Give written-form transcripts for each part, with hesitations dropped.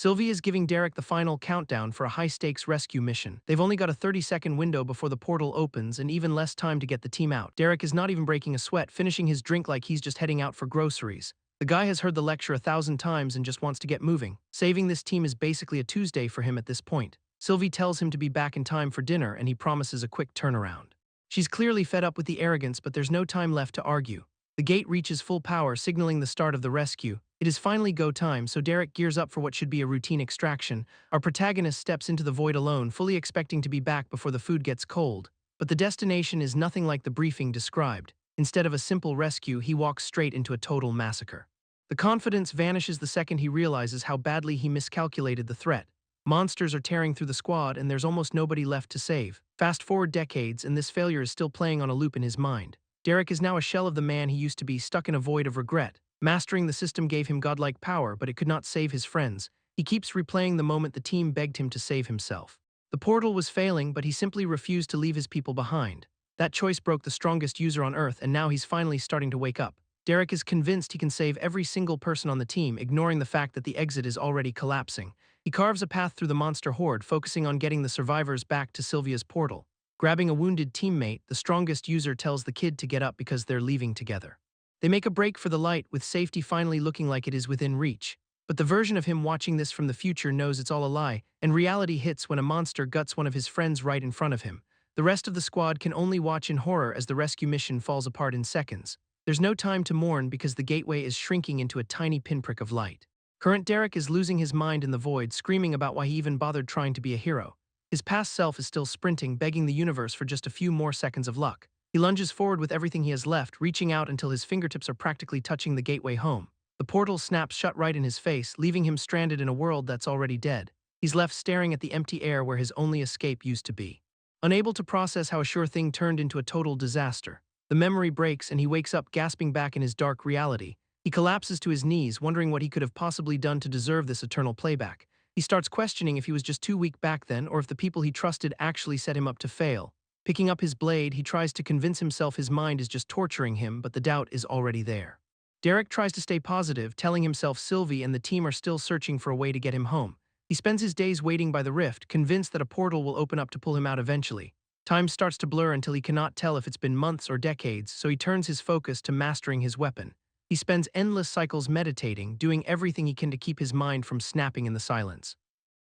Sylvie is giving Derek the final countdown for a high-stakes rescue mission. They've only got a 30-second window before the portal opens and even less time to get the team out. Derek is not even breaking a sweat, finishing his drink like he's just heading out for groceries. The guy has heard the lecture 1,000 times and just wants to get moving. Saving this team is basically a Tuesday for him at this point. Sylvie tells him to be back in time for dinner and he promises a quick turnaround. She's clearly fed up with the arrogance, but there's no time left to argue. The gate reaches full power, signaling the start of the rescue. It is finally go time, so Derek gears up for what should be a routine extraction. Our protagonist steps into the void alone, fully expecting to be back before the food gets cold. But the destination is nothing like the briefing described. Instead of a simple rescue, he walks straight into a total massacre. The confidence vanishes the second he realizes how badly he miscalculated the threat. Monsters are tearing through the squad and there's almost nobody left to save. Fast forward decades and this failure is still playing on a loop in his mind. Derek is now a shell of the man he used to be, stuck in a void of regret. Mastering the system gave him godlike power, but it could not save his friends. He keeps replaying the moment the team begged him to save himself. The portal was failing, but he simply refused to leave his people behind. That choice broke the strongest user on Earth, and now he's finally starting to wake up. Derek is convinced he can save every single person on the team, ignoring the fact that the exit is already collapsing. He carves a path through the monster horde, focusing on getting the survivors back to Sylvia's portal. Grabbing a wounded teammate, the strongest user tells the kid to get up because they're leaving together. They make a break for the light, with safety finally looking like it is within reach. But the version of him watching this from the future knows it's all a lie, and reality hits when a monster guts one of his friends right in front of him. The rest of the squad can only watch in horror as the rescue mission falls apart in seconds. There's no time to mourn because the gateway is shrinking into a tiny pinprick of light. Current Derek is losing his mind in the void, screaming about why he even bothered trying to be a hero. His past self is still sprinting, begging the universe for just a few more seconds of luck. He lunges forward with everything he has left, reaching out until his fingertips are practically touching the gateway home. The portal snaps shut right in his face, leaving him stranded in a world that's already dead. He's left staring at the empty air where his only escape used to be. Unable to process how a sure thing turned into a total disaster, the memory breaks and he wakes up gasping back in his dark reality. He collapses to his knees, wondering what he could have possibly done to deserve this eternal playback. He starts questioning if he was just too weak back then or if the people he trusted actually set him up to fail. Picking up his blade, he tries to convince himself his mind is just torturing him, but the doubt is already there. Derek tries to stay positive, telling himself Sylvie and the team are still searching for a way to get him home. He spends his days waiting by the rift, convinced that a portal will open up to pull him out eventually. Time starts to blur until he cannot tell if it's been months or decades, so he turns his focus to mastering his weapon. He spends endless cycles meditating, doing everything he can to keep his mind from snapping in the silence.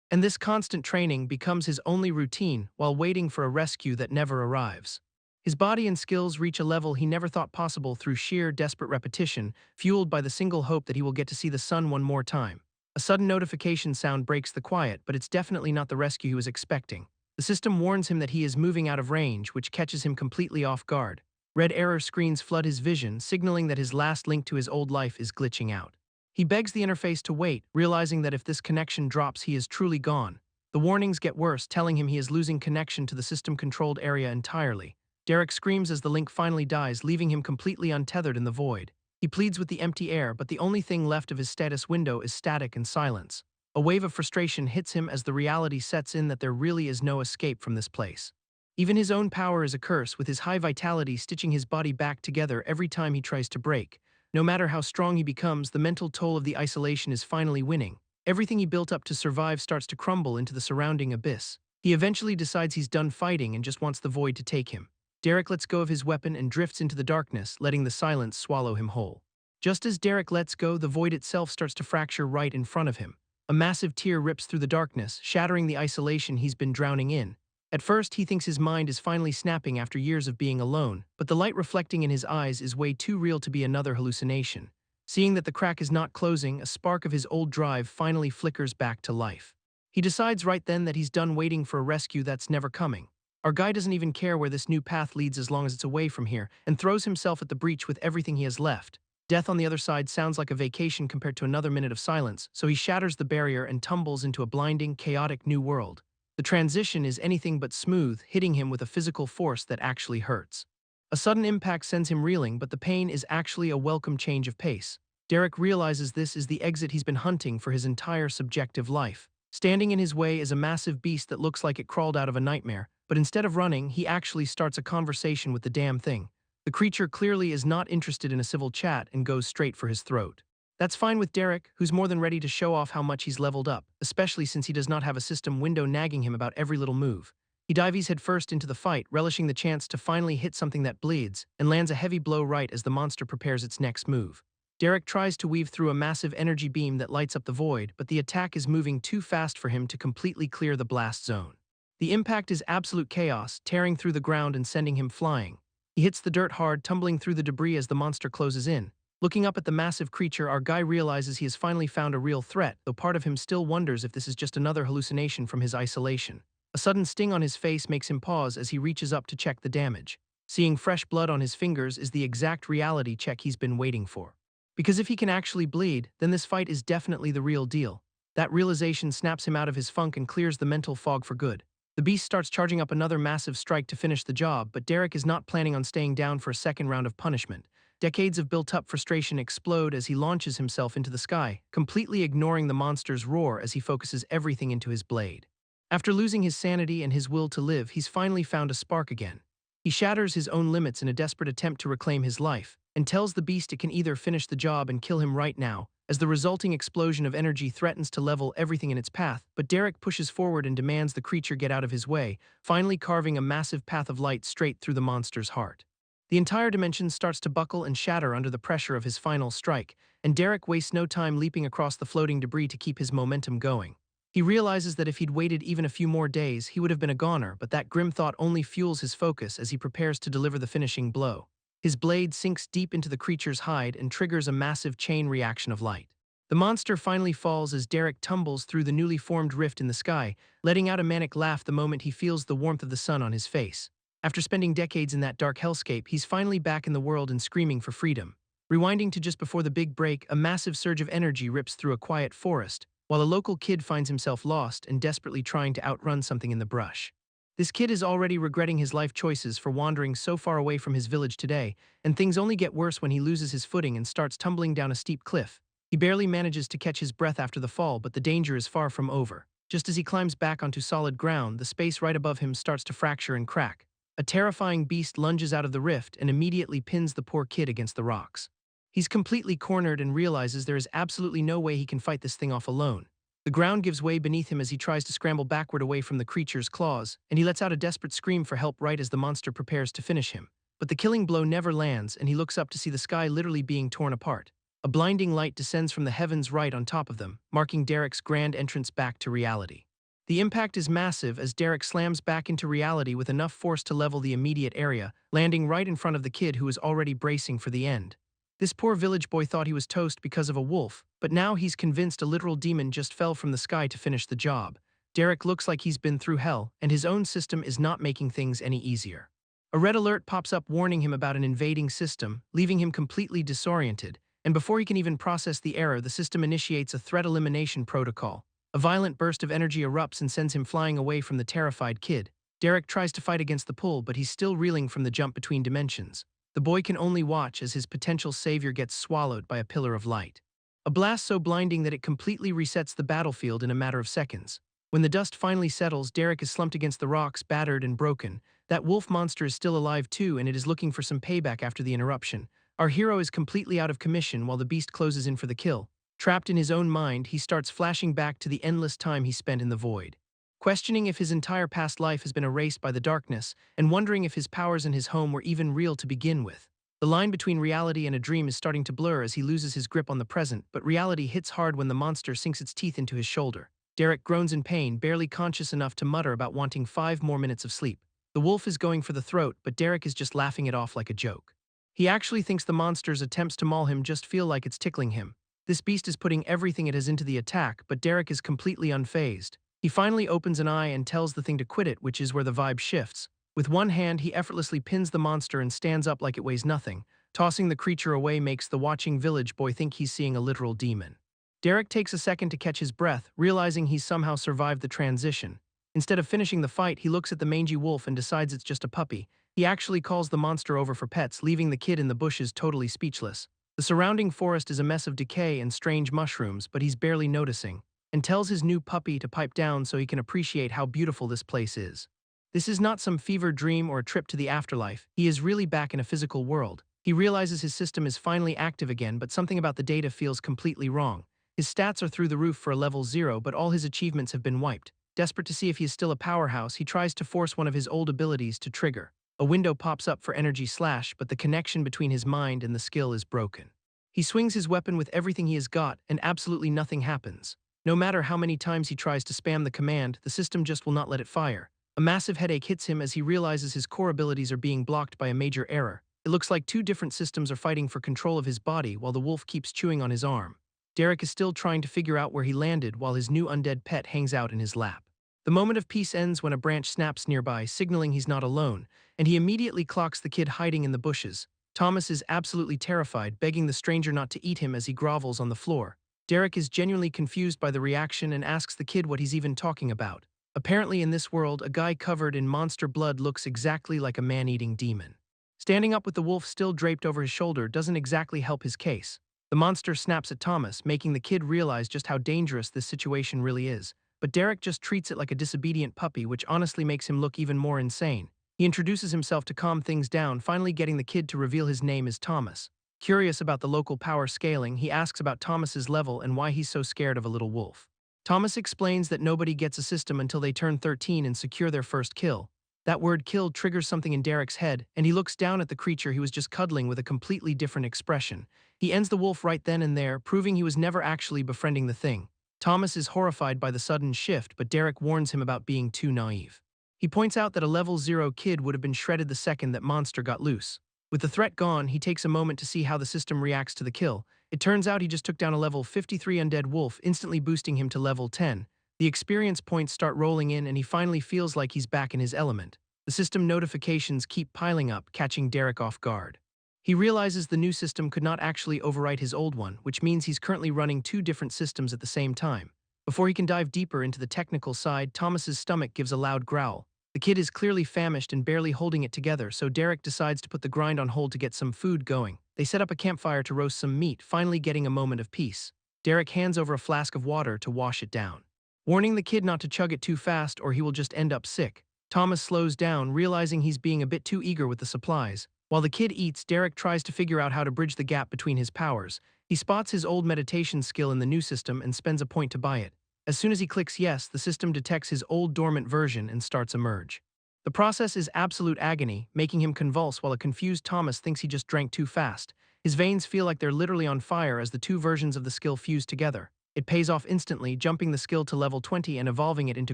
And this constant training becomes his only routine while waiting for a rescue that never arrives. His body and skills reach a level he never thought possible through sheer, desperate repetition, fueled by the single hope that he will get to see the sun one more time. A sudden notification sound breaks the quiet, but it's definitely not the rescue he was expecting. The system warns him that he is moving out of range, which catches him completely off guard. Red error screens flood his vision, signaling that his last link to his old life is glitching out. He begs the interface to wait, realizing that if this connection drops, he is truly gone. The warnings get worse, telling him he is losing connection to the system-controlled area entirely. Derek screams as the link finally dies, leaving him completely untethered in the void. He pleads with the empty air, but the only thing left of his status window is static and silence. A wave of frustration hits him as the reality sets in that there really is no escape from this place. Even his own power is a curse, with his high vitality stitching his body back together every time he tries to break. No matter how strong he becomes, the mental toll of the isolation is finally winning. Everything he built up to survive starts to crumble into the surrounding abyss. He eventually decides he's done fighting and just wants the void to take him. Derek lets go of his weapon and drifts into the darkness, letting the silence swallow him whole. Just as Derek lets go, the void itself starts to fracture right in front of him. A massive tear rips through the darkness, shattering the isolation he's been drowning in. At first, he thinks his mind is finally snapping after years of being alone, but the light reflecting in his eyes is way too real to be another hallucination. Seeing that the crack is not closing, a spark of his old drive finally flickers back to life. He decides right then that he's done waiting for a rescue that's never coming. Our guy doesn't even care where this new path leads as long as it's away from here, and throws himself at the breach with everything he has left. Death on the other side sounds like a vacation compared to another minute of silence, so he shatters the barrier and tumbles into a blinding, chaotic new world. The transition is anything but smooth, hitting him with a physical force that actually hurts. A sudden impact sends him reeling, but the pain is actually a welcome change of pace. Derek realizes this is the exit he's been hunting for his entire subjective life. Standing in his way is a massive beast that looks like it crawled out of a nightmare, but instead of running, he actually starts a conversation with the damn thing. The creature clearly is not interested in a civil chat and goes straight for his throat. That's fine with Derek, who's more than ready to show off how much he's leveled up, especially since he does not have a system window nagging him about every little move. He dives headfirst into the fight, relishing the chance to finally hit something that bleeds, and lands a heavy blow right as the monster prepares its next move. Derek tries to weave through a massive energy beam that lights up the void, but the attack is moving too fast for him to completely clear the blast zone. The impact is absolute chaos, tearing through the ground and sending him flying. He hits the dirt hard, tumbling through the debris as the monster closes in. Looking up at the massive creature, our guy realizes he has finally found a real threat, though part of him still wonders if this is just another hallucination from his isolation. A sudden sting on his face makes him pause as he reaches up to check the damage. Seeing fresh blood on his fingers is the exact reality check he's been waiting for. Because if he can actually bleed, then this fight is definitely the real deal. That realization snaps him out of his funk and clears the mental fog for good. The beast starts charging up another massive strike to finish the job, but Derek is not planning on staying down for a second round of punishment. Decades of built-up frustration explode as he launches himself into the sky, completely ignoring the monster's roar as he focuses everything into his blade. After losing his sanity and his will to live, he's finally found a spark again. He shatters his own limits in a desperate attempt to reclaim his life, and tells the beast it can either finish the job and kill him right now, as the resulting explosion of energy threatens to level everything in its path, but Derek pushes forward and demands the creature get out of his way, finally carving a massive path of light straight through the monster's heart. The entire dimension starts to buckle and shatter under the pressure of his final strike, and Derek wastes no time leaping across the floating debris to keep his momentum going. He realizes that if he'd waited even a few more days, he would have been a goner, but that grim thought only fuels his focus as he prepares to deliver the finishing blow. His blade sinks deep into the creature's hide and triggers a massive chain reaction of light. The monster finally falls as Derek tumbles through the newly formed rift in the sky, letting out a manic laugh the moment he feels the warmth of the sun on his face. After spending decades in that dark hellscape, he's finally back in the world and screaming for freedom. Rewinding to just before the big break, a massive surge of energy rips through a quiet forest, while a local kid finds himself lost and desperately trying to outrun something in the brush. This kid is already regretting his life choices for wandering so far away from his village today, and things only get worse when he loses his footing and starts tumbling down a steep cliff. He barely manages to catch his breath after the fall, but the danger is far from over. Just as he climbs back onto solid ground, the space right above him starts to fracture and crack. A terrifying beast lunges out of the rift and immediately pins the poor kid against the rocks. He's completely cornered and realizes there is absolutely no way he can fight this thing off alone. The ground gives way beneath him as he tries to scramble backward away from the creature's claws, and he lets out a desperate scream for help right as the monster prepares to finish him. But the killing blow never lands, and he looks up to see the sky literally being torn apart. A blinding light descends from the heavens right on top of them, marking Derek's grand entrance back to reality. The impact is massive as Derek slams back into reality with enough force to level the immediate area, landing right in front of the kid who is already bracing for the end. This poor village boy thought he was toast because of a wolf, but now he's convinced a literal demon just fell from the sky to finish the job. Derek looks like he's been through hell, and his own system is not making things any easier. A red alert pops up warning him about an invading system, leaving him completely disoriented, and before he can even process the error, the system initiates a threat elimination protocol. A violent burst of energy erupts and sends him flying away from the terrified kid. Derek tries to fight against the pull, but he's still reeling from the jump between dimensions. The boy can only watch as his potential savior gets swallowed by a pillar of light. A blast so blinding that it completely resets the battlefield in a matter of seconds. When the dust finally settles, Derek is slumped against the rocks, battered and broken. That wolf monster is still alive too, and it is looking for some payback after the interruption. Our hero is completely out of commission while the beast closes in for the kill. Trapped in his own mind, he starts flashing back to the endless time he spent in the void. Questioning if his entire past life has been erased by the darkness, and wondering if his powers in his home were even real to begin with. The line between reality and a dream is starting to blur as he loses his grip on the present, but reality hits hard when the monster sinks its teeth into his shoulder. Derek groans in pain, barely conscious enough to mutter about wanting 5 more minutes of sleep. The wolf is going for the throat, but Derek is just laughing it off like a joke. He actually thinks the monster's attempts to maul him just feel like it's tickling him. This beast is putting everything it has into the attack, but Derek is completely unfazed. He finally opens an eye and tells the thing to quit it, which is where the vibe shifts. With one hand, he effortlessly pins the monster and stands up like it weighs nothing. Tossing the creature away makes the watching village boy think he's seeing a literal demon. Derek takes a second to catch his breath, realizing he's somehow survived the transition. Instead of finishing the fight, he looks at the mangy wolf and decides it's just a puppy. He actually calls the monster over for pets, leaving the kid in the bushes totally speechless. The surrounding forest is a mess of decay and strange mushrooms, but he's barely noticing, and tells his new puppy to pipe down so he can appreciate how beautiful this place is. This is not some fever dream or a trip to the afterlife. He is really back in a physical world. He realizes his system is finally active again, but something about the data feels completely wrong. His stats are through the roof for a level 0, but all his achievements have been wiped. Desperate to see if he is still a powerhouse, he tries to force one of his old abilities to trigger. A window pops up for energy slash, but the connection between his mind and the skill is broken. He swings his weapon with everything he has got, and absolutely nothing happens. No matter how many times he tries to spam the command, the system just will not let it fire. A massive headache hits him as he realizes his core abilities are being blocked by a major error. It looks like two different systems are fighting for control of his body while the wolf keeps chewing on his arm. Derek is still trying to figure out where he landed while his new undead pet hangs out in his lap. The moment of peace ends when a branch snaps nearby, signaling he's not alone, and he immediately clocks the kid hiding in the bushes. Thomas is absolutely terrified, begging the stranger not to eat him as he grovels on the floor. Derek is genuinely confused by the reaction and asks the kid what he's even talking about. Apparently in this world, a guy covered in monster blood looks exactly like a man-eating demon. Standing up with the wolf still draped over his shoulder doesn't exactly help his case. The monster snaps at Thomas, making the kid realize just how dangerous this situation really is. But Derek just treats it like a disobedient puppy, which honestly makes him look even more insane. He introduces himself to calm things down, finally getting the kid to reveal his name is Thomas. Curious about the local power scaling, he asks about Thomas's level and why he's so scared of a little wolf. Thomas explains that nobody gets a system until they turn 13 and secure their first kill. That word kill triggers something in Derek's head, and he looks down at the creature he was just cuddling with a completely different expression. He ends the wolf right then and there, proving he was never actually befriending the thing. Thomas is horrified by the sudden shift, but Derek warns him about being too naive. He points out that a level 0 kid would have been shredded the second that monster got loose. With the threat gone, he takes a moment to see how the system reacts to the kill. It turns out he just took down a level 53 undead wolf, instantly boosting him to level 10. The experience points start rolling in and he finally feels like he's back in his element. The system notifications keep piling up, catching Derek off guard. He realizes the new system could not actually overwrite his old one, which means he's currently running two different systems at the same time. Before he can dive deeper into the technical side, Thomas's stomach gives a loud growl. The kid is clearly famished and barely holding it together, so Derek decides to put the grind on hold to get some food going. They set up a campfire to roast some meat, finally getting a moment of peace. Derek hands over a flask of water to wash it down, warning the kid not to chug it too fast or he will just end up sick. Thomas slows down, realizing he's being a bit too eager with the supplies. While the kid eats, Derek tries to figure out how to bridge the gap between his powers. He spots his old meditation skill in the new system and spends a point to buy it. As soon as he clicks yes, the system detects his old dormant version and starts a merge. The process is absolute agony, making him convulse while a confused Thomas thinks he just drank too fast. His veins feel like they're literally on fire as the two versions of the skill fuse together. It pays off instantly, jumping the skill to level 20 and evolving it into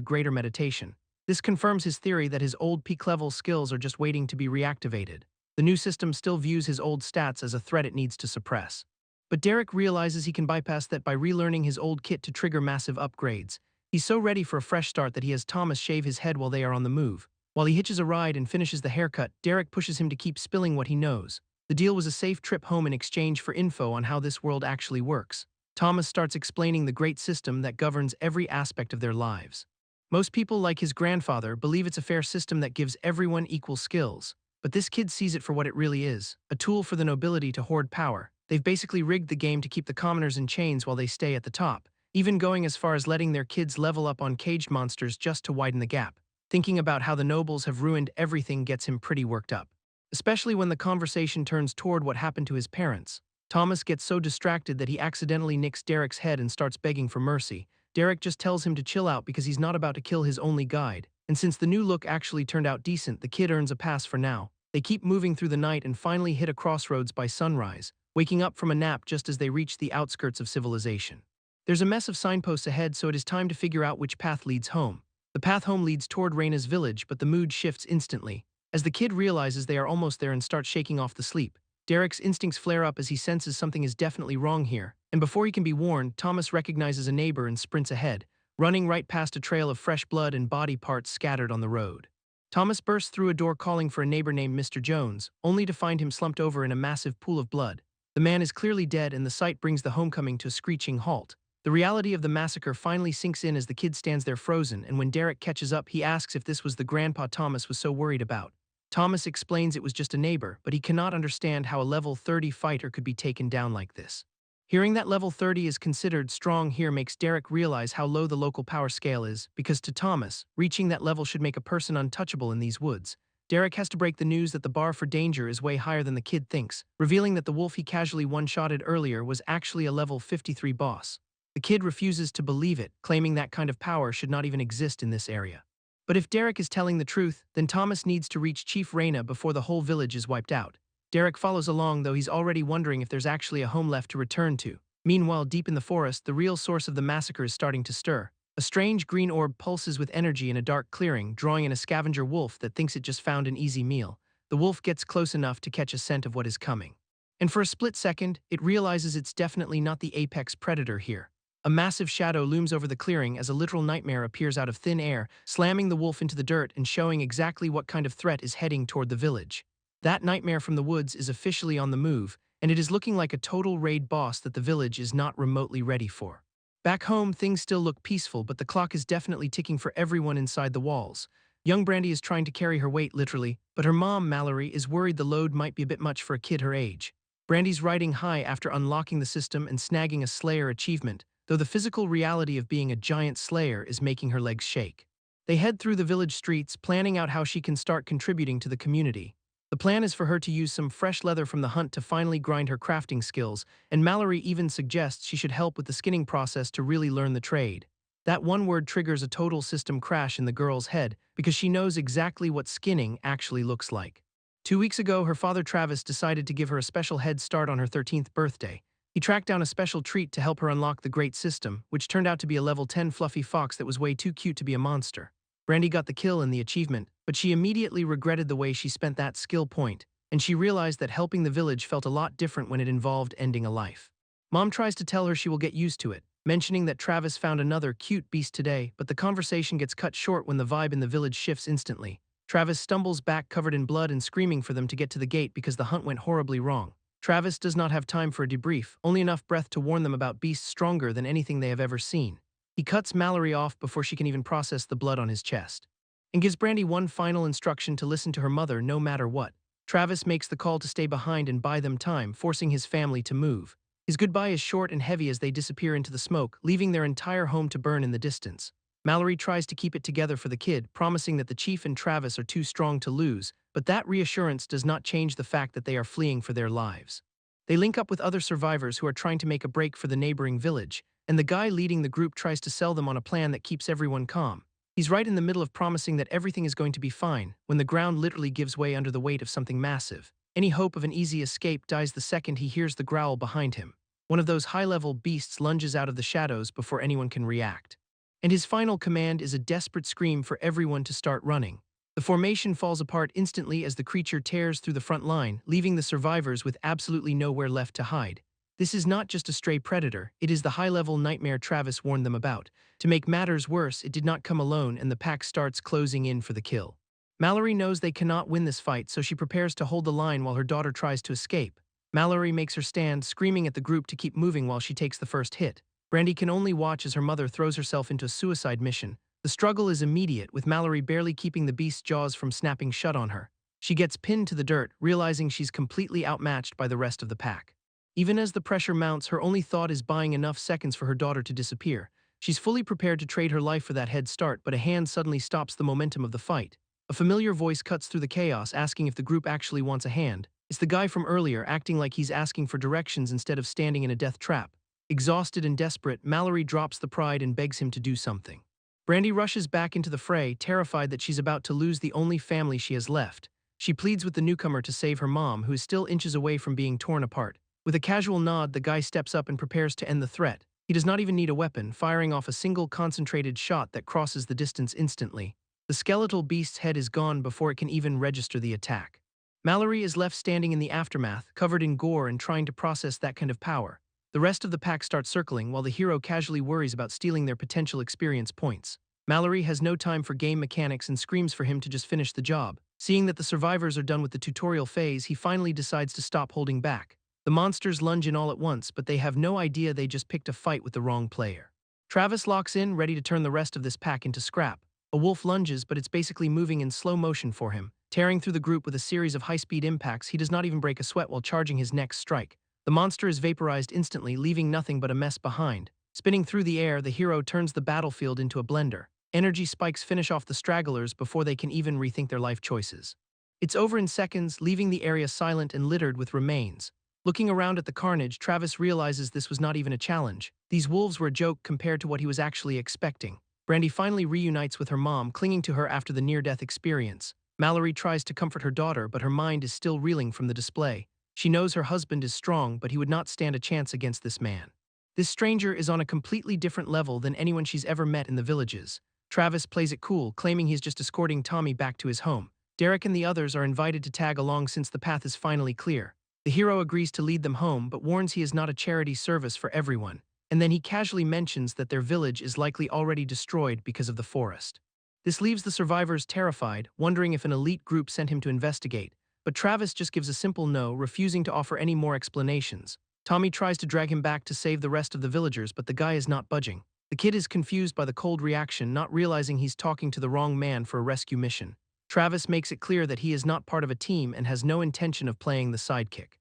greater meditation. This confirms his theory that his old peak level skills are just waiting to be reactivated. The new system still views his old stats as a threat it needs to suppress. But Derek realizes he can bypass that by relearning his old kit to trigger massive upgrades. He's so ready for a fresh start that he has Thomas shave his head while they are on the move. While he hitches a ride and finishes the haircut, Derek pushes him to keep spilling what he knows. The deal was a safe trip home in exchange for info on how this world actually works. Thomas starts explaining the great system that governs every aspect of their lives. Most people, like his grandfather, believe it's a fair system that gives everyone equal skills. But this kid sees it for what it really is, a tool for the nobility to hoard power. They've basically rigged the game to keep the commoners in chains while they stay at the top, even going as far as letting their kids level up on caged monsters just to widen the gap. Thinking about how the nobles have ruined everything gets him pretty worked up. Especially when the conversation turns toward what happened to his parents. Thomas gets so distracted that he accidentally nicks Derek's head and starts begging for mercy. Derek just tells him to chill out because he's not about to kill his only guide. And since the new look actually turned out decent, the kid earns a pass for now. They keep moving through the night and finally hit a crossroads by sunrise, waking up from a nap just as they reach the outskirts of civilization. There's a mess of signposts ahead, so it is time to figure out which path leads home. The path home leads toward Reina's village, but the mood shifts instantly. As the kid realizes they are almost there and starts shaking off the sleep, Derek's instincts flare up as he senses something is definitely wrong here. And before he can be warned, Thomas recognizes a neighbor and sprints ahead, running right past a trail of fresh blood and body parts scattered on the road. Thomas bursts through a door calling for a neighbor named Mr. Jones, only to find him slumped over in a massive pool of blood. The man is clearly dead, and the sight brings the homecoming to a screeching halt. The reality of the massacre finally sinks in as the kid stands there frozen, and when Derek catches up, he asks if this was the grandpa Thomas was so worried about. Thomas explains it was just a neighbor, but he cannot understand how a level 30 fighter could be taken down like this. Hearing that level 30 is considered strong here makes Derek realize how low the local power scale is, because to Thomas, reaching that level should make a person untouchable in these woods. Derek has to break the news that the bar for danger is way higher than the kid thinks, revealing that the wolf he casually one-shotted earlier was actually a level 53 boss. The kid refuses to believe it, claiming that kind of power should not even exist in this area. But if Derek is telling the truth, then Thomas needs to reach Chief Reyna before the whole village is wiped out. Derek follows along, though he's already wondering if there's actually a home left to return to. Meanwhile, deep in the forest, the real source of the massacre is starting to stir. A strange green orb pulses with energy in a dark clearing, drawing in a scavenger wolf that thinks it just found an easy meal. The wolf gets close enough to catch a scent of what is coming. And for a split second, it realizes it's definitely not the apex predator here. A massive shadow looms over the clearing as a literal nightmare appears out of thin air, slamming the wolf into the dirt and showing exactly what kind of threat is heading toward the village. That nightmare from the woods is officially on the move, and it is looking like a total raid boss that the village is not remotely ready for. Back home, things still look peaceful, but the clock is definitely ticking for everyone inside the walls. Young Brandy is trying to carry her weight literally, but her mom, Mallory, is worried the load might be a bit much for a kid her age. Brandy's riding high after unlocking the system and snagging a Slayer achievement, though the physical reality of being a giant Slayer is making her legs shake. They head through the village streets, planning out how she can start contributing to the community. The plan is for her to use some fresh leather from the hunt to finally grind her crafting skills, and Mallory even suggests she should help with the skinning process to really learn the trade. That one word triggers a total system crash in the girl's head because she knows exactly what skinning actually looks like. 2 weeks ago, her father Travis decided to give her a special head start on her 13th birthday. He tracked down a special treat to help her unlock the great system, which turned out to be a level 10 fluffy fox that was way too cute to be a monster. Brandy got the kill in the achievement, but she immediately regretted the way she spent that skill point, and she realized that helping the village felt a lot different when it involved ending a life. Mom tries to tell her she will get used to it, mentioning that Travis found another cute beast today, but the conversation gets cut short when the vibe in the village shifts instantly. Travis stumbles back covered in blood and screaming for them to get to the gate because the hunt went horribly wrong. Travis does not have time for a debrief, only enough breath to warn them about beasts stronger than anything they have ever seen. He cuts Mallory off before she can even process the blood on his chest, and gives Brandy one final instruction to listen to her mother no matter what. Travis makes the call to stay behind and buy them time, forcing his family to move. His goodbye is short and heavy as they disappear into the smoke, leaving their entire home to burn in the distance. Mallory tries to keep it together for the kid, promising that the chief and Travis are too strong to lose, but that reassurance does not change the fact that they are fleeing for their lives. They link up with other survivors who are trying to make a break for the neighboring village, and the guy leading the group tries to sell them on a plan that keeps everyone calm. He's right in the middle of promising that everything is going to be fine, when the ground literally gives way under the weight of something massive. Any hope of an easy escape dies the second he hears the growl behind him. One of those high-level beasts lunges out of the shadows before anyone can react. And his final command is a desperate scream for everyone to start running. The formation falls apart instantly as the creature tears through the front line, leaving the survivors with absolutely nowhere left to hide. This is not just a stray predator, it is the high-level nightmare Travis warned them about. To make matters worse, it did not come alone and the pack starts closing in for the kill. Mallory knows they cannot win this fight, so she prepares to hold the line while her daughter tries to escape. Mallory makes her stand, screaming at the group to keep moving while she takes the first hit. Brandy can only watch as her mother throws herself into a suicide mission. The struggle is immediate, with Mallory barely keeping the beast's jaws from snapping shut on her. She gets pinned to the dirt, realizing she's completely outmatched by the rest of the pack. Even as the pressure mounts, her only thought is buying enough seconds for her daughter to disappear. She's fully prepared to trade her life for that head start, but a hand suddenly stops the momentum of the fight. A familiar voice cuts through the chaos, asking if the group actually wants a hand. It's the guy from earlier, acting like he's asking for directions instead of standing in a death trap. Exhausted and desperate, Mallory drops the pride and begs him to do something. Brandy rushes back into the fray, terrified that she's about to lose the only family she has left. She pleads with the newcomer to save her mom, who is still inches away from being torn apart. With a casual nod, the guy steps up and prepares to end the threat. He does not even need a weapon, firing off a single concentrated shot that crosses the distance instantly. The skeletal beast's head is gone before it can even register the attack. Mallory is left standing in the aftermath, covered in gore and trying to process that kind of power. The rest of the pack starts circling while the hero casually worries about stealing their potential experience points. Mallory has no time for game mechanics and screams for him to just finish the job. Seeing that the survivors are done with the tutorial phase, he finally decides to stop holding back. The monsters lunge in all at once, but they have no idea they just picked a fight with the wrong player. Travis locks in, ready to turn the rest of this pack into scrap. A wolf lunges, but it's basically moving in slow motion for him. Tearing through the group with a series of high-speed impacts, he does not even break a sweat while charging his next strike. The monster is vaporized instantly, leaving nothing but a mess behind. Spinning through the air, the hero turns the battlefield into a blender. Energy spikes finish off the stragglers before they can even rethink their life choices. It's over in seconds, leaving the area silent and littered with remains. Looking around at the carnage, Travis realizes this was not even a challenge. These wolves were a joke compared to what he was actually expecting. Brandy finally reunites with her mom, clinging to her after the near-death experience. Mallory tries to comfort her daughter, but her mind is still reeling from the display. She knows her husband is strong, but he would not stand a chance against this man. This stranger is on a completely different level than anyone she's ever met in the villages. Travis plays it cool, claiming he's just escorting Tommy back to his home. Derek and the others are invited to tag along since the path is finally clear. The hero agrees to lead them home, but warns he is not a charity service for everyone. And then he casually mentions that their village is likely already destroyed because of the forest. This leaves the survivors terrified, wondering if an elite group sent him to investigate. But Travis just gives a simple no, refusing to offer any more explanations. Tommy tries to drag him back to save the rest of the villagers, but the guy is not budging. The kid is confused by the cold reaction, not realizing he's talking to the wrong man for a rescue mission. Travis makes it clear that he is not part of a team and has no intention of playing the sidekick.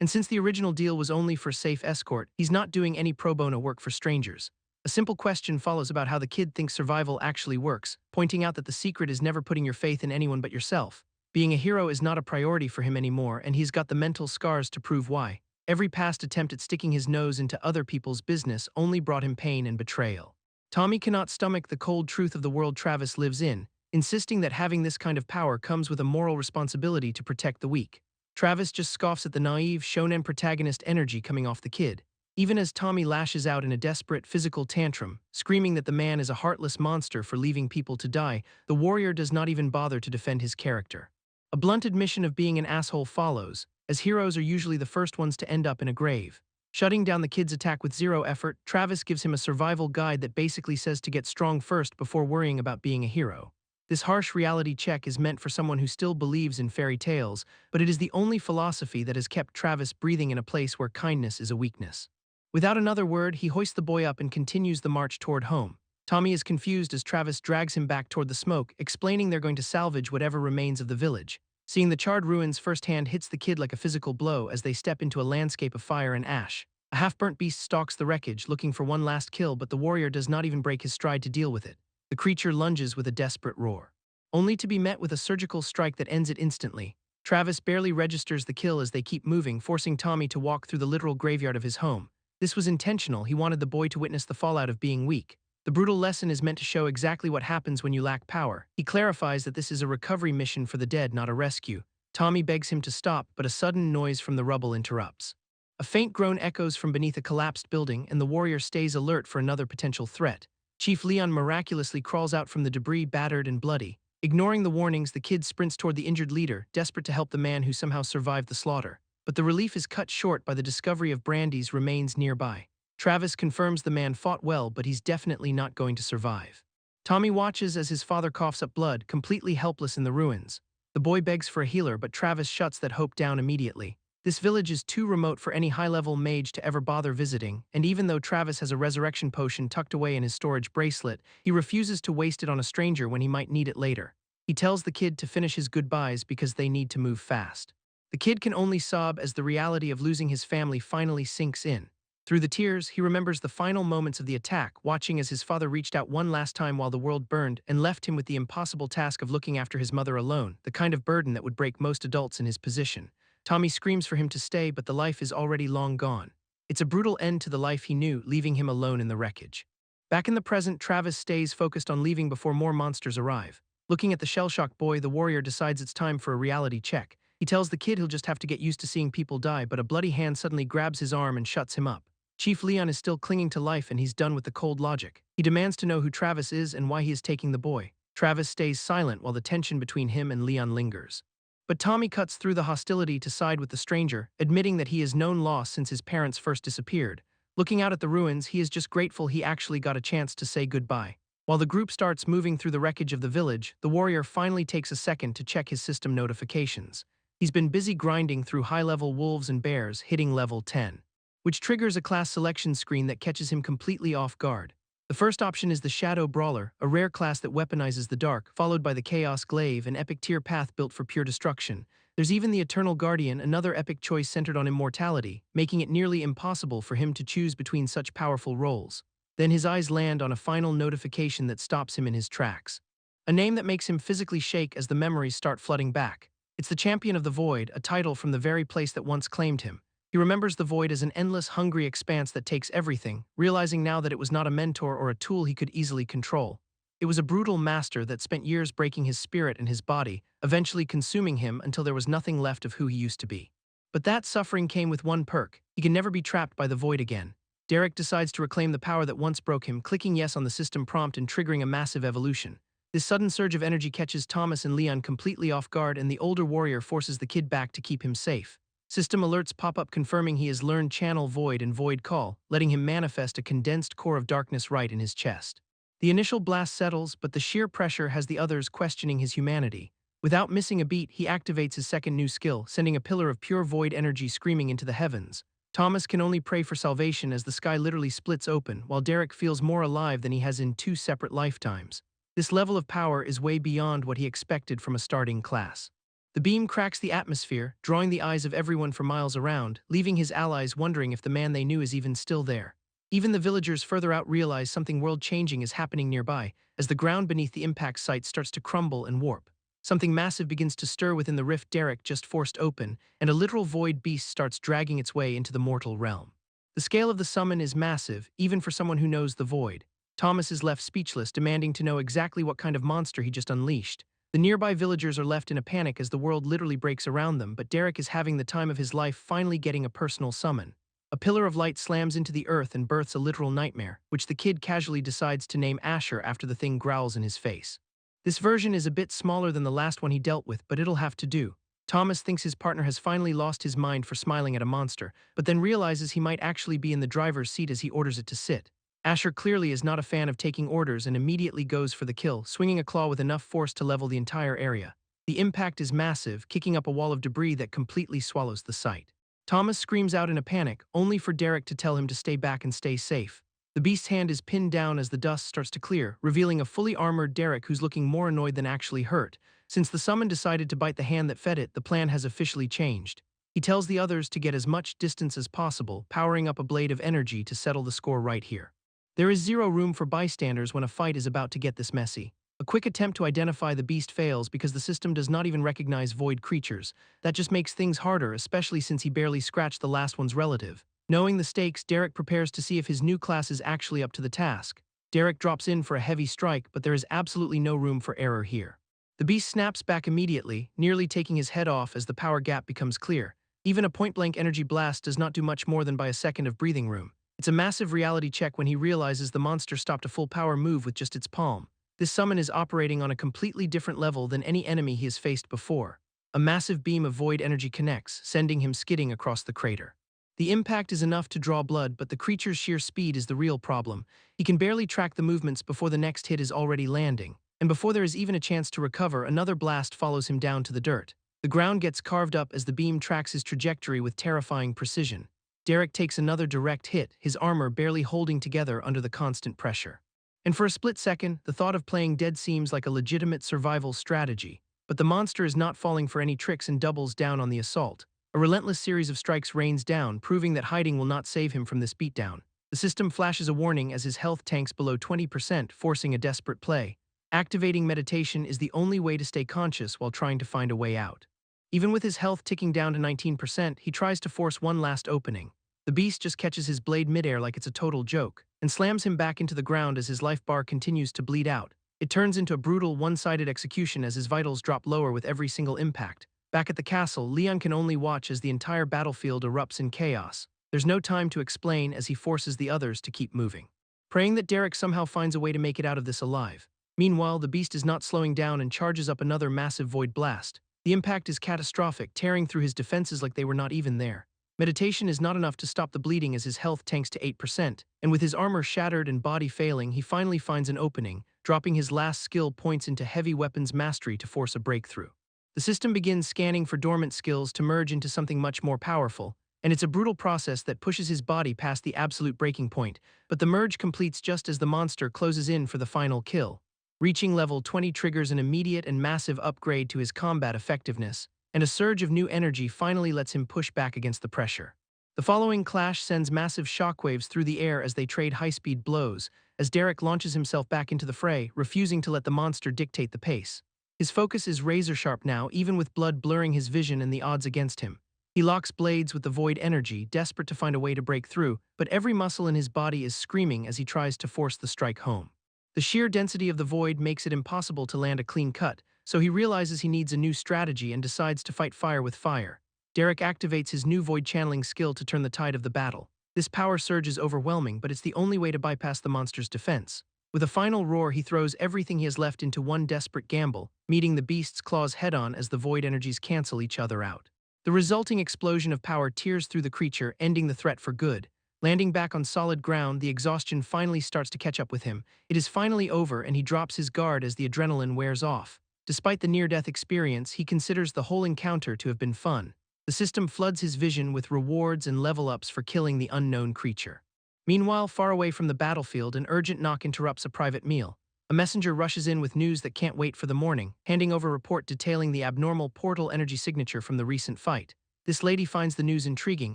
And since the original deal was only for safe escort, he's not doing any pro bono work for strangers. A simple question follows about how the kid thinks survival actually works, pointing out that the secret is never putting your faith in anyone but yourself. Being a hero is not a priority for him anymore, and he's got the mental scars to prove why. Every past attempt at sticking his nose into other people's business only brought him pain and betrayal. Tommy cannot stomach the cold truth of the world Travis lives in, insisting that having this kind of power comes with a moral responsibility to protect the weak. Travis just scoffs at the naive, shonen protagonist energy coming off the kid. Even as Tommy lashes out in a desperate physical tantrum, screaming that the man is a heartless monster for leaving people to die, the warrior does not even bother to defend his character. A blunt admission of being an asshole follows, as heroes are usually the first ones to end up in a grave. Shutting down the kid's attack with zero effort, Travis gives him a survival guide that basically says to get strong first before worrying about being a hero. This harsh reality check is meant for someone who still believes in fairy tales, but it is the only philosophy that has kept Travis breathing in a place where kindness is a weakness. Without another word, he hoists the boy up and continues the march toward home. Tommy is confused as Travis drags him back toward the smoke, explaining they're going to salvage whatever remains of the village. Seeing the charred ruins firsthand hits the kid like a physical blow as they step into a landscape of fire and ash. A half-burnt beast stalks the wreckage, looking for one last kill, but the warrior does not even break his stride to deal with it. The creature lunges with a desperate roar, only to be met with a surgical strike that ends it instantly. Travis barely registers the kill as they keep moving, forcing Tommy to walk through the literal graveyard of his home. This was intentional. He wanted the boy to witness the fallout of being weak. The brutal lesson is meant to show exactly what happens when you lack power. He clarifies that this is a recovery mission for the dead, not a rescue. Tommy begs him to stop, but a sudden noise from the rubble interrupts. A faint groan echoes from beneath a collapsed building, and the warrior stays alert for another potential threat. Chief Leon miraculously crawls out from the debris, battered and bloody. Ignoring the warnings, the kid sprints toward the injured leader, desperate to help the man who somehow survived the slaughter. But the relief is cut short by the discovery of Brandy's remains nearby. Travis confirms the man fought well, but he's definitely not going to survive. Tommy watches as his father coughs up blood, completely helpless in the ruins. The boy begs for a healer, but Travis shuts that hope down immediately. This village is too remote for any high-level mage to ever bother visiting, and even though Travis has a resurrection potion tucked away in his storage bracelet, he refuses to waste it on a stranger when he might need it later. He tells the kid to finish his goodbyes because they need to move fast. The kid can only sob as the reality of losing his family finally sinks in. Through the tears, he remembers the final moments of the attack, watching as his father reached out one last time while the world burned and left him with the impossible task of looking after his mother alone, the kind of burden that would break most adults in his position. Tommy screams for him to stay, but the life is already long gone. It's a brutal end to the life he knew, leaving him alone in the wreckage. Back in the present, Travis stays focused on leaving before more monsters arrive. Looking at the shell-shocked boy, the warrior decides it's time for a reality check. He tells the kid he'll just have to get used to seeing people die, but a bloody hand suddenly grabs his arm and shuts him up. Chief Leon is still clinging to life, and he's done with the cold logic. He demands to know who Travis is and why he is taking the boy. Travis stays silent while the tension between him and Leon lingers. But Tommy cuts through the hostility to side with the stranger, admitting that he has known loss since his parents first disappeared. Looking out at the ruins, he is just grateful he actually got a chance to say goodbye. While the group starts moving through the wreckage of the village, the warrior finally takes a second to check his system notifications. He's been busy grinding through high-level wolves and bears, hitting level 10. Which triggers a class selection screen that catches him completely off guard. The first option is the Shadow Brawler, a rare class that weaponizes the dark, followed by the Chaos Glaive, an epic tier path built for pure destruction. There's even the Eternal Guardian, another epic choice centered on immortality, making it nearly impossible for him to choose between such powerful roles. Then his eyes land on a final notification that stops him in his tracks. A name that makes him physically shake as the memories start flooding back. It's the Champion of the Void, a title from the very place that once claimed him. He remembers the Void as an endless, hungry expanse that takes everything, realizing now that it was not a mentor or a tool he could easily control. It was a brutal master that spent years breaking his spirit and his body, eventually consuming him until there was nothing left of who he used to be. But that suffering came with one perk: he can never be trapped by the Void again. Derek decides to reclaim the power that once broke him, clicking yes on the system prompt and triggering a massive evolution. This sudden surge of energy catches Thomas and Leon completely off guard, and the older warrior forces the kid back to keep him safe. System alerts pop up confirming he has learned Channel Void and Void Call, letting him manifest a condensed core of darkness right in his chest. The initial blast settles, but the sheer pressure has the others questioning his humanity. Without missing a beat, he activates his second new skill, sending a pillar of pure void energy screaming into the heavens. Thomas can only pray for salvation as the sky literally splits open, while Derek feels more alive than he has in 2 separate lifetimes. This level of power is way beyond what he expected from a starting class. The beam cracks the atmosphere, drawing the eyes of everyone for miles around, leaving his allies wondering if the man they knew is even still there. Even the villagers further out realize something world-changing is happening nearby, as the ground beneath the impact site starts to crumble and warp. Something massive begins to stir within the rift Derek just forced open, and a literal void beast starts dragging its way into the mortal realm. The scale of the summon is massive, even for someone who knows the void. Thomas is left speechless, demanding to know exactly what kind of monster he just unleashed. The nearby villagers are left in a panic as the world literally breaks around them, but Derek is having the time of his life, finally getting a personal summon. A pillar of light slams into the earth and births a literal nightmare, which the kid casually decides to name Asher after the thing growls in his face. This version is a bit smaller than the last one he dealt with, but it'll have to do. Thomas thinks his partner has finally lost his mind for smiling at a monster, but then realizes he might actually be in the driver's seat as he orders it to sit. Asher clearly is not a fan of taking orders and immediately goes for the kill, swinging a claw with enough force to level the entire area. The impact is massive, kicking up a wall of debris that completely swallows the site. Thomas screams out in a panic, only for Derek to tell him to stay back and stay safe. The beast's hand is pinned down as the dust starts to clear, revealing a fully armored Derek who's looking more annoyed than actually hurt. Since the summon decided to bite the hand that fed it, the plan has officially changed. He tells the others to get as much distance as possible, powering up a blade of energy to settle the score right here. There is zero room for bystanders when a fight is about to get this messy. A quick attempt to identify the beast fails because the system does not even recognize void creatures. That just makes things harder, especially since he barely scratched the last one's relative. Knowing the stakes, Derek prepares to see if his new class is actually up to the task. Derek drops in for a heavy strike, but there is absolutely no room for error here. The beast snaps back immediately, nearly taking his head off as the power gap becomes clear. Even a point-blank energy blast does not do much more than buy a second of breathing room. It's a massive reality check when he realizes the monster stopped a full power move with just its palm. This summon is operating on a completely different level than any enemy he has faced before. A massive beam of void energy connects, sending him skidding across the crater. The impact is enough to draw blood, but the creature's sheer speed is the real problem. He can barely track the movements before the next hit is already landing. And before there is even a chance to recover, another blast follows him down to the dirt. The ground gets carved up as the beam tracks his trajectory with terrifying precision. Derek takes another direct hit, his armor barely holding together under the constant pressure. And for a split second, the thought of playing dead seems like a legitimate survival strategy. But the monster is not falling for any tricks and doubles down on the assault. A relentless series of strikes rains down, proving that hiding will not save him from this beatdown. The system flashes a warning as his health tanks below 20%, forcing a desperate play. Activating meditation is the only way to stay conscious while trying to find a way out. Even with his health ticking down to 19%, he tries to force one last opening. The beast just catches his blade midair like it's a total joke, and slams him back into the ground as his life bar continues to bleed out. It turns into a brutal, one-sided execution as his vitals drop lower with every single impact. Back at the castle, Leon can only watch as the entire battlefield erupts in chaos. There's no time to explain as he forces the others to keep moving, praying that Derek somehow finds a way to make it out of this alive. Meanwhile, the beast is not slowing down and charges up another massive void blast. The impact is catastrophic, tearing through his defenses like they were not even there. Meditation is not enough to stop the bleeding as his health tanks to 8%, and with his armor shattered and body failing, he finally finds an opening, dropping his last skill points into heavy weapons mastery to force a breakthrough. The system begins scanning for dormant skills to merge into something much more powerful, and it's a brutal process that pushes his body past the absolute breaking point, but the merge completes just as the monster closes in for the final kill. Reaching level 20 triggers an immediate and massive upgrade to his combat effectiveness, and a surge of new energy finally lets him push back against the pressure. The following clash sends massive shockwaves through the air as they trade high-speed blows, as Derek launches himself back into the fray, refusing to let the monster dictate the pace. His focus is razor-sharp now, even with blood blurring his vision and the odds against him. He locks blades with the void energy, desperate to find a way to break through, but every muscle in his body is screaming as he tries to force the strike home. The sheer density of the void makes it impossible to land a clean cut, so he realizes he needs a new strategy and decides to fight fire with fire. Derek activates his new void channeling skill to turn the tide of the battle. This power surge is overwhelming, but it's the only way to bypass the monster's defense. With a final roar, he throws everything he has left into one desperate gamble, meeting the beast's claws head-on as the void energies cancel each other out. The resulting explosion of power tears through the creature, ending the threat for good. Landing back on solid ground, the exhaustion finally starts to catch up with him. It is finally over, and he drops his guard as the adrenaline wears off. Despite the near-death experience, he considers the whole encounter to have been fun. The system floods his vision with rewards and level-ups for killing the unknown creature. Meanwhile, far away from the battlefield, an urgent knock interrupts a private meal. A messenger rushes in with news that can't wait for the morning, handing over a report detailing the abnormal portal energy signature from the recent fight. This lady finds the news intriguing,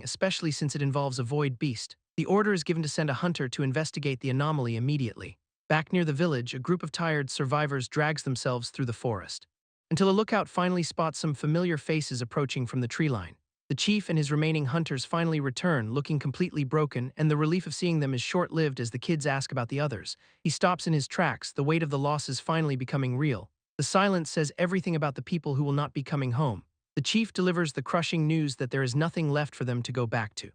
especially since it involves a void beast. The order is given to send a hunter to investigate the anomaly immediately. Back near the village, a group of tired survivors drags themselves through the forest, until a lookout finally spots some familiar faces approaching from the tree line. The chief and his remaining hunters finally return, looking completely broken, and the relief of seeing them is short-lived as the kids ask about the others. He stops in his tracks, the weight of the losses finally becoming real. The silence says everything about the people who will not be coming home. The chief delivers the crushing news that there is nothing left for them to go back to,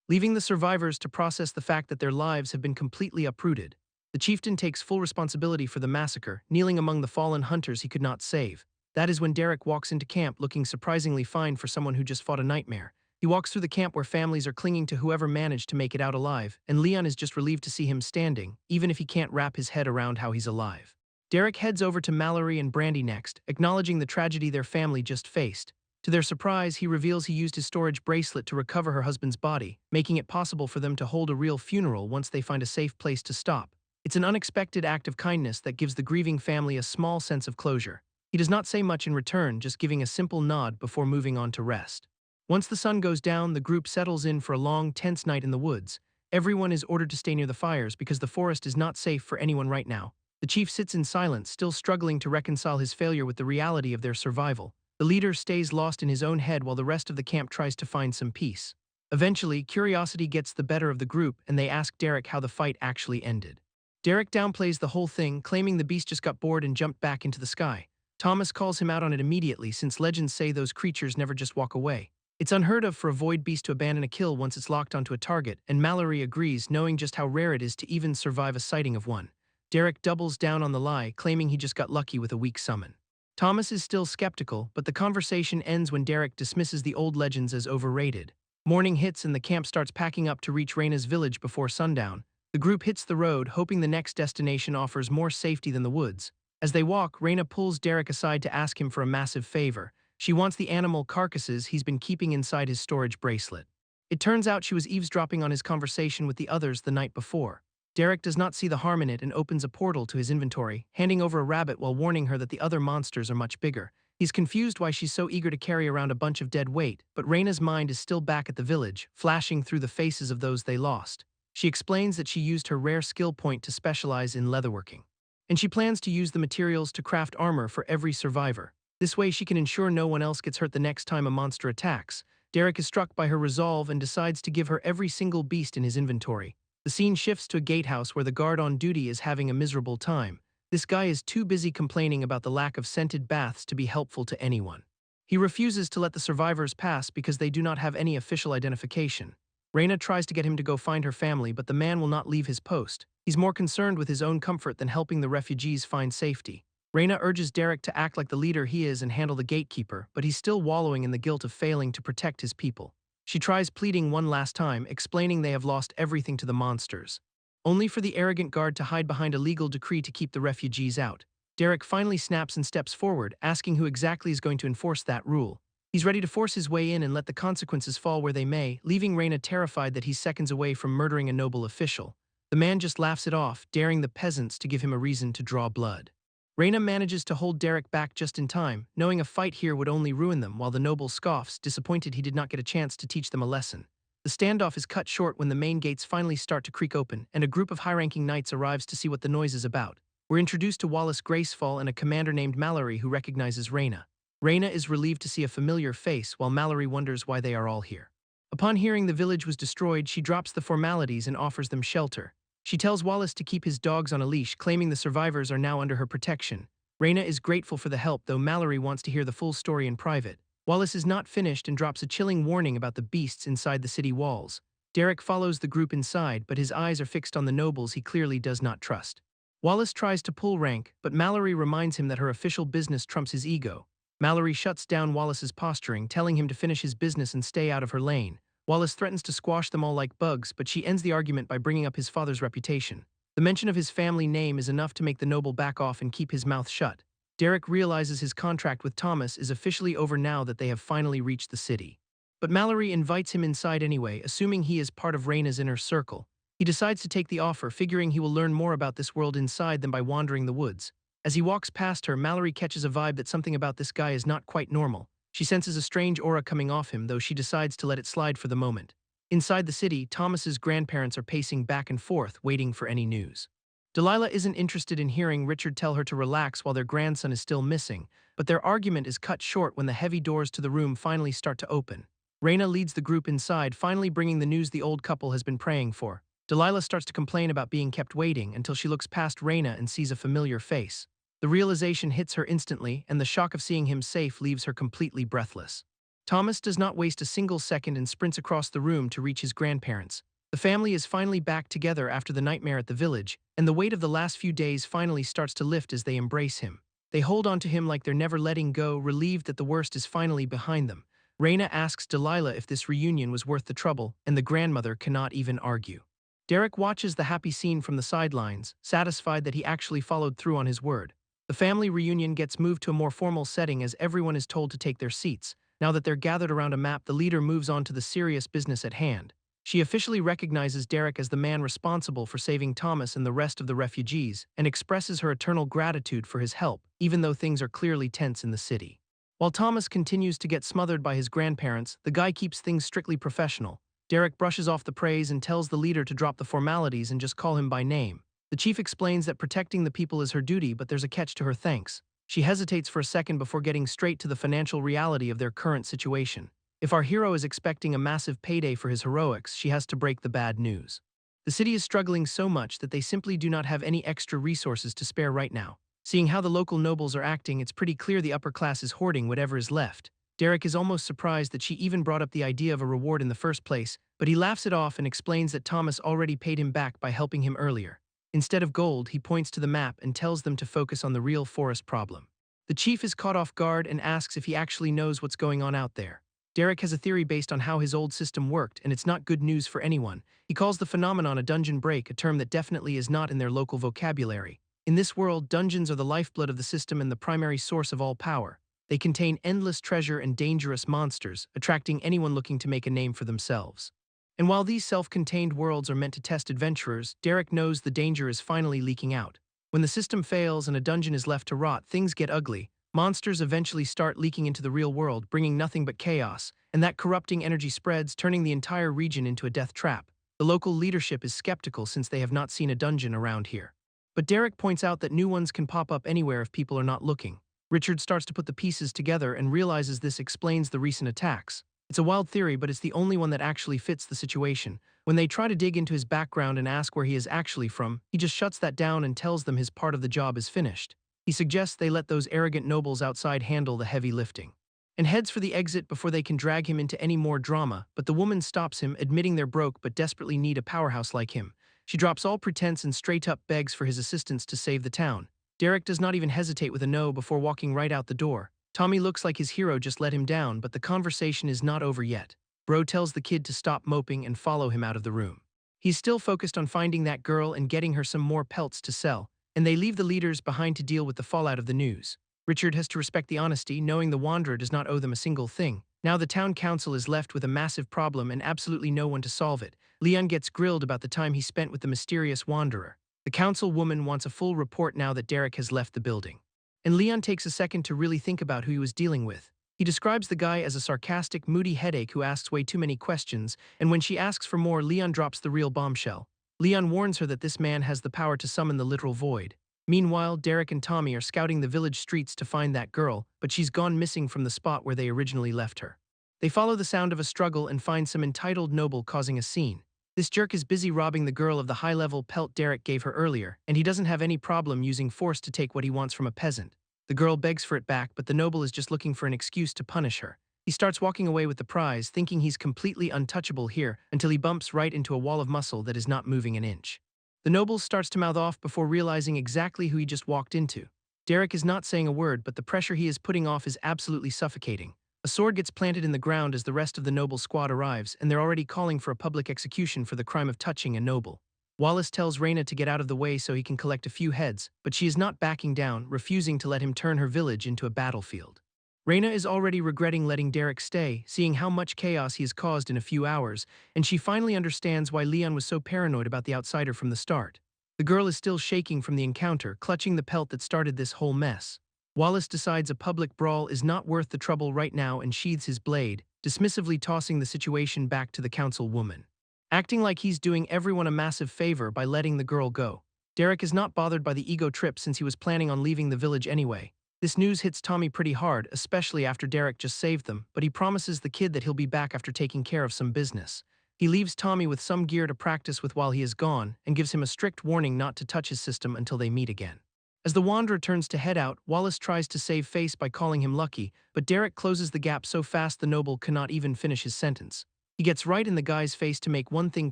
leaving the survivors to process the fact that their lives have been completely uprooted. The chieftain takes full responsibility for the massacre, kneeling among the fallen hunters he could not save. That is when Derek walks into camp looking surprisingly fine for someone who just fought a nightmare. He walks through the camp where families are clinging to whoever managed to make it out alive, and Leon is just relieved to see him standing, even if he can't wrap his head around how he's alive. Derek heads over to Mallory and Brandy next, acknowledging the tragedy their family just faced. To their surprise, he reveals he used his storage bracelet to recover her husband's body, making it possible for them to hold a real funeral once they find a safe place to stop. It's an unexpected act of kindness that gives the grieving family a small sense of closure. He does not say much in return, just giving a simple nod before moving on to rest. Once the sun goes down, the group settles in for a long, tense night in the woods. Everyone is ordered to stay near the fires because the forest is not safe for anyone right now. The chief sits in silence, still struggling to reconcile his failure with the reality of their survival. The leader stays lost in his own head while the rest of the camp tries to find some peace. Eventually, curiosity gets the better of the group, and they ask Derek how the fight actually ended. Derek downplays the whole thing, claiming the beast just got bored and jumped back into the sky. Thomas calls him out on it immediately, since legends say those creatures never just walk away. It's unheard of for a void beast to abandon a kill once it's locked onto a target, and Mallory agrees, knowing just how rare it is to even survive a sighting of one. Derek doubles down on the lie, claiming he just got lucky with a weak summon. Thomas is still skeptical, but the conversation ends when Derek dismisses the old legends as overrated. Morning hits and the camp starts packing up to reach Raina's village before sundown. The group hits the road, hoping the next destination offers more safety than the woods. As they walk, Raina pulls Derek aside to ask him for a massive favor. She wants the animal carcasses he's been keeping inside his storage bracelet. It turns out she was eavesdropping on his conversation with the others the night before. Derek does not see the harm in it and opens a portal to his inventory, handing over a rabbit while warning her that the other monsters are much bigger. He's confused why she's so eager to carry around a bunch of dead weight, but Raina's mind is still back at the village, flashing through the faces of those they lost. She explains that she used her rare skill point to specialize in leatherworking, and she plans to use the materials to craft armor for every survivor. This way she can ensure no one else gets hurt the next time a monster attacks. Derek is struck by her resolve and decides to give her every single beast in his inventory. The scene shifts to a gatehouse where the guard on duty is having a miserable time. This guy is too busy complaining about the lack of scented baths to be helpful to anyone. He refuses to let the survivors pass because they do not have any official identification. Raina tries to get him to go find her family, but the man will not leave his post. He's more concerned with his own comfort than helping the refugees find safety. Raina urges Derek to act like the leader he is and handle the gatekeeper, but he's still wallowing in the guilt of failing to protect his people. She tries pleading one last time, explaining they have lost everything to the monsters, only for the arrogant guard to hide behind a legal decree to keep the refugees out. Derek finally snaps and steps forward, asking who exactly is going to enforce that rule. He's ready to force his way in and let the consequences fall where they may, leaving Raina terrified that he's seconds away from murdering a noble official. The man just laughs it off, daring the peasants to give him a reason to draw blood. Raina manages to hold Derek back just in time, knowing a fight here would only ruin them, while the noble scoffs, disappointed he did not get a chance to teach them a lesson. The standoff is cut short when the main gates finally start to creak open, and a group of high-ranking knights arrives to see what the noise is about. We're introduced to Wallace Gracefall and a commander named Mallory who recognizes Reyna. Reyna is relieved to see a familiar face while Mallory wonders why they are all here. Upon hearing the village was destroyed, she drops the formalities and offers them shelter. She tells Wallace to keep his dogs on a leash, claiming the survivors are now under her protection. Reyna is grateful for the help, though Mallory wants to hear the full story in private. Wallace is not finished and drops a chilling warning about the beasts inside the city walls. Derek follows the group inside, but his eyes are fixed on the nobles he clearly does not trust. Wallace tries to pull rank, but Mallory reminds him that her official business trumps his ego. Mallory shuts down Wallace's posturing, telling him to finish his business and stay out of her lane. Wallace threatens to squash them all like bugs, but she ends the argument by bringing up his father's reputation. The mention of his family name is enough to make the noble back off and keep his mouth shut. Derek realizes his contract with Thomas is officially over now that they have finally reached the city. But Mallory invites him inside anyway, assuming he is part of Reyna's inner circle. He decides to take the offer, figuring he will learn more about this world inside than by wandering the woods. As he walks past her, Mallory catches a vibe that something about this guy is not quite normal. She senses a strange aura coming off him, though she decides to let it slide for the moment. Inside the city, Thomas's grandparents are pacing back and forth, waiting for any news. Delilah isn't interested in hearing Richard tell her to relax while their grandson is still missing, but their argument is cut short when the heavy doors to the room finally start to open. Reyna leads the group inside, finally bringing the news the old couple has been praying for. Delilah starts to complain about being kept waiting until she looks past Reyna and sees a familiar face. The realization hits her instantly, and the shock of seeing him safe leaves her completely breathless. Thomas does not waste a single second and sprints across the room to reach his grandparents. The family is finally back together after the nightmare at the village, and the weight of the last few days finally starts to lift as they embrace him. They hold on to him like they're never letting go, relieved that the worst is finally behind them. Reyna asks Delilah if this reunion was worth the trouble, and the grandmother cannot even argue. Derek watches the happy scene from the sidelines, satisfied that he actually followed through on his word. The family reunion gets moved to a more formal setting as everyone is told to take their seats. Now that they're gathered around a map, the leader moves on to the serious business at hand. She officially recognizes Derek as the man responsible for saving Thomas and the rest of the refugees, and expresses her eternal gratitude for his help, even though things are clearly tense in the city. While Thomas continues to get smothered by his grandparents, the guy keeps things strictly professional. Derek brushes off the praise and tells the leader to drop the formalities and just call him by name. The chief explains that protecting the people is her duty, but there's a catch to her thanks. She hesitates for a second before getting straight to the financial reality of their current situation. If our hero is expecting a massive payday for his heroics, she has to break the bad news. The city is struggling so much that they simply do not have any extra resources to spare right now. Seeing how the local nobles are acting, it's pretty clear the upper class is hoarding whatever is left. Derek is almost surprised that she even brought up the idea of a reward in the first place, but he laughs it off and explains that Thomas already paid him back by helping him earlier. Instead of gold, he points to the map and tells them to focus on the real forest problem. The chief is caught off guard and asks if he actually knows what's going on out there. Derek has a theory based on how his old system worked, and it's not good news for anyone. He calls the phenomenon a dungeon break, a term that definitely is not in their local vocabulary. In this world, dungeons are the lifeblood of the system and the primary source of all power. They contain endless treasure and dangerous monsters, attracting anyone looking to make a name for themselves. And while these self-contained worlds are meant to test adventurers, Derek knows the danger is finally leaking out. When the system fails and a dungeon is left to rot, things get ugly. Monsters eventually start leaking into the real world, bringing nothing but chaos, and that corrupting energy spreads, turning the entire region into a death trap. The local leadership is skeptical since they have not seen a dungeon around here. But Derek points out that new ones can pop up anywhere if people are not looking. Richard starts to put the pieces together and realizes this explains the recent attacks. It's a wild theory, but it's the only one that actually fits the situation. When they try to dig into his background and ask where he is actually from, he just shuts that down and tells them his part of the job is finished. He suggests they let those arrogant nobles outside handle the heavy lifting, and heads for the exit before they can drag him into any more drama, but the woman stops him, admitting they're broke but desperately need a powerhouse like him. She drops all pretense and straight up begs for his assistance to save the town. Derek does not even hesitate with a no before walking right out the door. Tommy looks like his hero just let him down, but the conversation is not over yet. Bro tells the kid to stop moping and follow him out of the room. He's still focused on finding that girl and getting her some more pelts to sell, and they leave the leaders behind to deal with the fallout of the news. Richard has to respect the honesty, knowing the Wanderer does not owe them a single thing. Now the town council is left with a massive problem and absolutely no one to solve it. Leon gets grilled about the time he spent with the mysterious Wanderer. The councilwoman wants a full report now that Derek has left the building. And Leon takes a second to really think about who he was dealing with. He describes the guy as a sarcastic, moody headache who asks way too many questions, and when she asks for more, Leon drops the real bombshell. Leon warns her that this man has the power to summon the literal void. Meanwhile, Derek and Tommy are scouting the village streets to find that girl, but she's gone missing from the spot where they originally left her. They follow the sound of a struggle and find some entitled noble causing a scene. This jerk is busy robbing the girl of the high-level pelt Derek gave her earlier, and he doesn't have any problem using force to take what he wants from a peasant. The girl begs for it back, but the noble is just looking for an excuse to punish her. He starts walking away with the prize, thinking he's completely untouchable here, until he bumps right into a wall of muscle that is not moving an inch. The noble starts to mouth off before realizing exactly who he just walked into. Derek is not saying a word, but the pressure he is putting off is absolutely suffocating. A sword gets planted in the ground as the rest of the noble squad arrives, and they're already calling for a public execution for the crime of touching a noble. Wallace tells Reyna to get out of the way so he can collect a few heads, but she is not backing down, refusing to let him turn her village into a battlefield. Reyna is already regretting letting Derek stay, seeing how much chaos he has caused in a few hours, and she finally understands why Leon was so paranoid about the outsider from the start. The girl is still shaking from the encounter, clutching the pelt that started this whole mess. Wallace decides a public brawl is not worth the trouble right now and sheathes his blade, dismissively tossing the situation back to the councilwoman. Acting like he's doing everyone a massive favor by letting the girl go. Derek is not bothered by the ego trip since he was planning on leaving the village anyway. This news hits Tommy pretty hard, especially after Derek just saved them, but he promises the kid that he'll be back after taking care of some business. He leaves Tommy with some gear to practice with while he is gone, and gives him a strict warning not to touch his system until they meet again. As the Wanderer turns to head out, Wallace tries to save face by calling him lucky, but Derek closes the gap so fast the noble cannot even finish his sentence. He gets right in the guy's face to make one thing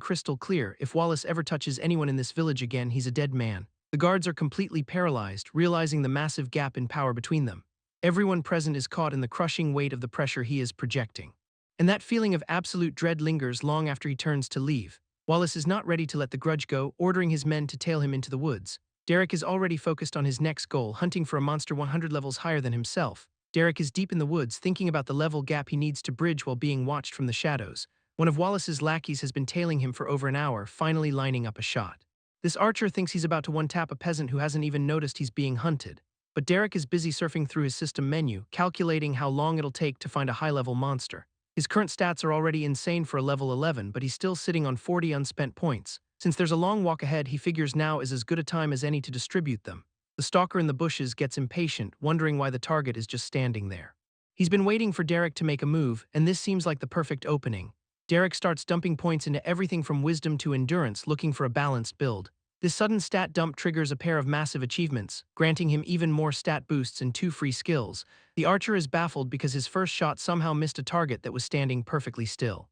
crystal clear: if Wallace ever touches anyone in this village again, he's a dead man. The guards are completely paralyzed, realizing the massive gap in power between them. Everyone present is caught in the crushing weight of the pressure he is projecting. And that feeling of absolute dread lingers long after he turns to leave. Wallace is not ready to let the grudge go, ordering his men to tail him into the woods. Derek is already focused on his next goal, hunting for a monster 100 levels higher than himself. Derek is deep in the woods, thinking about the level gap he needs to bridge while being watched from the shadows. One of Wallace's lackeys has been tailing him for over an hour, finally lining up a shot. This archer thinks he's about to one-tap a peasant who hasn't even noticed he's being hunted. But Derek is busy surfing through his system menu, calculating how long it'll take to find a high-level monster. His current stats are already insane for a level 11, but he's still sitting on 40 unspent points. Since there's a long walk ahead, he figures now is as good a time as any to distribute them. The stalker in the bushes gets impatient, wondering why the target is just standing there. He's been waiting for Derek to make a move, and this seems like the perfect opening. Derek starts dumping points into everything from wisdom to endurance, looking for a balanced build. This sudden stat dump triggers a pair of massive achievements, granting him even more stat boosts and 2 free skills. The archer is baffled because his first shot somehow missed a target that was standing perfectly still.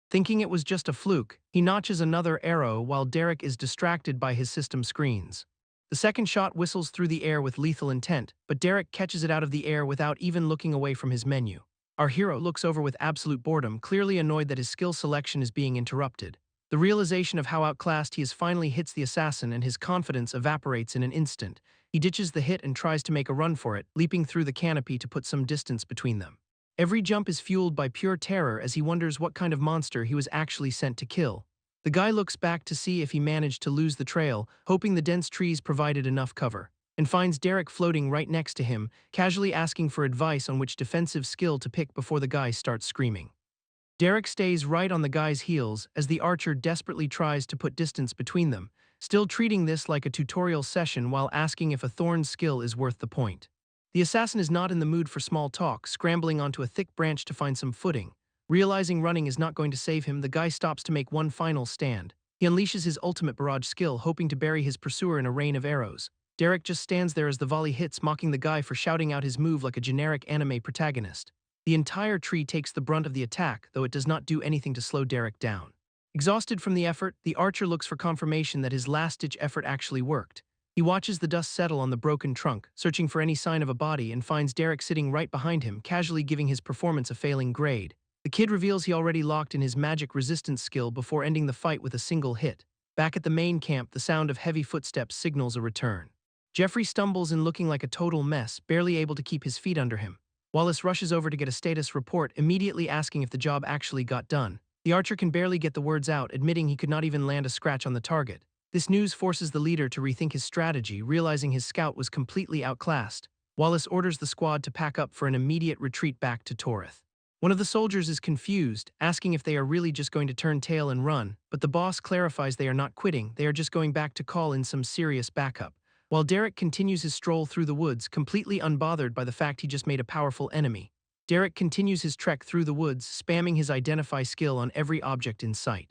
Thinking it was just a fluke, he notches another arrow while Derek is distracted by his system screens. The second shot whistles through the air with lethal intent, but Derek catches it out of the air without even looking away from his menu. Our hero looks over with absolute boredom, clearly annoyed that his skill selection is being interrupted. The realization of how outclassed he is finally hits the assassin, and his confidence evaporates in an instant. He ditches the hit and tries to make a run for it, leaping through the canopy to put some distance between them. Every jump is fueled by pure terror as he wonders what kind of monster he was actually sent to kill. The guy looks back to see if he managed to lose the trail, hoping the dense trees provided enough cover, and finds Derek floating right next to him, casually asking for advice on which defensive skill to pick before the guy starts screaming. Derek stays right on the guy's heels as the archer desperately tries to put distance between them, still treating this like a tutorial session while asking if a thorn skill is worth the point. The assassin is not in the mood for small talk, scrambling onto a thick branch to find some footing. Realizing running is not going to save him, the guy stops to make one final stand. He unleashes his ultimate barrage skill, hoping to bury his pursuer in a rain of arrows. Derek just stands there as the volley hits, mocking the guy for shouting out his move like a generic anime protagonist. The entire tree takes the brunt of the attack, though it does not do anything to slow Derek down. Exhausted from the effort, the archer looks for confirmation that his last-ditch effort actually worked. He watches the dust settle on the broken trunk, searching for any sign of a body, and finds Derek sitting right behind him, casually giving his performance a failing grade. The kid reveals he already locked in his magic resistance skill before ending the fight with a single hit. Back at the main camp, the sound of heavy footsteps signals a return. Jeffrey stumbles in looking like a total mess, barely able to keep his feet under him. Wallace rushes over to get a status report, immediately asking if the job actually got done. The archer can barely get the words out, admitting he could not even land a scratch on the target. This news forces the leader to rethink his strategy, realizing his scout was completely outclassed. Wallace orders the squad to pack up for an immediate retreat back to Torith. One of the soldiers is confused, asking if they are really just going to turn tail and run, but the boss clarifies they are not quitting, they are just going back to call in some serious backup. While Derek continues his stroll through the woods, completely unbothered by the fact he just made a powerful enemy, Derek continues his trek through the woods, spamming his identify skill on every object in sight.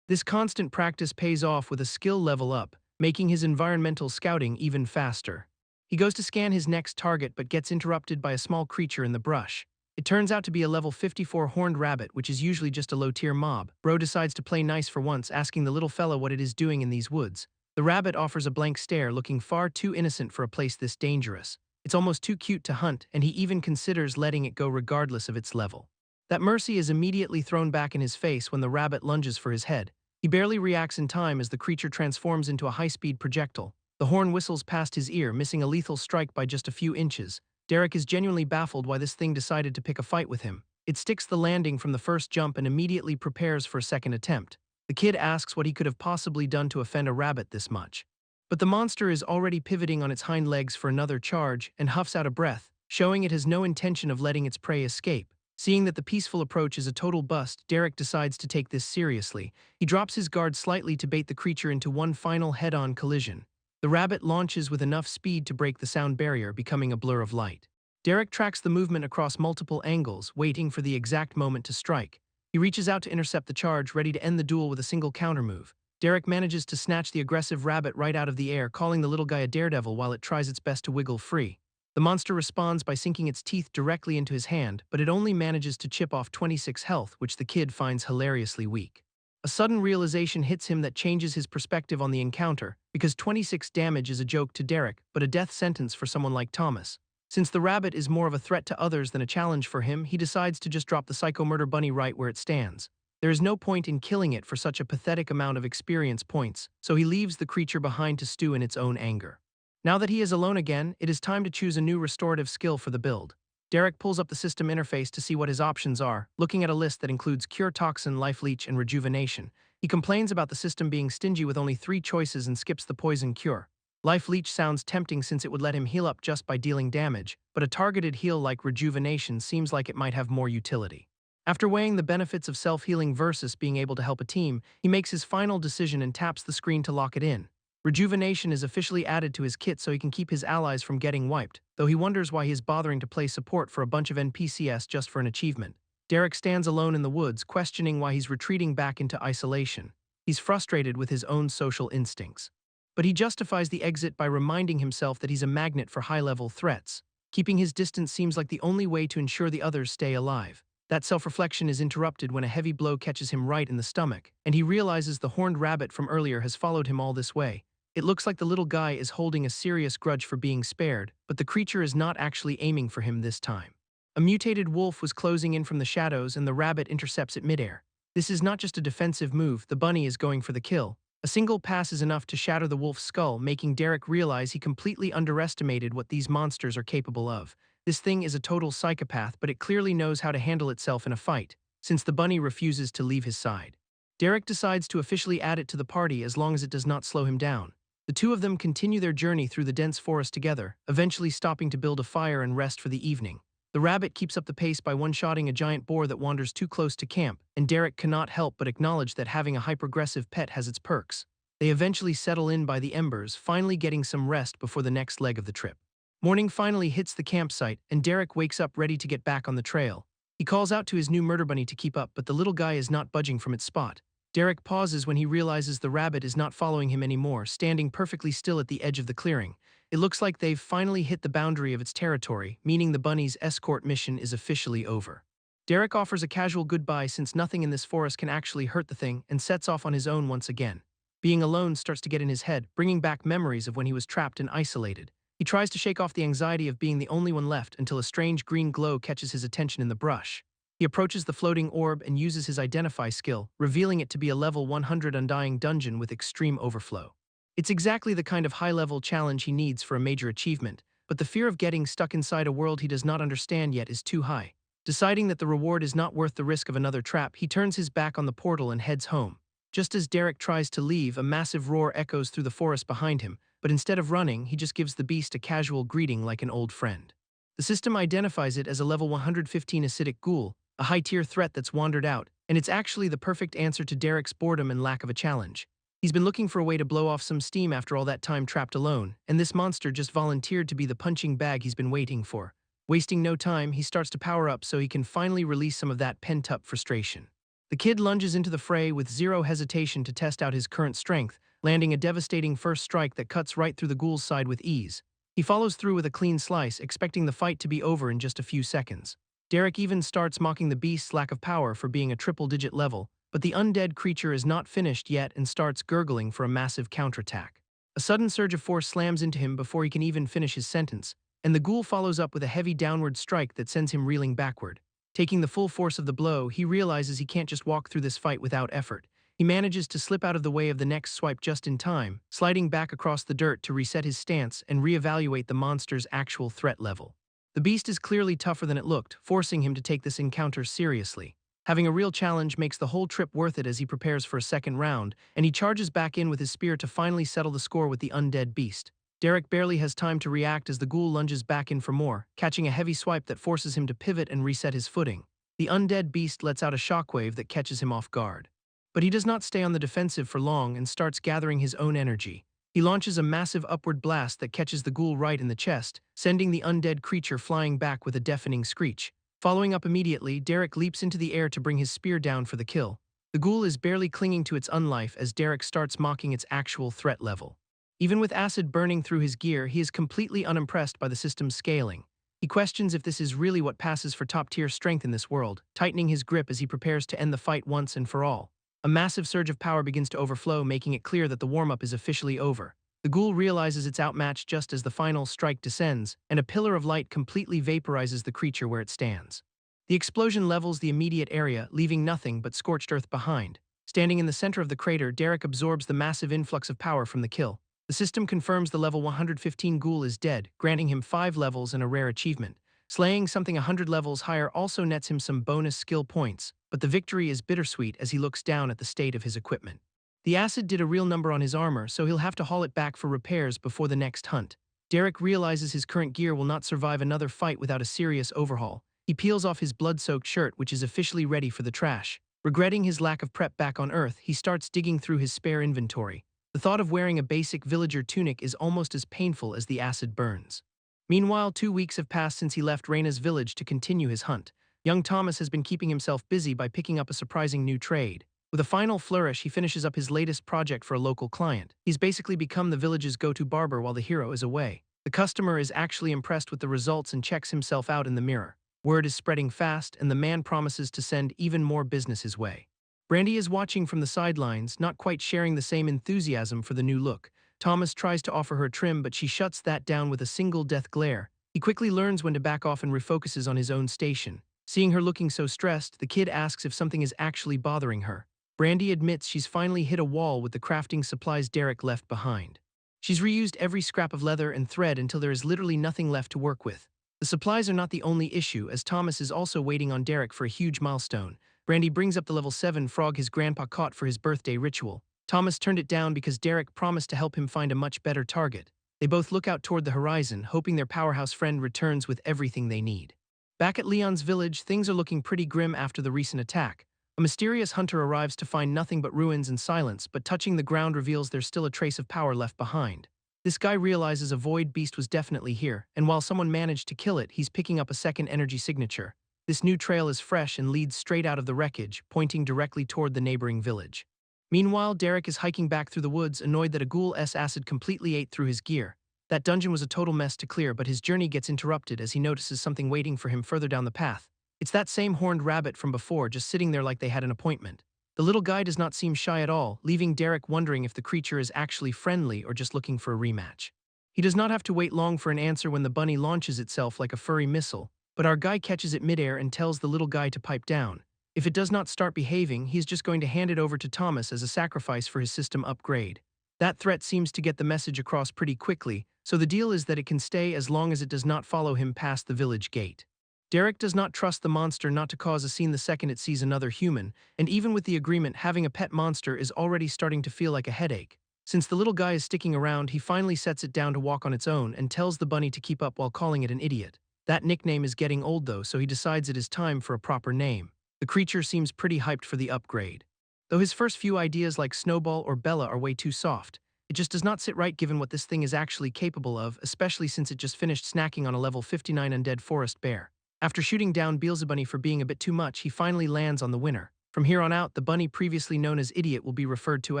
This constant practice pays off with a skill level up, making his environmental scouting even faster. He goes to scan his next target but gets interrupted by a small creature in the brush. It turns out to be a level 54 horned rabbit, which is usually just a low-tier mob. Bro decides to play nice for once, asking the little fella what it is doing in these woods. The rabbit offers a blank stare, looking far too innocent for a place this dangerous. It's almost too cute to hunt, and he even considers letting it go regardless of its level. That mercy is immediately thrown back in his face when the rabbit lunges for his head. He barely reacts in time as the creature transforms into a high-speed projectile. The horn whistles past his ear, missing a lethal strike by just a few inches. Derek is genuinely baffled why this thing decided to pick a fight with him. It sticks the landing from the first jump and immediately prepares for a second attempt. The kid asks what he could have possibly done to offend a rabbit this much. But the monster is already pivoting on its hind legs for another charge and huffs out a breath, showing it has no intention of letting its prey escape. Seeing that the peaceful approach is a total bust, Derek decides to take this seriously. He drops his guard slightly to bait the creature into one final head-on collision. The rabbit launches with enough speed to break the sound barrier, becoming a blur of light. Derek tracks the movement across multiple angles, waiting for the exact moment to strike. He reaches out to intercept the charge, ready to end the duel with a single countermove. Derek manages to snatch the aggressive rabbit right out of the air, calling the little guy a daredevil while it tries its best to wiggle free. The monster responds by sinking its teeth directly into his hand, but it only manages to chip off 26 health, which the kid finds hilariously weak. A sudden realization hits him that changes his perspective on the encounter, because 26 damage is a joke to Derek, but a death sentence for someone like Thomas. Since the rabbit is more of a threat to others than a challenge for him, he decides to just drop the Psycho Murder Bunny right where it stands. There is no point in killing it for such a pathetic amount of experience points, so he leaves the creature behind to stew in its own anger. Now that he is alone again, it is time to choose a new restorative skill for the build. Derek pulls up the system interface to see what his options are, looking at a list that includes Cure Toxin, Life Leech, and Rejuvenation. He complains about the system being stingy with only 3 choices and skips the Poison Cure. Life Leech sounds tempting since it would let him heal up just by dealing damage, but a targeted heal like Rejuvenation seems like it might have more utility. After weighing the benefits of self-healing versus being able to help a team, he makes his final decision and taps the screen to lock it in. Rejuvenation is officially added to his kit so he can keep his allies from getting wiped, though he wonders why he is bothering to play support for a bunch of NPCs just for an achievement. Derek stands alone in the woods, questioning why he's retreating back into isolation. He's frustrated with his own social instincts. But he justifies the exit by reminding himself that he's a magnet for high-level threats. Keeping his distance seems like the only way to ensure the others stay alive. That self-reflection is interrupted when a heavy blow catches him right in the stomach, and he realizes the horned rabbit from earlier has followed him all this way. It looks like the little guy is holding a serious grudge for being spared, but the creature is not actually aiming for him this time. A mutated wolf was closing in from the shadows and the rabbit intercepts it midair. This is not just a defensive move, the bunny is going for the kill. A single pass is enough to shatter the wolf's skull, making Derek realize he completely underestimated what these monsters are capable of. This thing is a total psychopath, but it clearly knows how to handle itself in a fight, since the bunny refuses to leave his side. Derek decides to officially add it to the party as long as it does not slow him down. The two of them continue their journey through the dense forest together, eventually stopping to build a fire and rest for the evening. The rabbit keeps up the pace by one-shotting a giant boar that wanders too close to camp, and Derek cannot help but acknowledge that having a hyper-aggressive pet has its perks. They eventually settle in by the embers, finally getting some rest before the next leg of the trip. Morning finally hits the campsite, and Derek wakes up ready to get back on the trail. He calls out to his new murder bunny to keep up, but the little guy is not budging from its spot. Derek pauses when he realizes the rabbit is not following him anymore, standing perfectly still at the edge of the clearing. It looks like they've finally hit the boundary of its territory, meaning the bunny's escort mission is officially over. Derek offers a casual goodbye since nothing in this forest can actually hurt the thing, and sets off on his own once again. Being alone starts to get in his head, bringing back memories of when he was trapped and isolated. He tries to shake off the anxiety of being the only one left until a strange green glow catches his attention in the brush. He approaches the floating orb and uses his Identify skill, revealing it to be a level 100 Undying dungeon with extreme overflow. It's exactly the kind of high-level challenge he needs for a major achievement, but the fear of getting stuck inside a world he does not understand yet is too high. Deciding that the reward is not worth the risk of another trap, he turns his back on the portal and heads home. Just as Derek tries to leave, a massive roar echoes through the forest behind him, but instead of running, he just gives the beast a casual greeting like an old friend. The system identifies it as a level 115 acidic ghoul, a high-tier threat that's wandered out, and it's actually the perfect answer to Derek's boredom and lack of a challenge. He's been looking for a way to blow off some steam after all that time trapped alone, and this monster just volunteered to be the punching bag he's been waiting for. Wasting no time, he starts to power up so he can finally release some of that pent-up frustration. The kid lunges into the fray with zero hesitation to test out his current strength, landing a devastating first strike that cuts right through the ghoul's side with ease. He follows through with a clean slice, expecting the fight to be over in just a few seconds. Derek even starts mocking the beast's lack of power for being a triple-digit level, but the undead creature is not finished yet and starts gurgling for a massive counterattack. A sudden surge of force slams into him before he can even finish his sentence, and the ghoul follows up with a heavy downward strike that sends him reeling backward. Taking the full force of the blow, he realizes he can't just walk through this fight without effort. He manages to slip out of the way of the next swipe just in time, sliding back across the dirt to reset his stance and reevaluate the monster's actual threat level. The beast is clearly tougher than it looked, forcing him to take this encounter seriously. Having a real challenge makes the whole trip worth it as he prepares for a second round, and he charges back in with his spear to finally settle the score with the undead beast. Derek barely has time to react as the ghoul lunges back in for more, catching a heavy swipe that forces him to pivot and reset his footing. The undead beast lets out a shockwave that catches him off guard. But he does not stay on the defensive for long and starts gathering his own energy. He launches a massive upward blast that catches the ghoul right in the chest, sending the undead creature flying back with a deafening screech. Following up immediately, Derek leaps into the air to bring his spear down for the kill. The ghoul is barely clinging to its unlife as Derek starts mocking its actual threat level. Even with acid burning through his gear, he is completely unimpressed by the system's scaling. He questions if this is really what passes for top-tier strength in this world, tightening his grip as he prepares to end the fight once and for all. A massive surge of power begins to overflow, making it clear that the warm-up is officially over. The ghoul realizes it's outmatched just as the final strike descends, and a pillar of light completely vaporizes the creature where it stands. The explosion levels the immediate area, leaving nothing but scorched earth behind. Standing in the center of the crater, Derek absorbs the massive influx of power from the kill. The system confirms the level 115 ghoul is dead, granting him 5 levels and a rare achievement. Slaying something 100 levels higher also nets him some bonus skill points, but the victory is bittersweet as he looks down at the state of his equipment. The acid did a real number on his armor, so he'll have to haul it back for repairs before the next hunt. Derek realizes his current gear will not survive another fight without a serious overhaul. He peels off his blood-soaked shirt, which is officially ready for the trash. Regretting his lack of prep back on Earth, he starts digging through his spare inventory. The thought of wearing a basic villager tunic is almost as painful as the acid burns. Meanwhile, 2 weeks have passed since he left Raina's village to continue his hunt. Young Thomas has been keeping himself busy by picking up a surprising new trade. With a final flourish, he finishes up his latest project for a local client. He's basically become the village's go-to barber while the hero is away. The customer is actually impressed with the results and checks himself out in the mirror. Word is spreading fast, and the man promises to send even more business his way. Brandy is watching from the sidelines, not quite sharing the same enthusiasm for the new look. Thomas tries to offer her a trim, but she shuts that down with a single death glare. He quickly learns when to back off and refocuses on his own station. Seeing her looking so stressed, the kid asks if something is actually bothering her. Brandy admits she's finally hit a wall with the crafting supplies Derek left behind. She's reused every scrap of leather and thread until there is literally nothing left to work with. The supplies are not the only issue, as Thomas is also waiting on Derek for a huge milestone. Brandy brings up the level 7 frog his grandpa caught for his birthday ritual. Thomas turned it down because Derek promised to help him find a much better target. They both look out toward the horizon, hoping their powerhouse friend returns with everything they need. Back at Leon's village, things are looking pretty grim after the recent attack. A mysterious hunter arrives to find nothing but ruins and silence, but touching the ground reveals there's still a trace of power left behind. This guy realizes a void beast was definitely here, and while someone managed to kill it, he's picking up a second energy signature. This new trail is fresh and leads straight out of the wreckage, pointing directly toward the neighboring village. Meanwhile, Derek is hiking back through the woods, annoyed that a ghoul's acid completely ate through his gear. That dungeon was a total mess to clear, but his journey gets interrupted as he notices something waiting for him further down the path. It's that same horned rabbit from before, just sitting there like they had an appointment. The little guy does not seem shy at all, leaving Derek wondering if the creature is actually friendly or just looking for a rematch. He does not have to wait long for an answer when the bunny launches itself like a furry missile, but our guy catches it midair and tells the little guy to pipe down. If it does not start behaving, he's just going to hand it over to Thomas as a sacrifice for his system upgrade. That threat seems to get the message across pretty quickly, so the deal is that it can stay as long as it does not follow him past the village gate. Derek does not trust the monster not to cause a scene the second it sees another human, and even with the agreement, having a pet monster is already starting to feel like a headache. Since the little guy is sticking around, he finally sets it down to walk on its own and tells the bunny to keep up while calling it an idiot. That nickname is getting old though, so he decides it is time for a proper name. The creature seems pretty hyped for the upgrade. Though his first few ideas like Snowball or Bella are way too soft, it just does not sit right given what this thing is actually capable of, especially since it just finished snacking on a level 59 undead forest bear. After shooting down Beelzebunny for being a bit too much, he finally lands on the winner. From here on out, the bunny previously known as Idiot will be referred to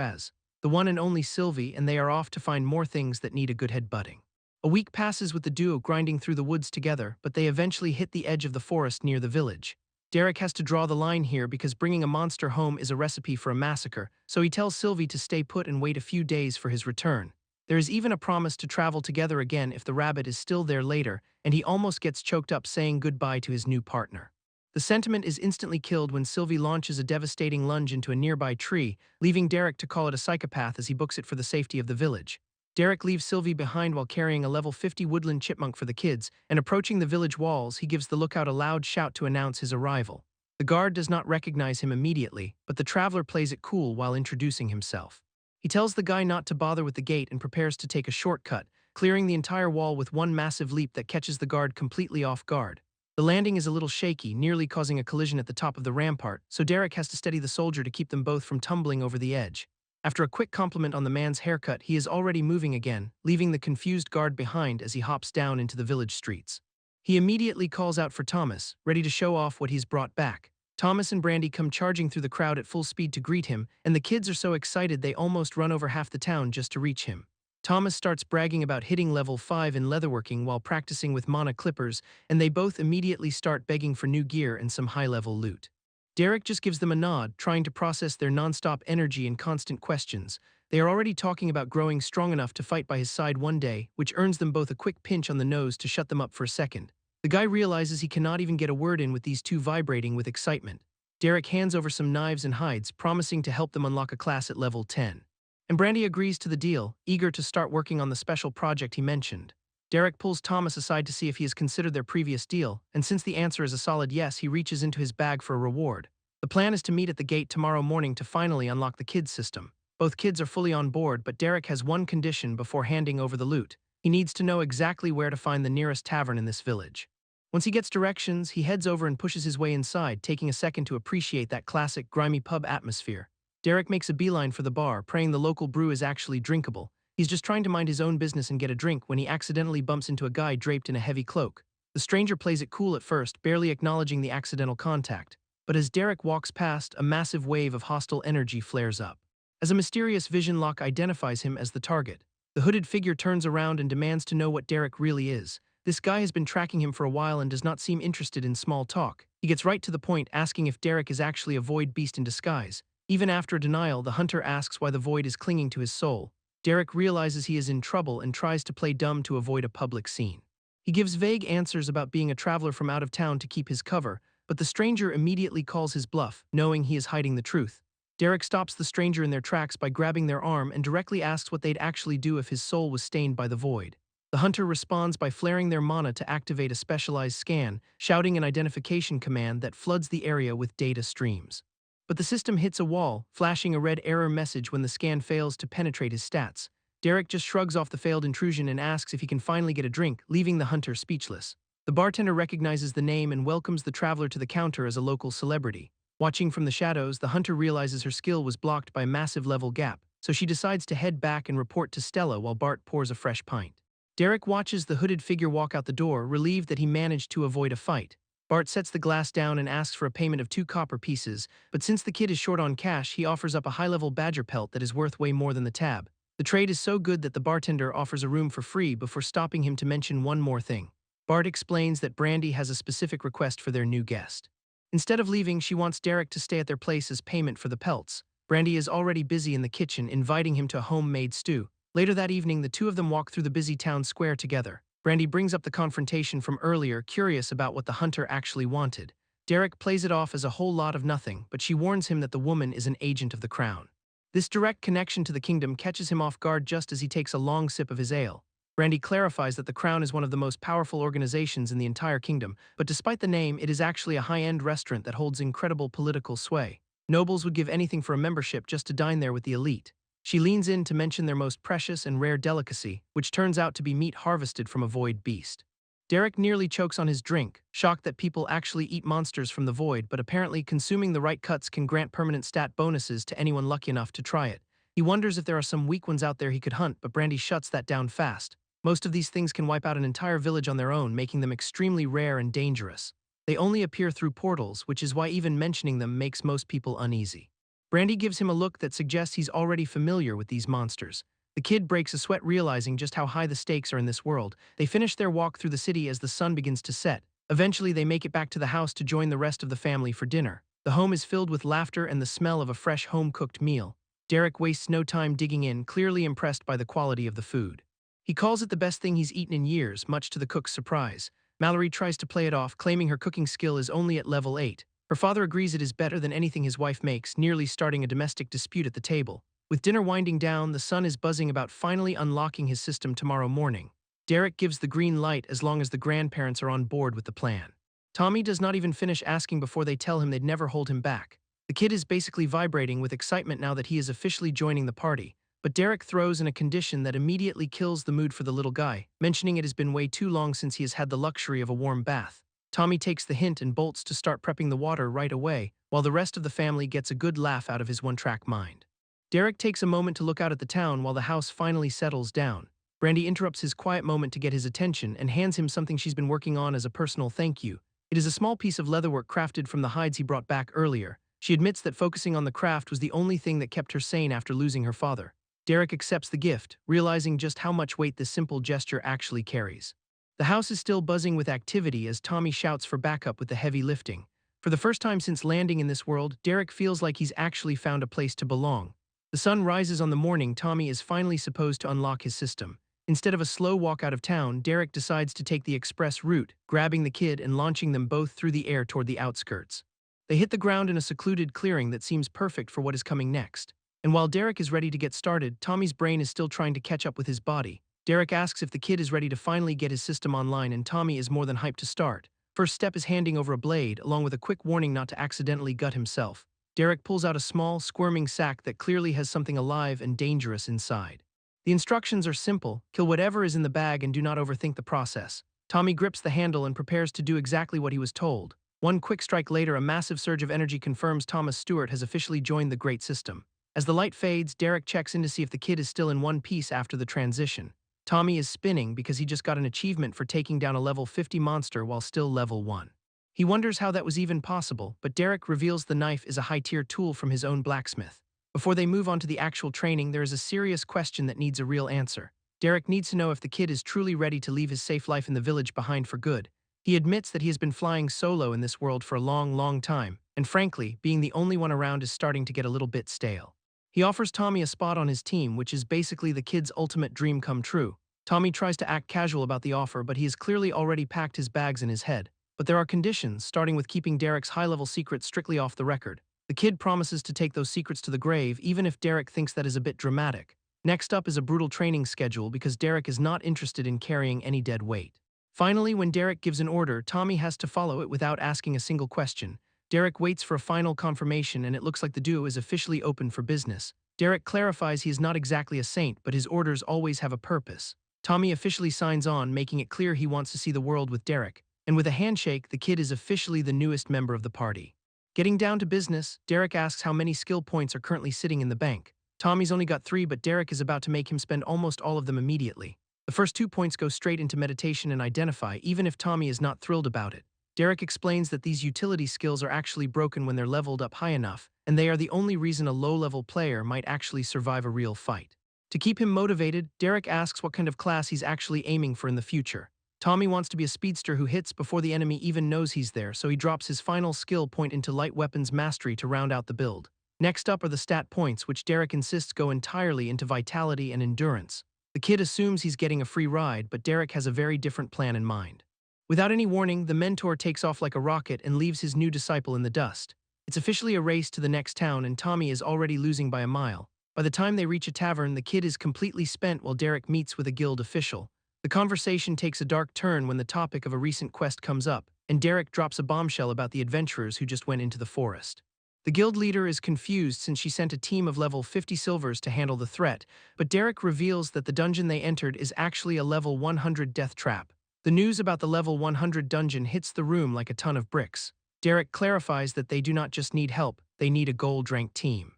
as the one and only Sylvie, and they are off to find more things that need a good head-butting. A week passes with the duo grinding through the woods together, but they eventually hit the edge of the forest near the village. Derek has to draw the line here because bringing a monster home is a recipe for a massacre, so he tells Sylvie to stay put and wait a few days for his return. There is even a promise to travel together again if the rabbit is still there later, and he almost gets choked up saying goodbye to his new partner. The sentiment is instantly killed when Sylvie launches a devastating lunge into a nearby tree, leaving Derek to call it a psychopath as he books it for the safety of the village. Derek leaves Sylvie behind while carrying a level 50 woodland chipmunk for the kids, and approaching the village walls, he gives the lookout a loud shout to announce his arrival. The guard does not recognize him immediately, but the traveler plays it cool while introducing himself. He tells the guy not to bother with the gate and prepares to take a shortcut, clearing the entire wall with one massive leap that catches the guard completely off guard. The landing is a little shaky, nearly causing a collision at the top of the rampart, so Derek has to steady the soldier to keep them both from tumbling over the edge. After a quick compliment on the man's haircut, he is already moving again, leaving the confused guard behind as he hops down into the village streets. He immediately calls out for Thomas, ready to show off what he's brought back. Thomas and Brandy come charging through the crowd at full speed to greet him, and the kids are so excited they almost run over half the town just to reach him. Thomas starts bragging about hitting level 5 in leatherworking while practicing with mana clippers, and they both immediately start begging for new gear and some high-level loot. Derek just gives them a nod, trying to process their non-stop energy and constant questions. They are already talking about growing strong enough to fight by his side one day, which earns them both a quick pinch on the nose to shut them up for a second. The guy realizes he cannot even get a word in with these two vibrating with excitement. Derek hands over some knives and hides, promising to help them unlock a class at level 10. And Brandy agrees to the deal, eager to start working on the special project he mentioned. Derek pulls Thomas aside to see if he has considered their previous deal, and since the answer is a solid yes, he reaches into his bag for a reward. The plan is to meet at the gate tomorrow morning to finally unlock the kids' system. Both kids are fully on board, but Derek has one condition before handing over the loot. He needs to know exactly where to find the nearest tavern in this village. Once he gets directions, he heads over and pushes his way inside, taking a second to appreciate that classic grimy pub atmosphere. Derek makes a beeline for the bar, praying the local brew is actually drinkable. He's just trying to mind his own business and get a drink when he accidentally bumps into a guy draped in a heavy cloak. The stranger plays it cool at first, barely acknowledging the accidental contact. But as Derek walks past, a massive wave of hostile energy flares up. As a mysterious vision lock identifies him as the target, the hooded figure turns around and demands to know what Derek really is. This guy has been tracking him for a while and does not seem interested in small talk. He gets right to the point, asking if Derek is actually a void beast in disguise. Even after a denial, the hunter asks why the void is clinging to his soul. Derek realizes he is in trouble and tries to play dumb to avoid a public scene. He gives vague answers about being a traveler from out of town to keep his cover, but the stranger immediately calls his bluff, knowing he is hiding the truth. Derek stops the stranger in their tracks by grabbing their arm and directly asks what they'd actually do if his soul was stained by the void. The hunter responds by flaring their mana to activate a specialized scan, shouting an identification command that floods the area with data streams. But the system hits a wall, flashing a red error message when the scan fails to penetrate his stats. Derek just shrugs off the failed intrusion and asks if he can finally get a drink, leaving the hunter speechless. The bartender recognizes the name and welcomes the traveler to the counter as a local celebrity. Watching from the shadows, the hunter realizes her skill was blocked by a massive level gap, so she decides to head back and report to Stella while Bart pours a fresh pint. Derek watches the hooded figure walk out the door, relieved that he managed to avoid a fight. Bart sets the glass down and asks for a payment of 2 copper pieces, but since the kid is short on cash, he offers up a high-level badger pelt that is worth way more than the tab. The trade is so good that the bartender offers a room for free before stopping him to mention one more thing. Bart explains that Brandy has a specific request for their new guest. Instead of leaving, she wants Derek to stay at their place as payment for the pelts. Brandy is already busy in the kitchen, inviting him to a homemade stew. Later that evening, the two of them walk through the busy town square together. Brandy brings up the confrontation from earlier, curious about what the hunter actually wanted. Derek plays it off as a whole lot of nothing, but she warns him that the woman is an agent of the crown. This direct connection to the kingdom catches him off guard just as he takes a long sip of his ale. Brandy clarifies that the crown is one of the most powerful organizations in the entire kingdom, but despite the name, it is actually a high-end restaurant that holds incredible political sway. Nobles would give anything for a membership just to dine there with the elite. She leans in to mention their most precious and rare delicacy, which turns out to be meat harvested from a void beast. Derek nearly chokes on his drink, shocked that people actually eat monsters from the void, but apparently consuming the right cuts can grant permanent stat bonuses to anyone lucky enough to try it. He wonders if there are some weak ones out there he could hunt, but Brandy shuts that down fast. Most of these things can wipe out an entire village on their own, making them extremely rare and dangerous. They only appear through portals, which is why even mentioning them makes most people uneasy. Brandy gives him a look that suggests he's already familiar with these monsters. The kid breaks a sweat realizing just how high the stakes are in this world. They finish their walk through the city as the sun begins to set. Eventually, they make it back to the house to join the rest of the family for dinner. The home is filled with laughter and the smell of a fresh home-cooked meal. Derek wastes no time digging in, clearly impressed by the quality of the food. He calls it the best thing he's eaten in years, much to the cook's surprise. Mallory tries to play it off, claiming her cooking skill is only at level 8. Her father agrees it is better than anything his wife makes, nearly starting a domestic dispute at the table. With dinner winding down, the son is buzzing about finally unlocking his system tomorrow morning. Derek gives the green light as long as the grandparents are on board with the plan. Tommy does not even finish asking before they tell him they'd never hold him back. The kid is basically vibrating with excitement now that he is officially joining the party, but Derek throws in a condition that immediately kills the mood for the little guy, mentioning it has been way too long since he has had the luxury of a warm bath. Tommy takes the hint and bolts to start prepping the water right away, while the rest of the family gets a good laugh out of his one-track mind. Derek takes a moment to look out at the town while the house finally settles down. Brandy interrupts his quiet moment to get his attention and hands him something she's been working on as a personal thank you. It is a small piece of leatherwork crafted from the hides he brought back earlier. She admits that focusing on the craft was the only thing that kept her sane after losing her father. Derek accepts the gift, realizing just how much weight this simple gesture actually carries. The house is still buzzing with activity as Tommy shouts for backup with the heavy lifting. For the first time since landing in this world, Derek feels like he's actually found a place to belong. The sun rises on the morning Tommy is finally supposed to unlock his system. Instead of a slow walk out of town, Derek decides to take the express route, grabbing the kid and launching them both through the air toward the outskirts. They hit the ground in a secluded clearing that seems perfect for what is coming next. And while Derek is ready to get started, Tommy's brain is still trying to catch up with his body. Derek asks if the kid is ready to finally get his system online, and Tommy is more than hyped to start. First step is handing over a blade, along with a quick warning not to accidentally gut himself. Derek pulls out a small, squirming sack that clearly has something alive and dangerous inside. The instructions are simple: kill whatever is in the bag and do not overthink the process. Tommy grips the handle and prepares to do exactly what he was told. One quick strike later, a massive surge of energy confirms Thomas Stewart has officially joined the great system. As the light fades, Derek checks in to see if the kid is still in one piece after the transition. Tommy is spinning because he just got an achievement for taking down a level 50 monster while still level 1. He wonders how that was even possible, but Derek reveals the knife is a high-tier tool from his own blacksmith. Before they move on to the actual training, there is a serious question that needs a real answer. Derek needs to know if the kid is truly ready to leave his safe life in the village behind for good. He admits that he has been flying solo in this world for a long time, and frankly, being the only one around is starting to get a little bit stale. He offers Tommy a spot on his team, which is basically the kid's ultimate dream come true. Tommy tries to act casual about the offer, but he has clearly already packed his bags in his head. But there are conditions, starting with keeping Derek's high-level secrets strictly off the record. The kid promises to take those secrets to the grave, even if Derek thinks that is a bit dramatic. Next up is a brutal training schedule because Derek is not interested in carrying any dead weight. Finally, when Derek gives an order, Tommy has to follow it without asking a single question. Derek waits for a final confirmation, and it looks like the duo is officially open for business. Derek clarifies he is not exactly a saint, but his orders always have a purpose. Tommy officially signs on, making it clear he wants to see the world with Derek. And with a handshake, the kid is officially the newest member of the party. Getting down to business, Derek asks how many skill points are currently sitting in the bank. Tommy's only got 3, but Derek is about to make him spend almost all of them immediately. The first 2 points go straight into meditation and identify, even if Tommy is not thrilled about it. Derek explains that these utility skills are actually broken when they're leveled up high enough, and they are the only reason a low-level player might actually survive a real fight. To keep him motivated, Derek asks what kind of class he's actually aiming for in the future. Tommy wants to be a speedster who hits before the enemy even knows he's there, so he drops his final skill point into light weapons mastery to round out the build. Next up are the stat points, which Derek insists go entirely into vitality and endurance. The kid assumes he's getting a free ride, but Derek has a very different plan in mind. Without any warning, the mentor takes off like a rocket and leaves his new disciple in the dust. It's officially a race to the next town, and Tommy is already losing by a mile. By the time they reach a tavern, the kid is completely spent while Derek meets with a guild official. The conversation takes a dark turn when the topic of a recent quest comes up, and Derek drops a bombshell about the adventurers who just went into the forest. The guild leader is confused since she sent a team of level 50 silvers to handle the threat, but Derek reveals that the dungeon they entered is actually a level 100 death trap. The news about the level 100 dungeon hits the room like a ton of bricks. Derek clarifies that they do not just need help, they need a gold-ranked team.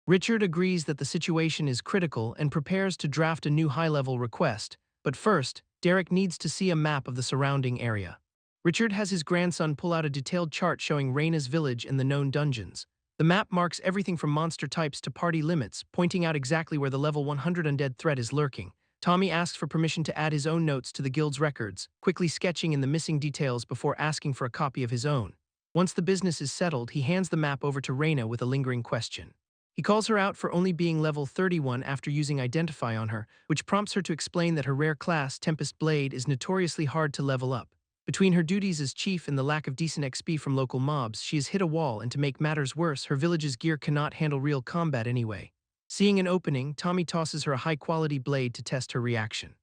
Richard agrees that the situation is critical and prepares to draft a new high-level request, but first, Derek needs to see a map of the surrounding area. Richard has his grandson pull out a detailed chart showing Reyna's village and the known dungeons. The map marks everything from monster types to party limits, pointing out exactly where the level 100 undead threat is lurking. Tommy asks for permission to add his own notes to the guild's records, quickly sketching in the missing details before asking for a copy of his own. Once the business is settled, he hands the map over to Reyna with a lingering question. He calls her out for only being level 31 after using Identify on her, which prompts her to explain that her rare class, Tempest Blade, is notoriously hard to level up. Between her duties as chief and the lack of decent XP from local mobs, she has hit a wall, and to make matters worse, her village's gear cannot handle real combat anyway. Seeing an opening, Tommy tosses her a high-quality blade to test her reaction.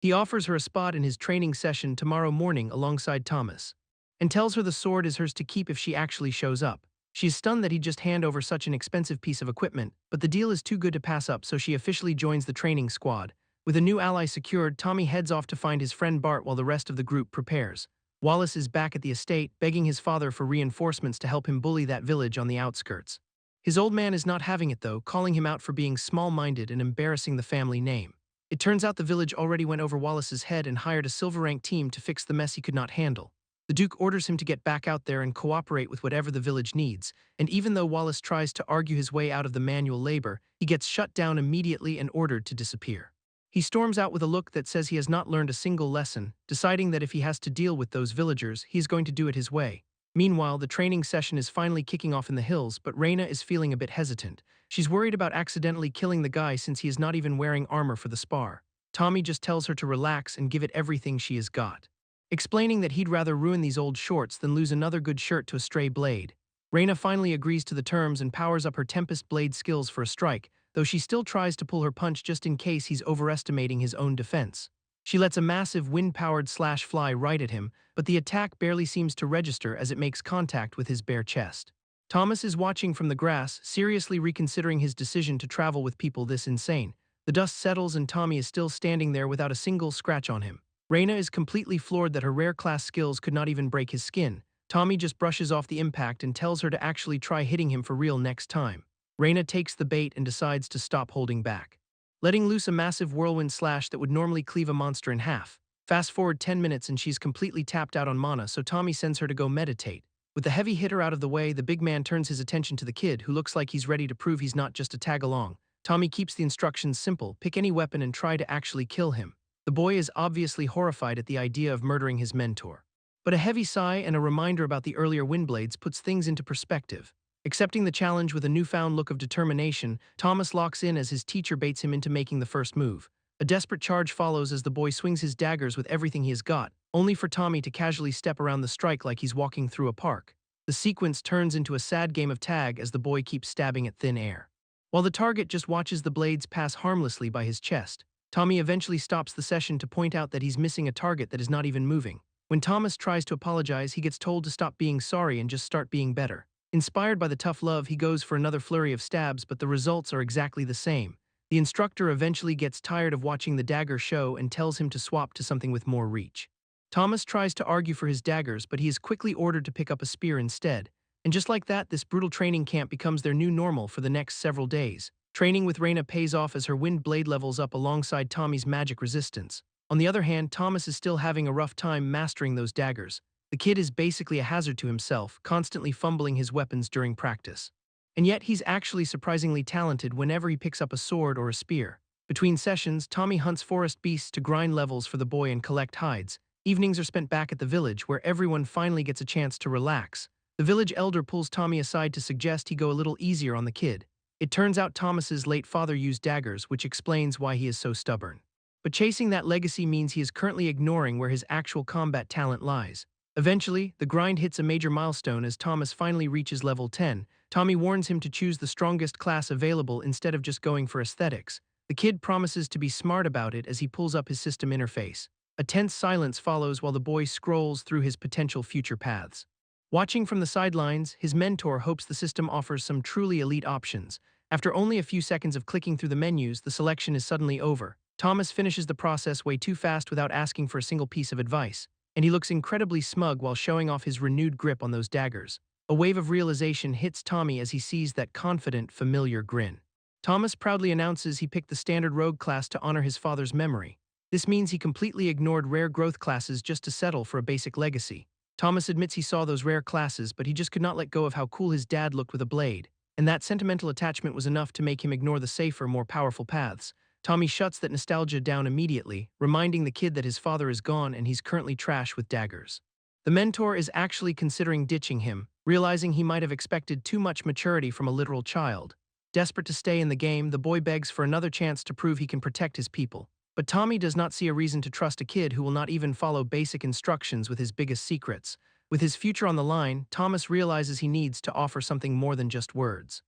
He offers her a spot in his training session tomorrow morning alongside Thomas, and tells her the sword is hers to keep if she actually shows up. She is stunned that he'd just hand over such an expensive piece of equipment, but the deal is too good to pass up, so she officially joins the training squad. With a new ally secured, Tommy heads off to find his friend Bart while the rest of the group prepares. Wallace is back at the estate, begging his father for reinforcements to help him bully that village on the outskirts. His old man is not having it though, calling him out for being small-minded and embarrassing the family name. It turns out the village already went over Wallace's head and hired a silver-ranked team to fix the mess he could not handle. The Duke orders him to get back out there and cooperate with whatever the village needs, and even though Wallace tries to argue his way out of the manual labor, he gets shut down immediately and ordered to disappear. He storms out with a look that says he has not learned a single lesson, deciding that if he has to deal with those villagers, he is going to do it his way. Meanwhile, the training session is finally kicking off in the hills, but Reyna is feeling a bit hesitant. She's worried about accidentally killing the guy since he is not even wearing armor for the spar. Tommy just tells her to relax and give it everything she has got, explaining that he'd rather ruin these old shorts than lose another good shirt to a stray blade. Reyna finally agrees to the terms and powers up her Tempest Blade skills for a strike, though she still tries to pull her punch just in case he's overestimating his own defense. She lets a massive wind-powered slash fly right at him, but the attack barely seems to register as it makes contact with his bare chest. Thomas is watching from the grass, seriously reconsidering his decision to travel with people this insane. The dust settles and Tommy is still standing there without a single scratch on him. Reyna is completely floored that her rare class skills could not even break his skin. Tommy just brushes off the impact and tells her to actually try hitting him for real next time. Reyna takes the bait and decides to stop holding back, letting loose a massive whirlwind slash that would normally cleave a monster in half. Fast forward 10 minutes and she's completely tapped out on mana, so Tommy sends her to go meditate. With the heavy hitter out of the way, the big man turns his attention to the kid, who looks like he's ready to prove he's not just a tag-along. Tommy keeps the instructions simple: pick any weapon and try to actually kill him. The boy is obviously horrified at the idea of murdering his mentor, but a heavy sigh and a reminder about the earlier Windblades puts things into perspective. Accepting the challenge with a newfound look of determination, Thomas locks in as his teacher baits him into making the first move. A desperate charge follows as the boy swings his daggers with everything he has got, only for Tommy to casually step around the strike like he's walking through a park. The sequence turns into a sad game of tag as the boy keeps stabbing at thin air, while the target just watches the blades pass harmlessly by his chest. Tommy eventually stops the session to point out that he's missing a target that is not even moving. When Thomas tries to apologize, he gets told to stop being sorry and just start being better. Inspired by the tough love, he goes for another flurry of stabs, but the results are exactly the same. The instructor eventually gets tired of watching the dagger show and tells him to swap to something with more reach. Thomas tries to argue for his daggers, but he is quickly ordered to pick up a spear instead. And just like that, this brutal training camp becomes their new normal for the next several days. Training with Reyna pays off as her wind blade levels up alongside Tommy's magic resistance. On the other hand, Thomas is still having a rough time mastering those daggers. The kid is basically a hazard to himself, constantly fumbling his weapons during practice. And yet he's actually surprisingly talented whenever he picks up a sword or a spear. Between sessions, Tommy hunts forest beasts to grind levels for the boy and collect hides. Evenings are spent back at the village, where everyone finally gets a chance to relax. The village elder pulls Tommy aside to suggest he go a little easier on the kid. It turns out Thomas's late father used daggers, which explains why he is so stubborn. But chasing that legacy means he is currently ignoring where his actual combat talent lies. Eventually, the grind hits a major milestone as Thomas finally reaches level 10. Tommy warns him to choose the strongest class available instead of just going for aesthetics. The kid promises to be smart about it as he pulls up his system interface. A tense silence follows while the boy scrolls through his potential future paths. Watching from the sidelines, his mentor hopes the system offers some truly elite options. After only a few seconds of clicking through the menus, the selection is suddenly over. Thomas finishes the process way too fast without asking for a single piece of advice, and he looks incredibly smug while showing off his renewed grip on those daggers. A wave of realization hits Tommy as he sees that confident, familiar grin. Thomas proudly announces he picked the standard rogue class to honor his father's memory. This means he completely ignored rare growth classes just to settle for a basic legacy. Thomas admits he saw those rare classes, but he just could not let go of how cool his dad looked with a blade, and that sentimental attachment was enough to make him ignore the safer, more powerful paths. Tommy shuts that nostalgia down immediately, reminding the kid that his father is gone and he's currently trash with daggers. The mentor is actually considering ditching him, realizing he might have expected too much maturity from a literal child. Desperate to stay in the game, the boy begs for another chance to prove he can protect his people. But Tommy does not see a reason to trust a kid who will not even follow basic instructions with his biggest secrets. With his future on the line, Thomas realizes he needs to offer something more than just words.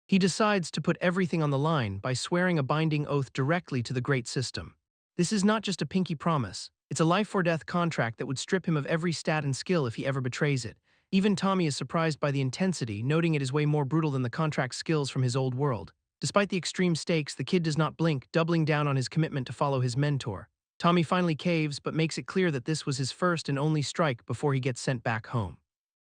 He decides to put everything on the line by swearing a binding oath directly to the Great System. This is not just a pinky promise, it's a life-or-death contract that would strip him of every stat and skill if he ever betrays it. Even Tommy is surprised by the intensity, noting it is way more brutal than the contract's skills from his old world. Despite the extreme stakes, the kid does not blink, doubling down on his commitment to follow his mentor. Tommy finally caves, but makes it clear that this was his first and only strike before he gets sent back home.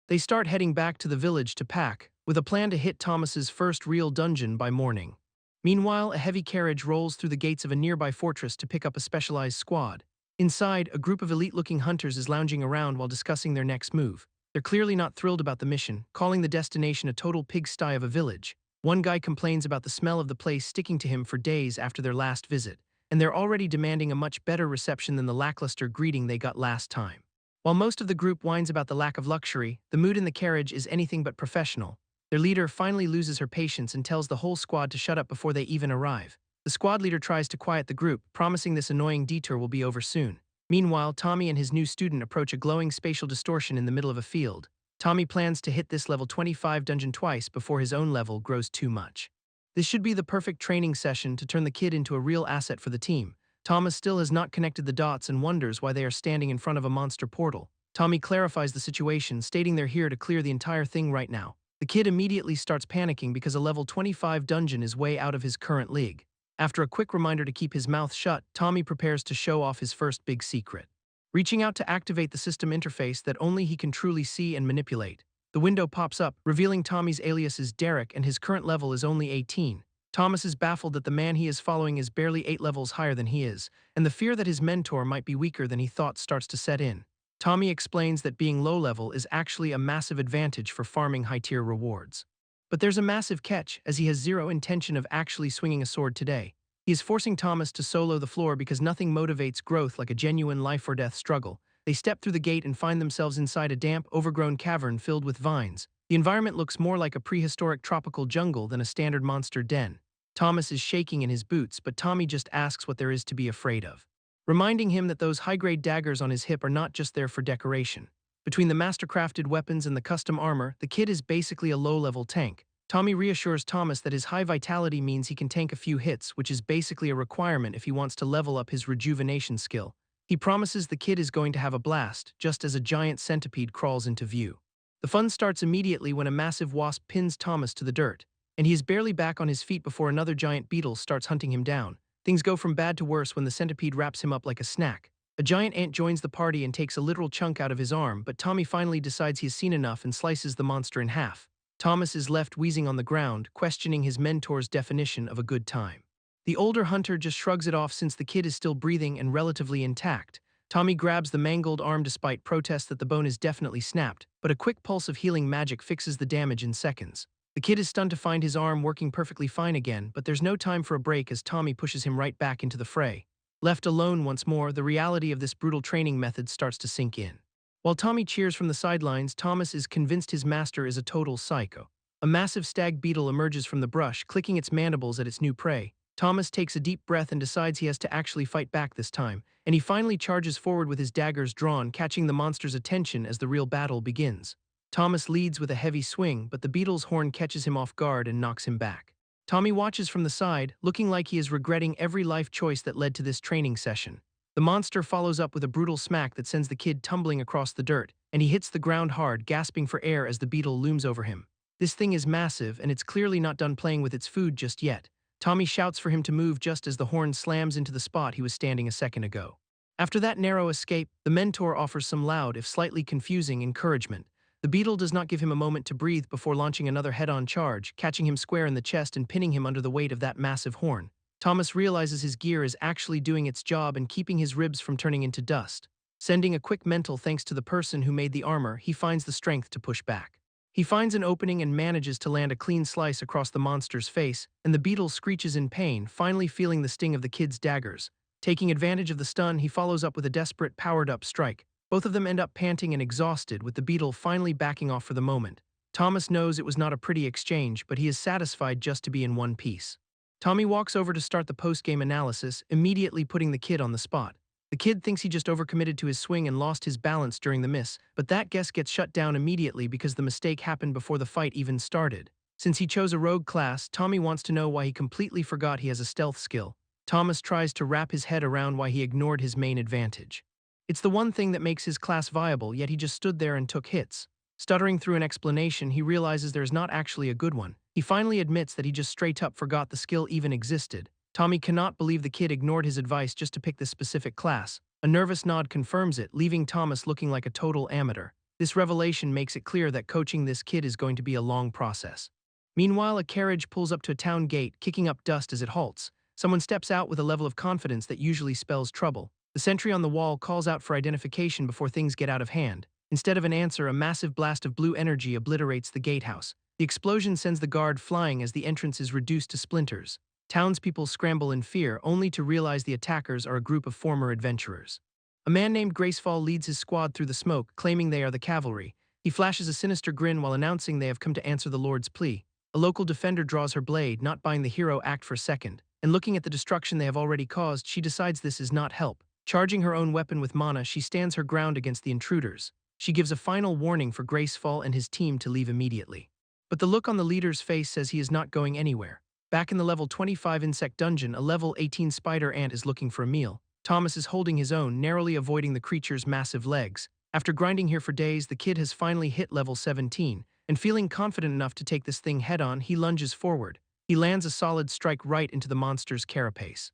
They start heading back to the village to pack, with a plan to hit Thomas's first real dungeon by morning. Meanwhile, a heavy carriage rolls through the gates of a nearby fortress to pick up a specialized squad. Inside, a group of elite-looking hunters is lounging around while discussing their next move. They're clearly not thrilled about the mission, calling the destination a total pigsty of a village. One guy complains about the smell of the place sticking to him for days after their last visit, and they're already demanding a much better reception than the lackluster greeting they got last time. While most of the group whines about the lack of luxury, the mood in the carriage is anything but professional. Their leader finally loses her patience and tells the whole squad to shut up before they even arrive. The squad leader tries to quiet the group, promising this annoying detour will be over soon. Meanwhile, Tommy and his new student approach a glowing spatial distortion in the middle of a field. Tommy plans to hit this level 25 dungeon twice before his own level grows too much. This should be the perfect training session to turn the kid into a real asset for the team. Thomas still has not connected the dots and wonders why they are standing in front of a monster portal. Tommy clarifies the situation, stating they're here to clear the entire thing right now. The kid immediately starts panicking because a level 25 dungeon is way out of his current league. After a quick reminder to keep his mouth shut, Tommy prepares to show off his first big secret. Reaching out to activate the system interface that only he can truly see and manipulate, the window pops up, revealing Tommy's alias is Derek and his current level is only 18. Thomas is baffled that the man he is following is barely 8 levels higher than he is, and the fear that his mentor might be weaker than he thought starts to set in. Tommy explains that being low-level is actually a massive advantage for farming high-tier rewards. But there's a massive catch, as he has zero intention of actually swinging a sword today. He is forcing Thomas to solo the floor because nothing motivates growth like a genuine life-or-death struggle. They step through the gate and find themselves inside a damp, overgrown cavern filled with vines. The environment looks more like a prehistoric tropical jungle than a standard monster den. Thomas is shaking in his boots, but Tommy just asks what there is to be afraid of, reminding him that those high-grade daggers on his hip are not just there for decoration. Between the master-crafted weapons and the custom armor, the kid is basically a low-level tank. Tommy reassures Thomas that his high vitality means he can tank a few hits, which is basically a requirement if he wants to level up his rejuvenation skill. He promises the kid is going to have a blast, just as a giant centipede crawls into view. The fun starts immediately when a massive wasp pins Thomas to the dirt, and he is barely back on his feet before another giant beetle starts hunting him down. Things go from bad to worse when the centipede wraps him up like a snack. A giant ant joins the party and takes a literal chunk out of his arm, but Tommy finally decides he has seen enough and slices the monster in half. Thomas is left wheezing on the ground, questioning his mentor's definition of a good time. The older hunter just shrugs it off since the kid is still breathing and relatively intact. Tommy grabs the mangled arm despite protests that the bone is definitely snapped, but a quick pulse of healing magic fixes the damage in seconds. The kid is stunned to find his arm working perfectly fine again, but there's no time for a break as Tommy pushes him right back into the fray. Left alone once more, the reality of this brutal training method starts to sink in. While Tommy cheers from the sidelines, Thomas is convinced his master is a total psycho. A massive stag beetle emerges from the brush, clicking its mandibles at its new prey. Thomas takes a deep breath and decides he has to actually fight back this time, and he finally charges forward with his daggers drawn, catching the monster's attention as the real battle begins. Thomas leads with a heavy swing, but the beetle's horn catches him off guard and knocks him back. Tommy watches from the side, looking like he is regretting every life choice that led to this training session. The monster follows up with a brutal smack that sends the kid tumbling across the dirt, and he hits the ground hard, gasping for air as the beetle looms over him. This thing is massive, and it's clearly not done playing with its food just yet. Tommy shouts for him to move just as the horn slams into the spot he was standing a second ago. After that narrow escape, the mentor offers some loud, if slightly confusing, encouragement. The beetle does not give him a moment to breathe before launching another head-on charge, catching him square in the chest and pinning him under the weight of that massive horn. Thomas realizes his gear is actually doing its job and keeping his ribs from turning into dust. Sending a quick mental thanks to the person who made the armor, he finds the strength to push back. He finds an opening and manages to land a clean slice across the monster's face, and the beetle screeches in pain, finally feeling the sting of the kid's daggers. Taking advantage of the stun, he follows up with a desperate, powered-up strike. Both of them end up panting and exhausted, with the beetle finally backing off for the moment. Thomas knows it was not a pretty exchange, but he is satisfied just to be in one piece. Tommy walks over to start the post-game analysis, immediately putting the kid on the spot. The kid thinks he just overcommitted to his swing and lost his balance during the miss, but that guess gets shut down immediately because the mistake happened before the fight even started. Since he chose a rogue class, Tommy wants to know why he completely forgot he has a stealth skill. Thomas tries to wrap his head around why he ignored his main advantage. It's the one thing that makes his class viable, yet he just stood there and took hits. Stuttering through an explanation, he realizes there's not actually a good one. He finally admits that he just straight up forgot the skill even existed. Tommy cannot believe the kid ignored his advice just to pick this specific class. A nervous nod confirms it, leaving Thomas looking like a total amateur. This revelation makes it clear that coaching this kid is going to be a long process. Meanwhile, a carriage pulls up to a town gate, kicking up dust as it halts. Someone steps out with a level of confidence that usually spells trouble. The sentry on the wall calls out for identification before things get out of hand. Instead of an answer, a massive blast of blue energy obliterates the gatehouse. The explosion sends the guard flying as the entrance is reduced to splinters. Townspeople scramble in fear, only to realize the attackers are a group of former adventurers. A man named Gracefall leads his squad through the smoke, claiming they are the cavalry. He flashes a sinister grin while announcing they have come to answer the Lord's plea. A local defender draws her blade, not buying the hero act for a second, and looking at the destruction they have already caused, she decides this is not help. Charging her own weapon with mana, she stands her ground against the intruders. She gives a final warning for Gracefall and his team to leave immediately. But the look on the leader's face says he is not going anywhere. Back in the level 25 insect dungeon, a level 18 spider ant is looking for a meal. Thomas is holding his own, narrowly avoiding the creature's massive legs. After grinding here for days, the kid has finally hit level 17, and feeling confident enough to take this thing head-on, he lunges forward. He lands a solid strike right into the monster's carapace.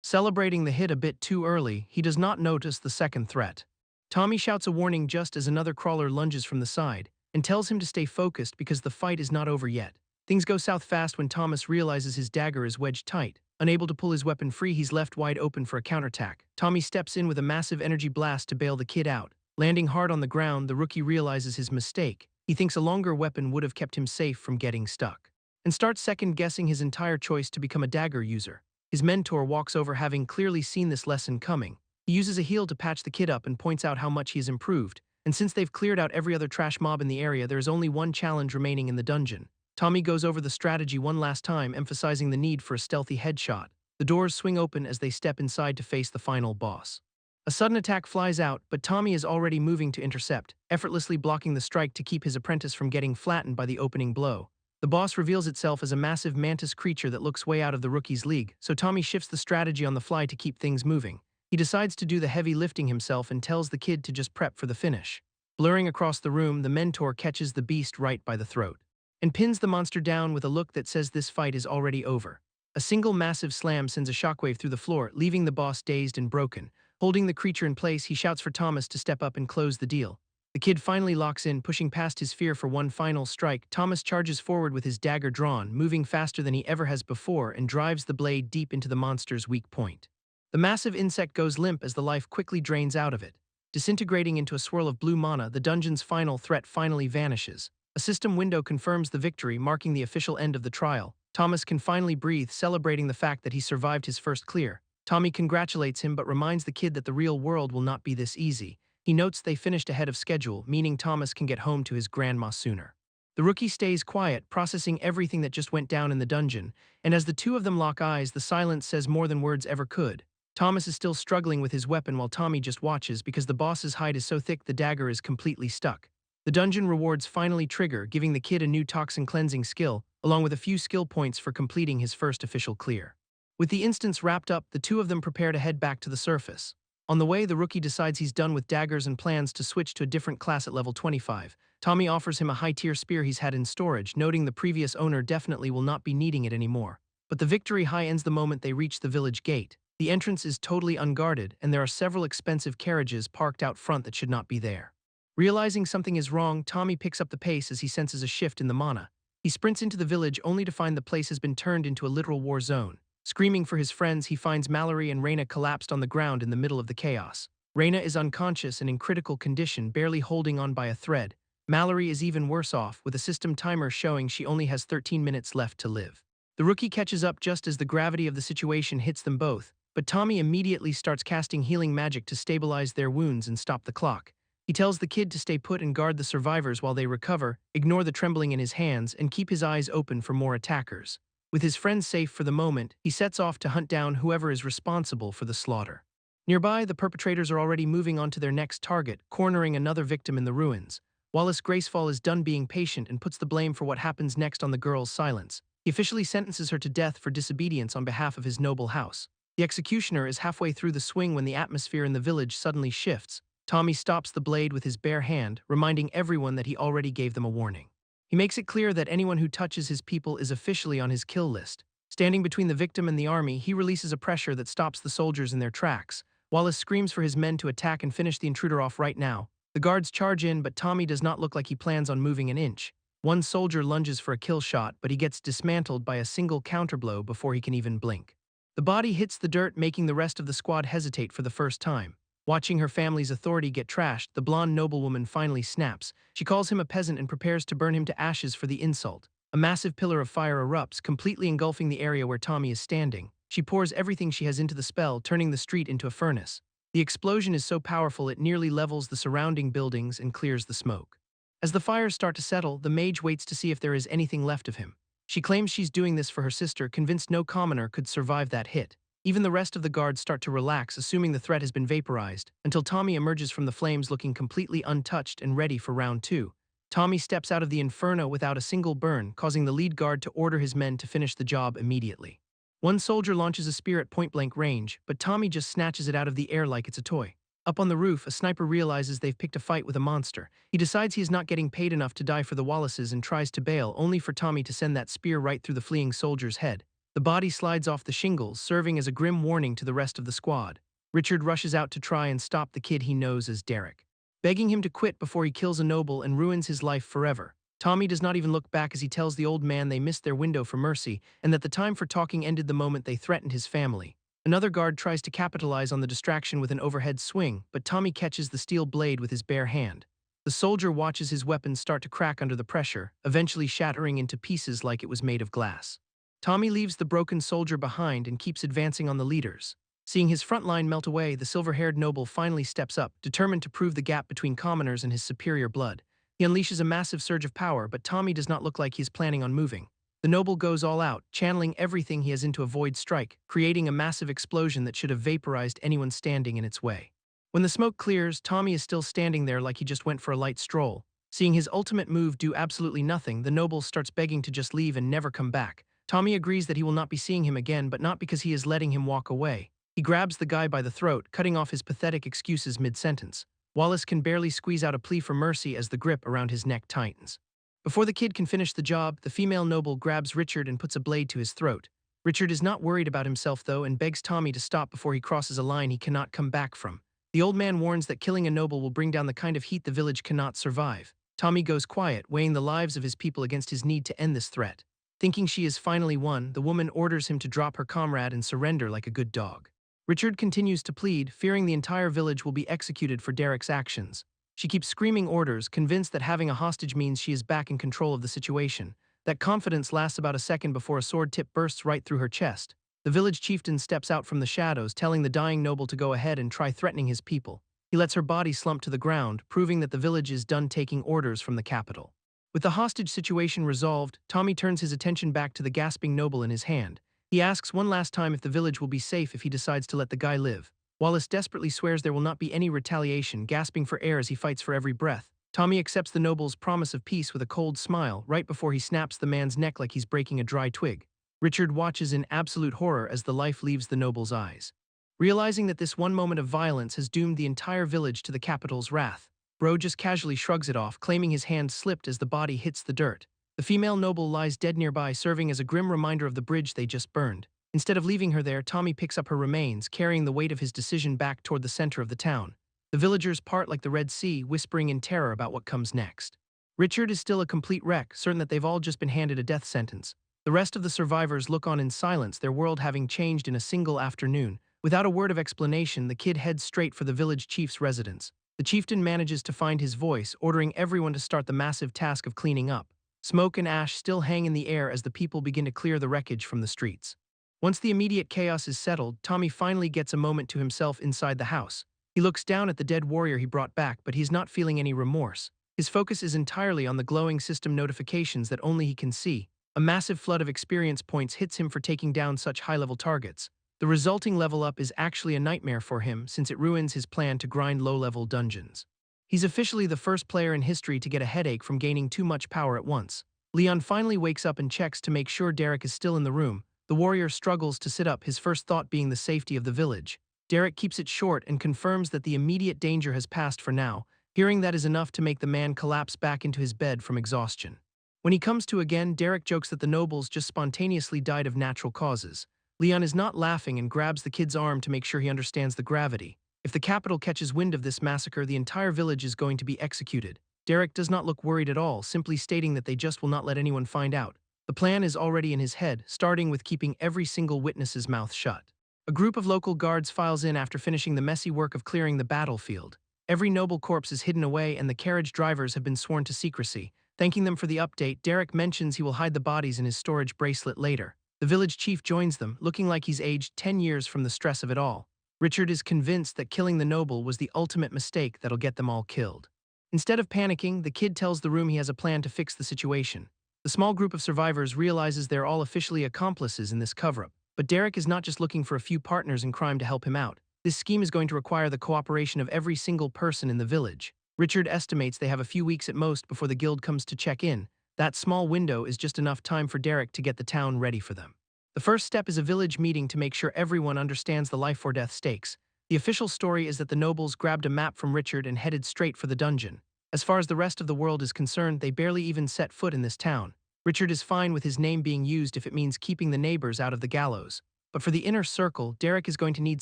Celebrating the hit a bit too early, he does not notice the second threat. Tommy shouts a warning just as another crawler lunges from the side, and tells him to stay focused because the fight is not over yet. Things go south fast when Thomas realizes his dagger is wedged tight. Unable to pull his weapon free, he's left wide open for a counterattack. Tommy steps in with a massive energy blast to bail the kid out. Landing hard on the ground, the rookie realizes his mistake. He thinks a longer weapon would have kept him safe from getting stuck, and starts second-guessing his entire choice to become a dagger user. His mentor walks over, having clearly seen this lesson coming. He uses a heal to patch the kid up and points out how much he has improved, and since they've cleared out every other trash mob in the area, there is only one challenge remaining in the dungeon. Tommy goes over the strategy one last time, emphasizing the need for a stealthy headshot. The doors swing open as they step inside to face the final boss. A sudden attack flies out, but Tommy is already moving to intercept, effortlessly blocking the strike to keep his apprentice from getting flattened by the opening blow. The boss reveals itself as a massive mantis creature that looks way out of the rookie's league, so Tommy shifts the strategy on the fly to keep things moving. He decides to do the heavy lifting himself and tells the kid to just prep for the finish. Blurring across the room, the mentor catches the beast right by the throat and pins the monster down with a look that says this fight is already over. A single massive slam sends a shockwave through the floor, leaving the boss dazed and broken. Holding the creature in place, he shouts for Thomas to step up and close the deal. The kid finally locks in, pushing past his fear for one final strike. Thomas charges forward with his dagger drawn, moving faster than he ever has before, and drives the blade deep into the monster's weak point. The massive insect goes limp as the life quickly drains out of it. Disintegrating into a swirl of blue mana, the dungeon's final threat finally vanishes. A system window confirms the victory, marking the official end of the trial. Thomas can finally breathe, celebrating the fact that he survived his first clear. Tommy congratulates him but reminds the kid that the real world will not be this easy. He notes they finished ahead of schedule, meaning Thomas can get home to his grandma sooner. The rookie stays quiet, processing everything that just went down in the dungeon, and as the two of them lock eyes, the silence says more than words ever could. Thomas is still struggling with his weapon while Tommy just watches because the boss's hide is so thick the dagger is completely stuck. The dungeon rewards finally trigger, giving the kid a new toxin cleansing skill, along with a few skill points for completing his first official clear. With the instance wrapped up, the two of them prepare to head back to the surface. On the way, the rookie decides he's done with daggers and plans to switch to a different class at level 25. Tommy offers him a high-tier spear he's had in storage, noting the previous owner definitely will not be needing it anymore. But the victory high ends the moment they reach the village gate. The entrance is totally unguarded, and there are several expensive carriages parked out front that should not be there. Realizing something is wrong, Tommy picks up the pace as he senses a shift in the mana. He sprints into the village only to find the place has been turned into a literal war zone. Screaming for his friends, he finds Mallory and Reina collapsed on the ground in the middle of the chaos. Reina is unconscious and in critical condition, barely holding on by a thread. Mallory is even worse off, with a system timer showing she only has 13 minutes left to live. The rookie catches up just as the gravity of the situation hits them both, but Tommy immediately starts casting healing magic to stabilize their wounds and stop the clock. He tells the kid to stay put and guard the survivors while they recover, ignore the trembling in his hands, and keep his eyes open for more attackers. With his friends safe for the moment, he sets off to hunt down whoever is responsible for the slaughter. Nearby, the perpetrators are already moving on to their next target, cornering another victim in the ruins. Wallace Gracefall is done being patient and puts the blame for what happens next on the girl's silence. He officially sentences her to death for disobedience on behalf of his noble house. The executioner is halfway through the swing when the atmosphere in the village suddenly shifts. Tommy stops the blade with his bare hand, reminding everyone that he already gave them a warning. He makes it clear that anyone who touches his people is officially on his kill list. Standing between the victim and the army, he releases a pressure that stops the soldiers in their tracks. Wallace screams for his men to attack and finish the intruder off right now. The guards charge in, but Tommy does not look like he plans on moving an inch. One soldier lunges for a kill shot, but he gets dismantled by a single counterblow before he can even blink. The body hits the dirt, making the rest of the squad hesitate for the first time. Watching her family's authority get trashed, the blonde noblewoman finally snaps. She calls him a peasant and prepares to burn him to ashes for the insult. A massive pillar of fire erupts, completely engulfing the area where Tommy is standing. She pours everything she has into the spell, turning the street into a furnace. The explosion is so powerful it nearly levels the surrounding buildings and clears the smoke. As the fires start to settle, the mage waits to see if there is anything left of him. She claims she's doing this for her sister, convinced no commoner could survive that hit. Even the rest of the guards start to relax, assuming the threat has been vaporized, until Tommy emerges from the flames looking completely untouched and ready for round 2. Tommy steps out of the inferno without a single burn, causing the lead guard to order his men to finish the job immediately. One soldier launches a spear at point-blank range, but Tommy just snatches it out of the air like it's a toy. Up on the roof, a sniper realizes they've picked a fight with a monster. He decides he is not getting paid enough to die for the Wallaces and tries to bail, only for Tommy to send that spear right through the fleeing soldier's head. The body slides off the shingles, serving as a grim warning to the rest of the squad. Richard rushes out to try and stop the kid he knows as Derek, begging him to quit before he kills a noble and ruins his life forever. Tommy does not even look back as he tells the old man they missed their window for mercy and that the time for talking ended the moment they threatened his family. Another guard tries to capitalize on the distraction with an overhead swing, but Tommy catches the steel blade with his bare hand. The soldier watches his weapon start to crack under the pressure, eventually shattering into pieces like it was made of glass. Tommy leaves the broken soldier behind and keeps advancing on the leaders. Seeing his front line melt away, the silver-haired noble finally steps up, determined to prove the gap between commoners and his superior blood. He unleashes a massive surge of power, but Tommy does not look like he is planning on moving. The noble goes all out, channeling everything he has into a void strike, creating a massive explosion that should have vaporized anyone standing in its way. When the smoke clears, Tommy is still standing there like he just went for a light stroll. Seeing his ultimate move do absolutely nothing, the noble starts begging to just leave and never come back. Tommy agrees that he will not be seeing him again, but not because he is letting him walk away. He grabs the guy by the throat, cutting off his pathetic excuses mid-sentence. Wallace can barely squeeze out a plea for mercy as the grip around his neck tightens. Before the kid can finish the job, the female noble grabs Richard and puts a blade to his throat. Richard is not worried about himself, though, and begs Tommy to stop before he crosses a line he cannot come back from. The old man warns that killing a noble will bring down the kind of heat the village cannot survive. Tommy goes quiet, weighing the lives of his people against his need to end this threat. Thinking she is finally won, the woman orders him to drop her comrade and surrender like a good dog. Richard continues to plead, fearing the entire village will be executed for Derek's actions. She keeps screaming orders, convinced that having a hostage means she is back in control of the situation. That confidence lasts about a second before a sword tip bursts right through her chest. The village chieftain steps out from the shadows, telling the dying noble to go ahead and try threatening his people. He lets her body slump to the ground, proving that the village is done taking orders from the capital. With the hostage situation resolved, Tommy turns his attention back to the gasping noble in his hand. He asks one last time if the village will be safe if he decides to let the guy live. Wallace desperately swears there will not be any retaliation, gasping for air as he fights for every breath. Tommy accepts the noble's promise of peace with a cold smile, right before he snaps the man's neck like he's breaking a dry twig. Richard watches in absolute horror as the life leaves the noble's eyes. Realizing that this one moment of violence has doomed the entire village to the capital's wrath, Bro just casually shrugs it off, claiming his hand slipped as the body hits the dirt. The female noble lies dead nearby, serving as a grim reminder of the bridge they just burned. Instead of leaving her there, Tommy picks up her remains, carrying the weight of his decision back toward the center of the town. The villagers part like the Red Sea, whispering in terror about what comes next. Richard is still a complete wreck, certain that they've all just been handed a death sentence. The rest of the survivors look on in silence, their world having changed in a single afternoon. Without a word of explanation, the kid heads straight for the village chief's residence. The chieftain manages to find his voice, ordering everyone to start the massive task of cleaning up. Smoke and ash still hang in the air as the people begin to clear the wreckage from the streets. Once the immediate chaos is settled, Tommy finally gets a moment to himself inside the house. He looks down at the dead warrior he brought back, but he's not feeling any remorse. His focus is entirely on the glowing system notifications that only he can see. A massive flood of experience points hits him for taking down such high-level targets. The resulting level up is actually a nightmare for him, since it ruins his plan to grind low-level dungeons. He's officially the first player in history to get a headache from gaining too much power at once. Leon finally wakes up and checks to make sure Derek is still in the room. The warrior struggles to sit up, his first thought being the safety of the village. Derek keeps it short and confirms that the immediate danger has passed for now. Hearing that is enough to make the man collapse back into his bed from exhaustion. When he comes to again, Derek jokes that the nobles just spontaneously died of natural causes. Leon is not laughing and grabs the kid's arm to make sure he understands the gravity. If the capital catches wind of this massacre, the entire village is going to be executed. Derek does not look worried at all, simply stating that they just will not let anyone find out. The plan is already in his head, starting with keeping every single witness's mouth shut. A group of local guards files in after finishing the messy work of clearing the battlefield. Every noble corpse is hidden away and the carriage drivers have been sworn to secrecy. Thanking them for the update, Derek mentions he will hide the bodies in his storage bracelet later. The village chief joins them, looking like he's aged 10 years from the stress of it all. Richard is convinced that killing the noble was the ultimate mistake that'll get them all killed. Instead of panicking, the kid tells the room he has a plan to fix the situation. The small group of survivors realizes they're all officially accomplices in this cover-up. But Derek is not just looking for a few partners in crime to help him out. This scheme is going to require the cooperation of every single person in the village. Richard estimates they have a few weeks at most before the guild comes to check in. That small window is just enough time for Derek to get the town ready for them. The first step is a village meeting to make sure everyone understands the life-or-death stakes. The official story is that the nobles grabbed a map from Richard and headed straight for the dungeon. As far as the rest of the world is concerned, they barely even set foot in this town. Richard is fine with his name being used if it means keeping the neighbors out of the gallows. But for the inner circle, Derek is going to need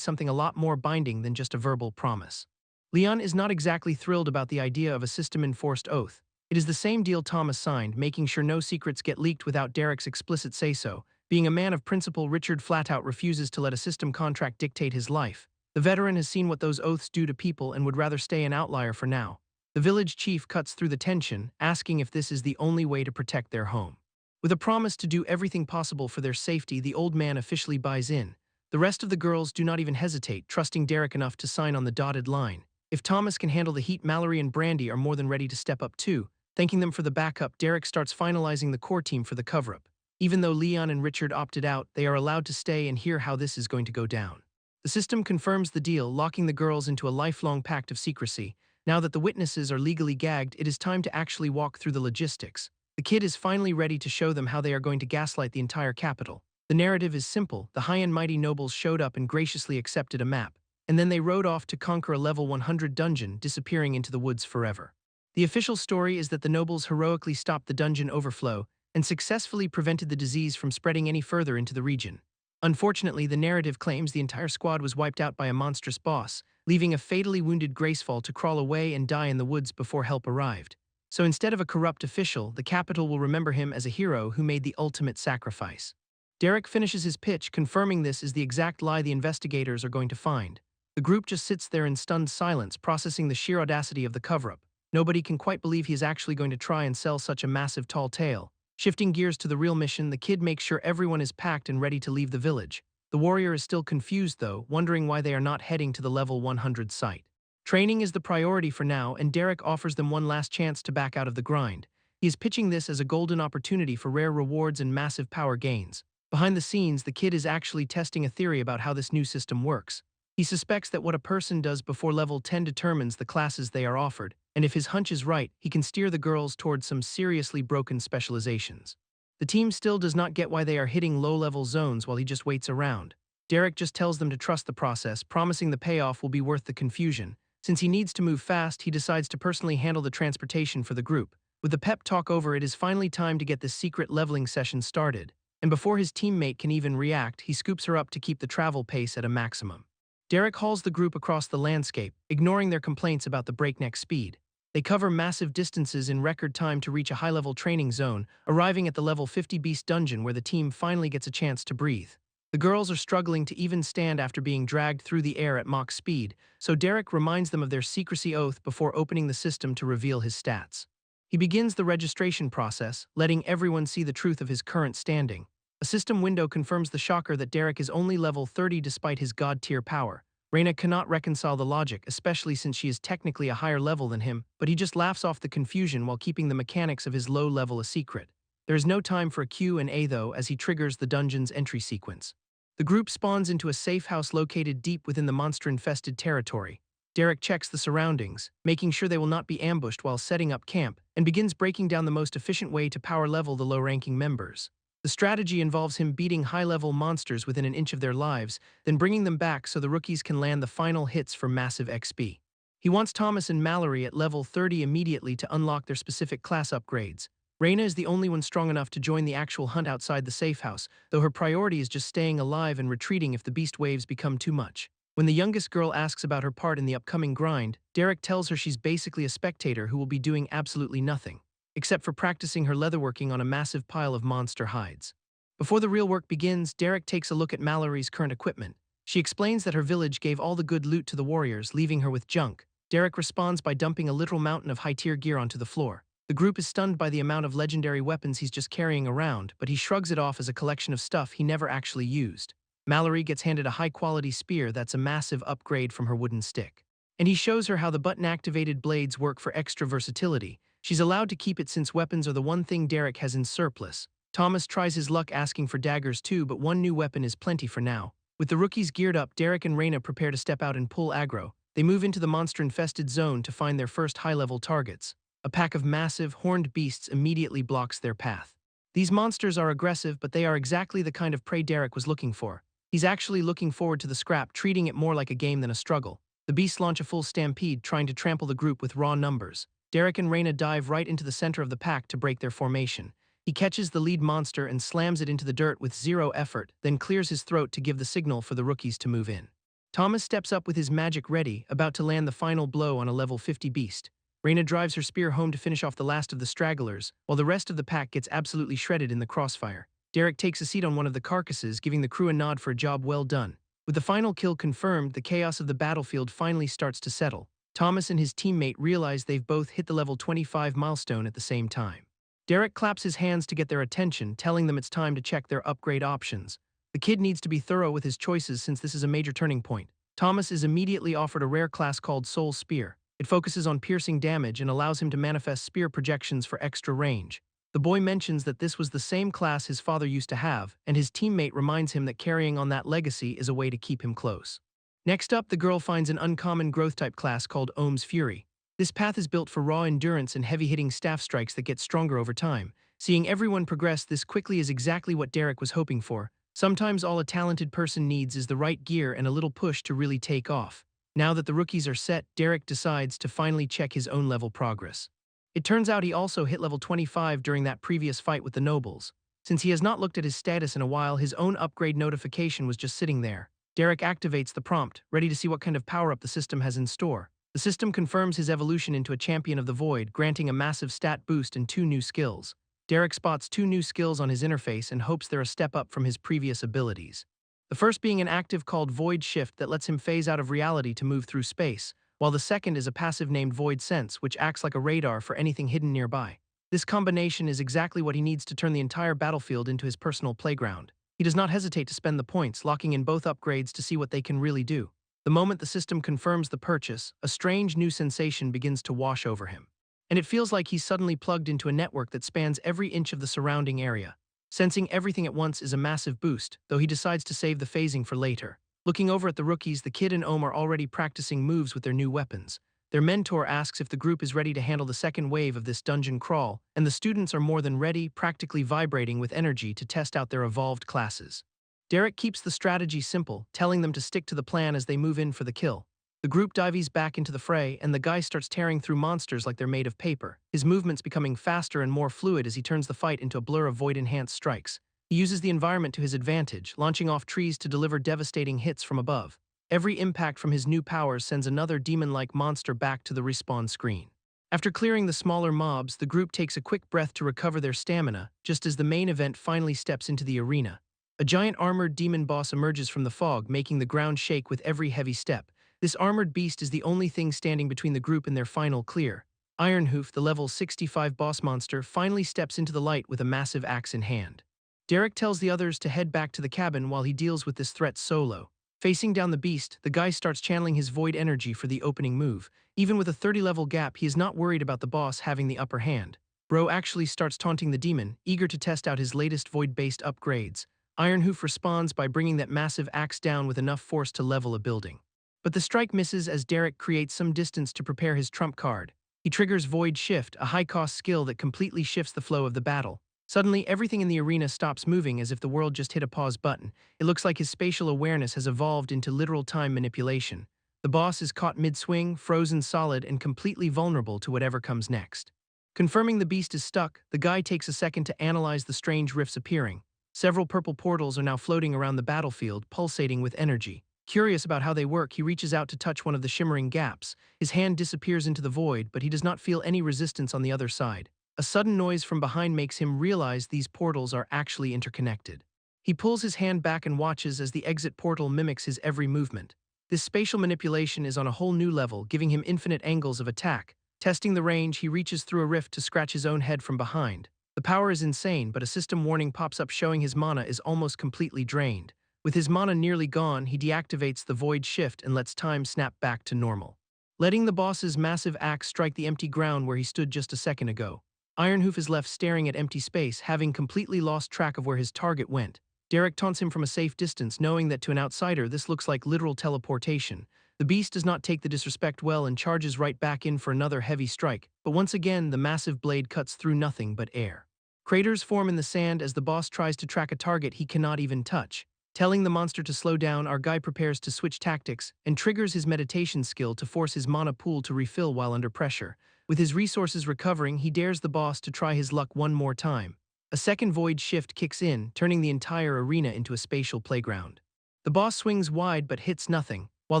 something a lot more binding than just a verbal promise. Leon is not exactly thrilled about the idea of a system-enforced oath. It is the same deal Thomas signed, making sure no secrets get leaked without Derek's explicit say-so. Being a man of principle, Richard flat-out refuses to let a system contract dictate his life. The veteran has seen what those oaths do to people and would rather stay an outlier for now. The village chief cuts through the tension, asking if this is the only way to protect their home. With a promise to do everything possible for their safety, the old man officially buys in. The rest of the girls do not even hesitate, trusting Derek enough to sign on the dotted line. If Thomas can handle the heat, Mallory and Brandy are more than ready to step up too. Thanking them for the backup, Derek starts finalizing the core team for the cover-up. Even though Leon and Richard opted out, they are allowed to stay and hear how this is going to go down. The system confirms the deal, locking the girls into a lifelong pact of secrecy. Now that the witnesses are legally gagged, it is time to actually walk through the logistics. The kid is finally ready to show them how they are going to gaslight the entire capital. The narrative is simple. The high and mighty nobles showed up and graciously accepted a map, and then they rode off to conquer a level 100 dungeon, disappearing into the woods forever. The official story is that the nobles heroically stopped the dungeon overflow and successfully prevented the disease from spreading any further into the region. Unfortunately, the narrative claims the entire squad was wiped out by a monstrous boss, leaving a fatally wounded Gracefall to crawl away and die in the woods before help arrived. So instead of a corrupt official, the capital will remember him as a hero who made the ultimate sacrifice. Derek finishes his pitch, confirming this is the exact lie the investigators are going to find. The group just sits there in stunned silence, processing the sheer audacity of the cover-up. Nobody can quite believe he is actually going to try and sell such a massive tall tale. Shifting gears to the real mission, the kid makes sure everyone is packed and ready to leave the village. The warrior is still confused though, wondering why they are not heading to the level 100 site. Training is the priority for now, and Derek offers them one last chance to back out of the grind. He is pitching this as a golden opportunity for rare rewards and massive power gains. Behind the scenes, the kid is actually testing a theory about how this new system works. He suspects that what a person does before level 10 determines the classes they are offered, and if his hunch is right, he can steer the girls towards some seriously broken specializations. The team still does not get why they are hitting low-level zones while he just waits around. Derek just tells them to trust the process, promising the payoff will be worth the confusion. Since he needs to move fast, he decides to personally handle the transportation for the group. With the pep talk over, it is finally time to get this secret leveling session started, and before his teammate can even react, he scoops her up to keep the travel pace at a maximum. Derek hauls the group across the landscape, ignoring their complaints about the breakneck speed. They cover massive distances in record time to reach a high-level training zone, arriving at the level 50 beast dungeon where the team finally gets a chance to breathe. The girls are struggling to even stand after being dragged through the air at Mach speed, so Derek reminds them of their secrecy oath before opening the system to reveal his stats. He begins the registration process, letting everyone see the truth of his current standing. A system window confirms the shocker that Derek is only level 30 despite his god-tier power. Reina cannot reconcile the logic, especially since she is technically a higher level than him, but he just laughs off the confusion while keeping the mechanics of his low level a secret. There is no time for a Q&A though, as he triggers the dungeon's entry sequence. The group spawns into a safe house located deep within the monster-infested territory. Derek checks the surroundings, making sure they will not be ambushed while setting up camp, and begins breaking down the most efficient way to power level the low-ranking members. The strategy involves him beating high-level monsters within an inch of their lives, then bringing them back so the rookies can land the final hits for massive XP. He wants Thomas and Mallory at level 30 immediately to unlock their specific class upgrades. Reina is the only one strong enough to join the actual hunt outside the safe house, though her priority is just staying alive and retreating if the beast waves become too much. When the youngest girl asks about her part in the upcoming grind, Derek tells her she's basically a spectator who will be doing absolutely nothing, except for practicing her leatherworking on a massive pile of monster hides. Before the real work begins, Derek takes a look at Mallory's current equipment. She explains that her village gave all the good loot to the warriors, leaving her with junk. Derek responds by dumping a literal mountain of high-tier gear onto the floor. The group is stunned by the amount of legendary weapons he's just carrying around, but he shrugs it off as a collection of stuff he never actually used. Mallory gets handed a high-quality spear that's a massive upgrade from her wooden stick. And he shows her how the button-activated blades work for extra versatility. She's allowed to keep it since weapons are the one thing Derek has in surplus. Thomas tries his luck asking for daggers too, but one new weapon is plenty for now. With the rookies geared up, Derek and Reina prepare to step out and pull aggro. They move into the monster-infested zone to find their first high-level targets. A pack of massive, horned beasts immediately blocks their path. These monsters are aggressive, but they are exactly the kind of prey Derek was looking for. He's actually looking forward to the scrap, treating it more like a game than a struggle. The beasts launch a full stampede, trying to trample the group with raw numbers. Derek and Reina dive right into the center of the pack to break their formation. He catches the lead monster and slams it into the dirt with zero effort, then clears his throat to give the signal for the rookies to move in. Thomas steps up with his magic ready, about to land the final blow on a level 50 beast. Reina drives her spear home to finish off the last of the stragglers, while the rest of the pack gets absolutely shredded in the crossfire. Derek takes a seat on one of the carcasses, giving the crew a nod for a job well done. With the final kill confirmed, the chaos of the battlefield finally starts to settle. Thomas and his teammate realize they've both hit the level 25 milestone at the same time. Derek claps his hands to get their attention, telling them it's time to check their upgrade options. The kid needs to be thorough with his choices since this is a major turning point. Thomas is immediately offered a rare class called Soul Spear. It focuses on piercing damage and allows him to manifest spear projections for extra range. The boy mentions that this was the same class his father used to have, and his teammate reminds him that carrying on that legacy is a way to keep him close. Next up, the girl finds an uncommon growth-type class called Ohm's Fury. This path is built for raw endurance and heavy-hitting staff strikes that get stronger over time. Seeing everyone progress this quickly is exactly what Derek was hoping for. Sometimes all a talented person needs is the right gear and a little push to really take off. Now that the rookies are set, Derek decides to finally check his own level progress. It turns out he also hit level 25 during that previous fight with the nobles. Since he has not looked at his status in a while, his own upgrade notification was just sitting there. Derek activates the prompt, ready to see what kind of power-up the system has in store. The system confirms his evolution into a champion of the void, granting a massive stat boost and 2 new skills. Derek spots 2 new skills on his interface and hopes they're a step up from his previous abilities. The first being an active called Void Shift that lets him phase out of reality to move through space, while the second is a passive named Void Sense, which acts like a radar for anything hidden nearby. This combination is exactly what he needs to turn the entire battlefield into his personal playground. He does not hesitate to spend the points, locking in both upgrades to see what they can really do. The moment the system confirms the purchase, a strange new sensation begins to wash over him. And it feels like he's suddenly plugged into a network that spans every inch of the surrounding area. Sensing everything at once is a massive boost, though he decides to save the phasing for later. Looking over at the rookies, the kid and Ohm are already practicing moves with their new weapons. Their mentor asks if the group is ready to handle the second wave of this dungeon crawl, and the students are more than ready, practically vibrating with energy to test out their evolved classes. Derek keeps the strategy simple, telling them to stick to the plan as they move in for the kill. The group dives back into the fray, and the guy starts tearing through monsters like they're made of paper, his movements becoming faster and more fluid as he turns the fight into a blur of void-enhanced strikes. He uses the environment to his advantage, launching off trees to deliver devastating hits from above. Every impact from his new powers sends another demon-like monster back to the respawn screen. After clearing the smaller mobs, the group takes a quick breath to recover their stamina, just as the main event finally steps into the arena. A giant armored demon boss emerges from the fog, making the ground shake with every heavy step. This armored beast is the only thing standing between the group and their final clear. Ironhoof, the level 65 boss monster, finally steps into the light with a massive axe in hand. Derek tells the others to head back to the cabin while he deals with this threat solo. Facing down the beast, the guy starts channeling his void energy for the opening move. Even with a 30-level gap, he is not worried about the boss having the upper hand. Bro actually starts taunting the demon, eager to test out his latest void-based upgrades. Ironhoof responds by bringing that massive axe down with enough force to level a building. But the strike misses as Derek creates some distance to prepare his trump card. He triggers Void Shift, a high-cost skill that completely shifts the flow of the battle. Suddenly, everything in the arena stops moving as if the world just hit a pause button. It looks like his spatial awareness has evolved into literal time manipulation. The boss is caught mid-swing, frozen solid, and completely vulnerable to whatever comes next. Confirming the beast is stuck, the guy takes a second to analyze the strange rifts appearing. Several purple portals are now floating around the battlefield, pulsating with energy. Curious about how they work, he reaches out to touch one of the shimmering gaps. His hand disappears into the void, but he does not feel any resistance on the other side. A sudden noise from behind makes him realize these portals are actually interconnected. He pulls his hand back and watches as the exit portal mimics his every movement. This spatial manipulation is on a whole new level, giving him infinite angles of attack. Testing the range, he reaches through a rift to scratch his own head from behind. The power is insane, but a system warning pops up showing his mana is almost completely drained. With his mana nearly gone, he deactivates the Void Shift and lets time snap back to normal, letting the boss's massive axe strike the empty ground where he stood just a second ago. Ironhoof is left staring at empty space, having completely lost track of where his target went. Derek taunts him from a safe distance, knowing that to an outsider this looks like literal teleportation. The beast does not take the disrespect well and charges right back in for another heavy strike, but once again the massive blade cuts through nothing but air. Craters form in the sand as the boss tries to track a target he cannot even touch. Telling the monster to slow down, our guy prepares to switch tactics and triggers his meditation skill to force his mana pool to refill while under pressure. With his resources recovering, he dares the boss to try his luck one more time. A second Void Shift kicks in, turning the entire arena into a spatial playground. The boss swings wide but hits nothing, while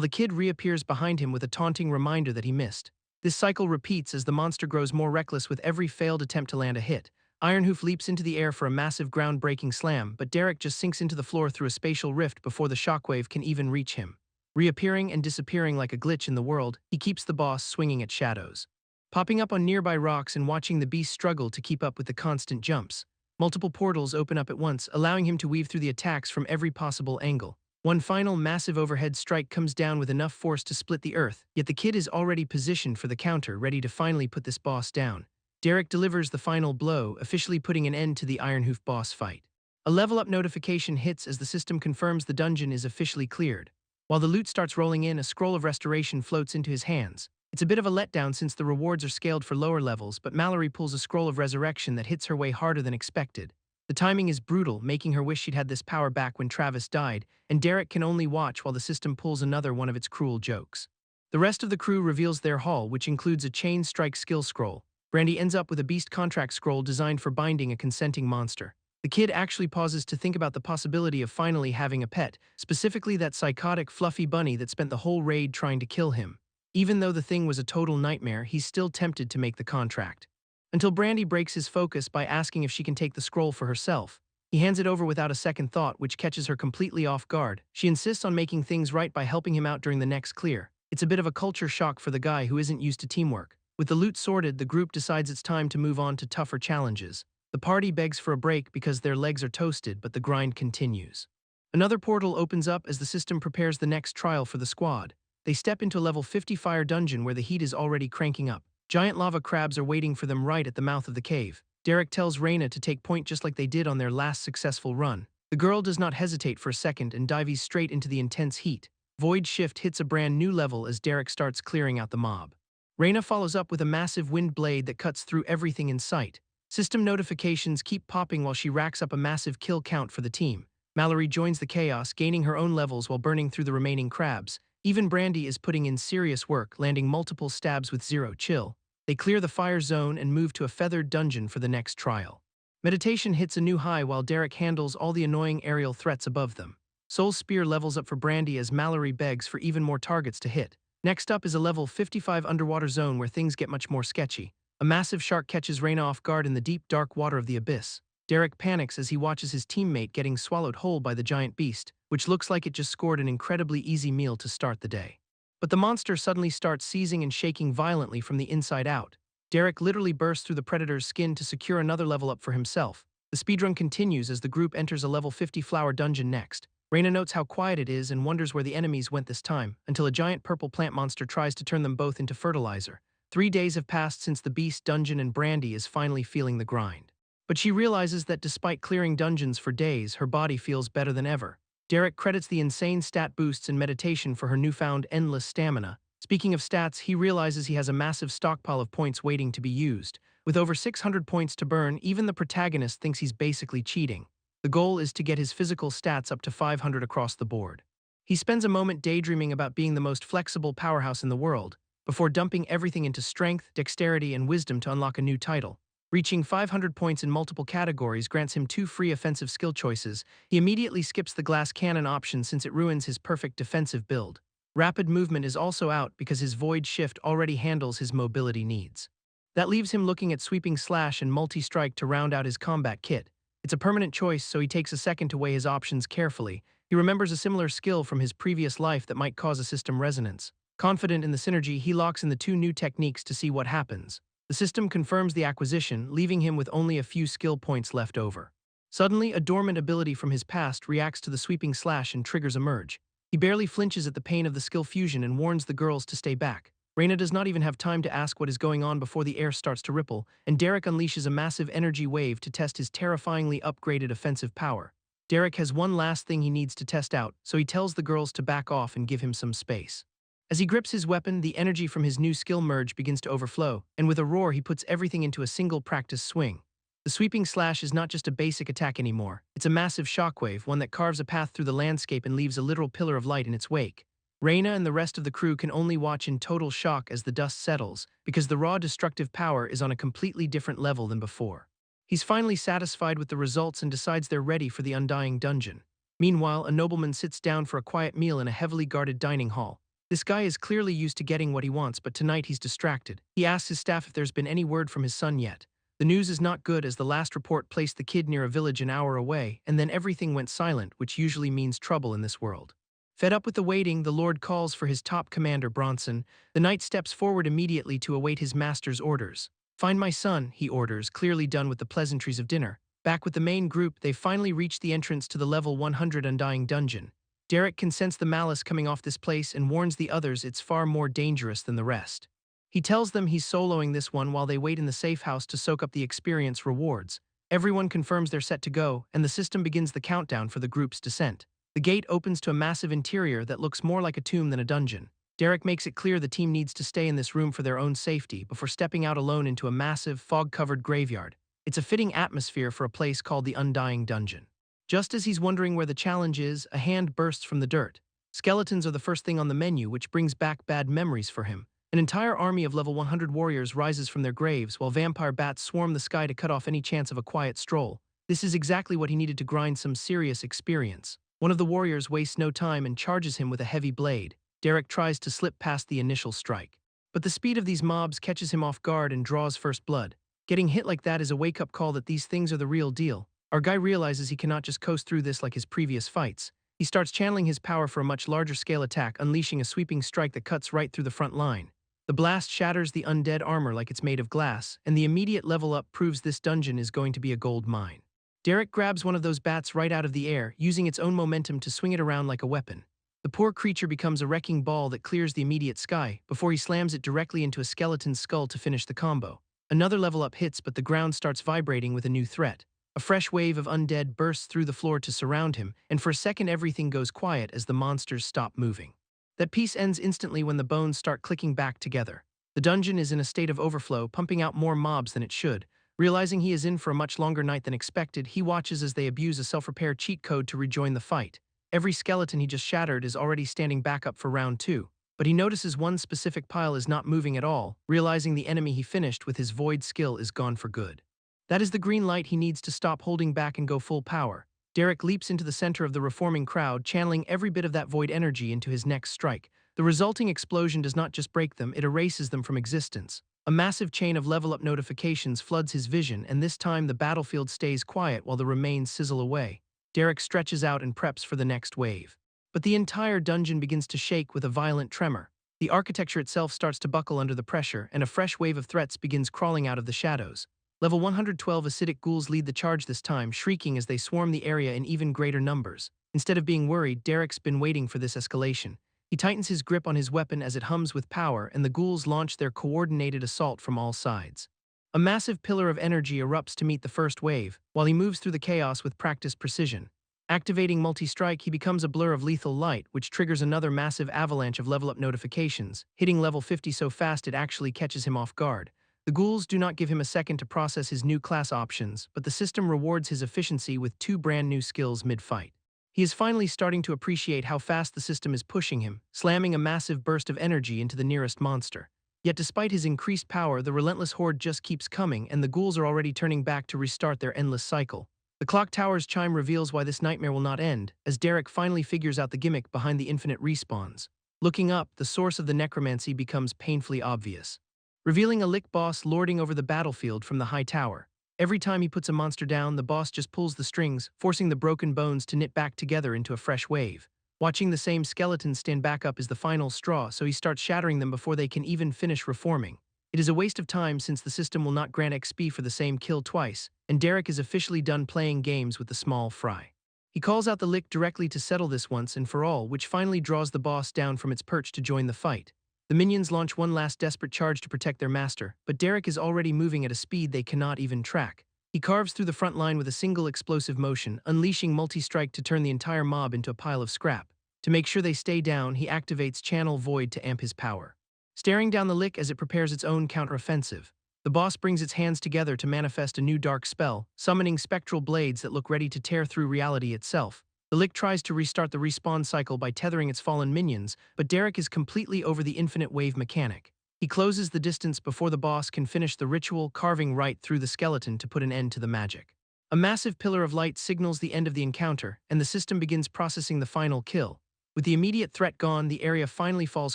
the kid reappears behind him with a taunting reminder that he missed. This cycle repeats as the monster grows more reckless with every failed attempt to land a hit. Ironhoof leaps into the air for a massive ground-breaking slam, but Derek just sinks into the floor through a spatial rift before the shockwave can even reach him. Reappearing and disappearing like a glitch in the world, he keeps the boss swinging at shadows, popping up on nearby rocks and watching the beast struggle to keep up with the constant jumps. Multiple portals open up at once, allowing him to weave through the attacks from every possible angle. One final massive overhead strike comes down with enough force to split the earth, yet the kid is already positioned for the counter, ready to finally put this boss down. Derek delivers the final blow, officially putting an end to the Ironhoof boss fight. A level-up notification hits as the system confirms the dungeon is officially cleared. While the loot starts rolling in, a scroll of restoration floats into his hands. It's a bit of a letdown since the rewards are scaled for lower levels, but Mallory pulls a scroll of resurrection that hits her way harder than expected. The timing is brutal, making her wish she'd had this power back when Travis died, and Derek can only watch while the system pulls another one of its cruel jokes. The rest of the crew reveals their haul, which includes a chain strike skill scroll. Brandy ends up with a beast contract scroll designed for binding a consenting monster. The kid actually pauses to think about the possibility of finally having a pet, specifically that psychotic, fluffy bunny that spent the whole raid trying to kill him. Even though the thing was a total nightmare, he's still tempted to make the contract. Until Brandy breaks his focus by asking if she can take the scroll for herself. He hands it over without a second thought, which catches her completely off guard. She insists on making things right by helping him out during the next clear. It's a bit of a culture shock for the guy who isn't used to teamwork. With the loot sorted, the group decides it's time to move on to tougher challenges. The party begs for a break because their legs are toasted, but the grind continues. Another portal opens up as the system prepares the next trial for the squad. They step into a level 50 fire dungeon where the heat is already cranking up. Giant lava crabs are waiting for them right at the mouth of the cave. Derek tells Reyna to take point just like they did on their last successful run. The girl does not hesitate for a second and dives straight into the intense heat. Void Shift hits a brand new level as Derek starts clearing out the mob. Reyna follows up with a massive wind blade that cuts through everything in sight. System notifications keep popping while she racks up a massive kill count for the team. Mallory joins the chaos, gaining her own levels while burning through the remaining crabs. Even Brandy is putting in serious work, landing multiple stabs with zero chill. They clear the fire zone and move to a feathered dungeon for the next trial. Meditation hits a new high while Derek handles all the annoying aerial threats above them. Soul's Spear levels up for Brandy as Mallory begs for even more targets to hit. Next up is a level 55 underwater zone where things get much more sketchy. A massive shark catches Reyna off guard in the deep, dark water of the abyss. Derek panics as he watches his teammate getting swallowed whole by the giant beast, which looks like it just scored an incredibly easy meal to start the day. But the monster suddenly starts seizing and shaking violently from the inside out. Derek literally bursts through the predator's skin to secure another level up for himself. The speedrun continues as the group enters a level 50 flower dungeon next. Reyna notes how quiet it is and wonders where the enemies went this time, until a giant purple plant monster tries to turn them both into fertilizer. 3 days have passed since the beast dungeon and Brandy is finally feeling the grind. But she realizes that despite clearing dungeons for days, her body feels better than ever. Derek credits the insane stat boosts and meditation for her newfound endless stamina. Speaking of stats, he realizes he has a massive stockpile of points waiting to be used. With over 600 points to burn, even the protagonist thinks he's basically cheating. The goal is to get his physical stats up to 500 across the board. He spends a moment daydreaming about being the most flexible powerhouse in the world, before dumping everything into strength, dexterity, and wisdom to unlock a new title. Reaching 500 points in multiple categories grants him 2 free offensive skill choices. He immediately skips the glass cannon option since it ruins his perfect defensive build. Rapid movement is also out because his void shift already handles his mobility needs. That leaves him looking at sweeping slash and multi-strike to round out his combat kit. It's a permanent choice, so he takes a second to weigh his options carefully. He remembers a similar skill from his previous life that might cause a system resonance. Confident in the synergy, he locks in the 2 new techniques to see what happens. The system confirms the acquisition, leaving him with only a few skill points left over. Suddenly, a dormant ability from his past reacts to the sweeping slash and triggers a merge. He barely flinches at the pain of the skill fusion and warns the girls to stay back. Reyna does not even have time to ask what is going on before the air starts to ripple, and Derek unleashes a massive energy wave to test his terrifyingly upgraded offensive power. Derek has one last thing he needs to test out, so he tells the girls to back off and give him some space. As he grips his weapon, the energy from his new skill merge begins to overflow, and with a roar he puts everything into a single practice swing. The sweeping slash is not just a basic attack anymore, it's a massive shockwave, one that carves a path through the landscape and leaves a literal pillar of light in its wake. Reyna and the rest of the crew can only watch in total shock as the dust settles, because the raw destructive power is on a completely different level than before. He's finally satisfied with the results and decides they're ready for the undying dungeon. Meanwhile, a nobleman sits down for a quiet meal in a heavily guarded dining hall. This guy is clearly used to getting what he wants, but tonight he's distracted. He asks his staff if there's been any word from his son yet. The news is not good, as the last report placed the kid near a village an hour away, and then everything went silent, which usually means trouble in this world. Fed up with the waiting, the Lord calls for his top commander, Bronson. The knight steps forward immediately to await his master's orders. "Find my son," he orders, clearly done with the pleasantries of dinner. Back with the main group, they finally reach the entrance to the level 100 Undying Dungeon. Derek can sense the malice coming off this place and warns the others it's far more dangerous than the rest. He tells them he's soloing this one while they wait in the safe house to soak up the experience rewards. Everyone confirms they're set to go, and the system begins the countdown for the group's descent. The gate opens to a massive interior that looks more like a tomb than a dungeon. Derek makes it clear the team needs to stay in this room for their own safety before stepping out alone into a massive, fog-covered graveyard. It's a fitting atmosphere for a place called the Undying Dungeon. Just as he's wondering where the challenge is, a hand bursts from the dirt. Skeletons are the first thing on the menu, which brings back bad memories for him. An entire army of level 100 warriors rises from their graves while vampire bats swarm the sky to cut off any chance of a quiet stroll. This is exactly what he needed to grind some serious experience. One of the warriors wastes no time and charges him with a heavy blade. Derek tries to slip past the initial strike. But the speed of these mobs catches him off guard and draws first blood. Getting hit like that is a wake-up call that these things are the real deal. Our guy realizes he cannot just coast through this like his previous fights. He starts channeling his power for a much larger scale attack, unleashing a sweeping strike that cuts right through the front line. The blast shatters the undead armor like it's made of glass, and the immediate level up proves this dungeon is going to be a gold mine. Derek grabs one of those bats right out of the air, using its own momentum to swing it around like a weapon. The poor creature becomes a wrecking ball that clears the immediate sky, before he slams it directly into a skeleton's skull to finish the combo. Another level up hits, but the ground starts vibrating with a new threat. A fresh wave of undead bursts through the floor to surround him, and for a second everything goes quiet as the monsters stop moving. That piece ends instantly when the bones start clicking back together. The dungeon is in a state of overflow, pumping out more mobs than it should. Realizing he is in for a much longer night than expected, he watches as they abuse a self-repair cheat code to rejoin the fight. Every skeleton he just shattered is already standing back up for round 2, but he notices one specific pile is not moving at all, realizing the enemy he finished with his void skill is gone for good. That is the green light he needs to stop holding back and go full power. Derek leaps into the center of the reforming crowd, channeling every bit of that void energy into his next strike. The resulting explosion does not just break them, it erases them from existence. A massive chain of level-up notifications floods his vision, and this time the battlefield stays quiet while the remains sizzle away. Derek stretches out and preps for the next wave. But the entire dungeon begins to shake with a violent tremor. The architecture itself starts to buckle under the pressure, and a fresh wave of threats begins crawling out of the shadows. Level 112 acidic ghouls lead the charge this time, shrieking as they swarm the area in even greater numbers. Instead of being worried, Derek's been waiting for this escalation. He tightens his grip on his weapon as it hums with power, and the ghouls launch their coordinated assault from all sides. A massive pillar of energy erupts to meet the first wave, while he moves through the chaos with practiced precision. Activating multi-strike, he becomes a blur of lethal light, which triggers another massive avalanche of level-up notifications, hitting level 50 so fast it actually catches him off guard. The ghouls do not give him a second to process his new class options, but the system rewards his efficiency with 2 brand new skills mid-fight. He is finally starting to appreciate how fast the system is pushing him, slamming a massive burst of energy into the nearest monster. Yet despite his increased power, the relentless horde just keeps coming, and the ghouls are already turning back to restart their endless cycle. The clock tower's chime reveals why this nightmare will not end, as Derek finally figures out the gimmick behind the infinite respawns. Looking up, the source of the necromancy becomes painfully obvious, revealing a Lick boss lording over the battlefield from the high tower. Every time he puts a monster down, the boss just pulls the strings, forcing the broken bones to knit back together into a fresh wave. Watching the same skeletons stand back up is the final straw, so he starts shattering them before they can even finish reforming. It is a waste of time since the system will not grant XP for the same kill twice, and Derek is officially done playing games with the small fry. He calls out the Lick directly to settle this once and for all, which finally draws the boss down from its perch to join the fight. The minions launch one last desperate charge to protect their master, but Derek is already moving at a speed they cannot even track. He carves through the front line with a single explosive motion, unleashing multi-strike to turn the entire mob into a pile of scrap. To make sure they stay down, he activates Channel Void to amp his power. Staring down the Lick as it prepares its own counteroffensive, the boss brings its hands together to manifest a new dark spell, summoning spectral blades that look ready to tear through reality itself. The Lick tries to restart the respawn cycle by tethering its fallen minions, but Derek is completely over the infinite wave mechanic. He closes the distance before the boss can finish the ritual, carving right through the skeleton to put an end to the magic. A massive pillar of light signals the end of the encounter, and the system begins processing the final kill. With the immediate threat gone, the area finally falls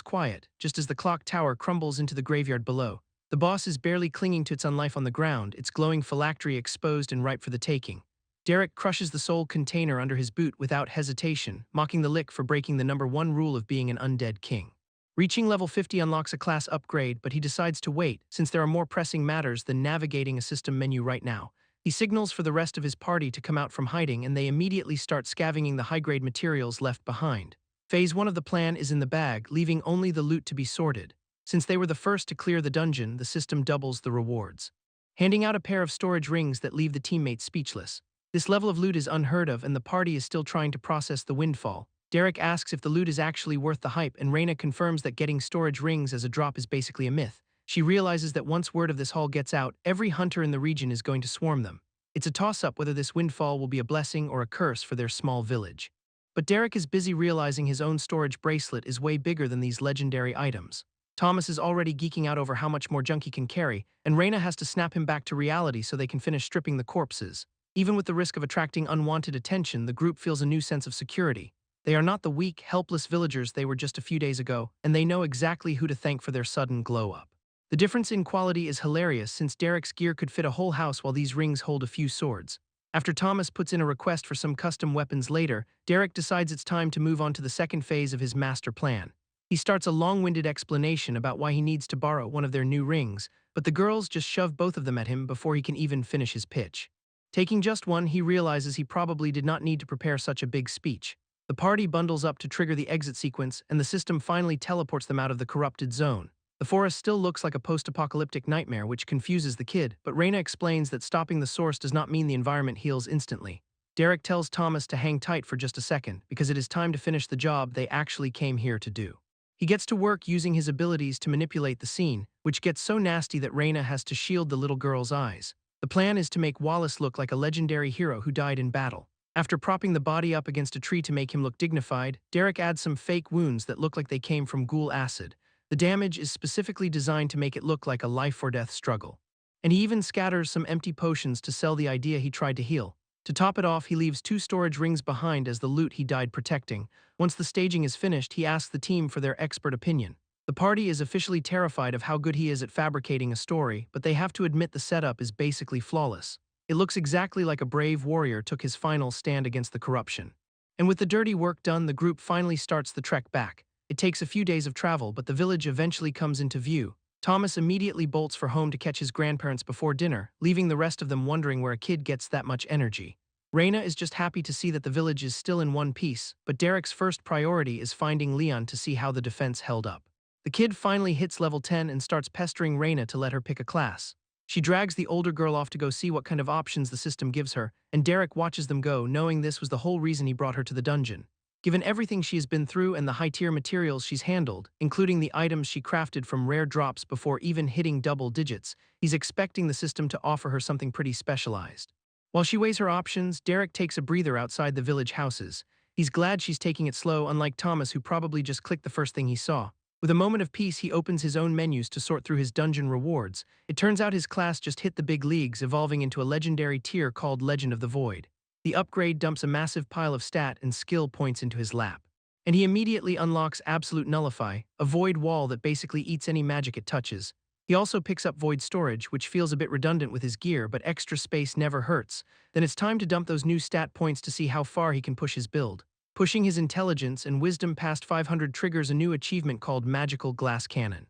quiet, just as the clock tower crumbles into the graveyard below. The boss is barely clinging to its unlife on the ground, its glowing phylactery exposed and ripe for the taking. Derek crushes the soul container under his boot without hesitation, mocking the Lick for breaking the #1 rule of being an undead king. Reaching level 50 unlocks a class upgrade, but he decides to wait, since there are more pressing matters than navigating a system menu right now. He signals for the rest of his party to come out from hiding, and they immediately start scavenging the high-grade materials left behind. Phase 1 of the plan is in the bag, leaving only the loot to be sorted. Since they were the first to clear the dungeon, the system doubles the rewards, handing out a pair of storage rings that leave the teammates speechless. This level of loot is unheard of, and the party is still trying to process the windfall. Derek asks if the loot is actually worth the hype, and Reyna confirms that getting storage rings as a drop is basically a myth. She realizes that once word of this haul gets out, every hunter in the region is going to swarm them. It's a toss-up whether this windfall will be a blessing or a curse for their small village. But Derek is busy realizing his own storage bracelet is way bigger than these legendary items. Thomas is already geeking out over how much more junk he can carry, and Reyna has to snap him back to reality so they can finish stripping the corpses. Even with the risk of attracting unwanted attention, the group feels a new sense of security. They are not the weak, helpless villagers they were just a few days ago, and they know exactly who to thank for their sudden glow-up. The difference in quality is hilarious, since Derek's gear could fit a whole house while these rings hold a few swords. After Thomas puts in a request for some custom weapons later, Derek decides it's time to move on to the second phase of his master plan. He starts a long-winded explanation about why he needs to borrow one of their new rings, but the girls just shove both of them at him before he can even finish his pitch. Taking just one, he realizes he probably did not need to prepare such a big speech. The party bundles up to trigger the exit sequence, and the system finally teleports them out of the corrupted zone. The forest still looks like a post-apocalyptic nightmare, which confuses the kid, but Reyna explains that stopping the source does not mean the environment heals instantly. Derek tells Thomas to hang tight for just a second, because it is time to finish the job they actually came here to do. He gets to work using his abilities to manipulate the scene, which gets so nasty that Reyna has to shield the little girl's eyes. The plan is to make Wallace look like a legendary hero who died in battle. After propping the body up against a tree to make him look dignified, Derek adds some fake wounds that look like they came from ghoul acid. The damage is specifically designed to make it look like a life-or-death struggle. And he even scatters some empty potions to sell the idea he tried to heal. To top it off, he leaves 2 storage rings behind as the loot he died protecting. Once the staging is finished, he asks the team for their expert opinion. The party is officially terrified of how good he is at fabricating a story, but they have to admit the setup is basically flawless. It looks exactly like a brave warrior took his final stand against the corruption. And with the dirty work done, the group finally starts the trek back. It takes a few days of travel, but the village eventually comes into view. Thomas immediately bolts for home to catch his grandparents before dinner, leaving the rest of them wondering where a kid gets that much energy. Reina is just happy to see that the village is still in one piece, but Derek's first priority is finding Leon to see how the defense held up. The kid finally hits level 10 and starts pestering Reina to let her pick a class. She drags the older girl off to go see what kind of options the system gives her, and Derek watches them go, knowing this was the whole reason he brought her to the dungeon. Given everything she has been through and the high-tier materials she's handled, including the items she crafted from rare drops before even hitting double digits, he's expecting the system to offer her something pretty specialized. While she weighs her options, Derek takes a breather outside the village houses. He's glad she's taking it slow, unlike Thomas, who probably just clicked the first thing he saw. With a moment of peace, he opens his own menus to sort through his dungeon rewards. It turns out his class just hit the big leagues, evolving into a legendary tier called Legend of the Void. The upgrade dumps a massive pile of stat and skill points into his lap. And he immediately unlocks Absolute Nullify, a void wall that basically eats any magic it touches. He also picks up Void Storage, which feels a bit redundant with his gear, but extra space never hurts. Then it's time to dump those new stat points to see how far he can push his build. Pushing his intelligence and wisdom past 500 triggers a new achievement called Magical Glass Cannon.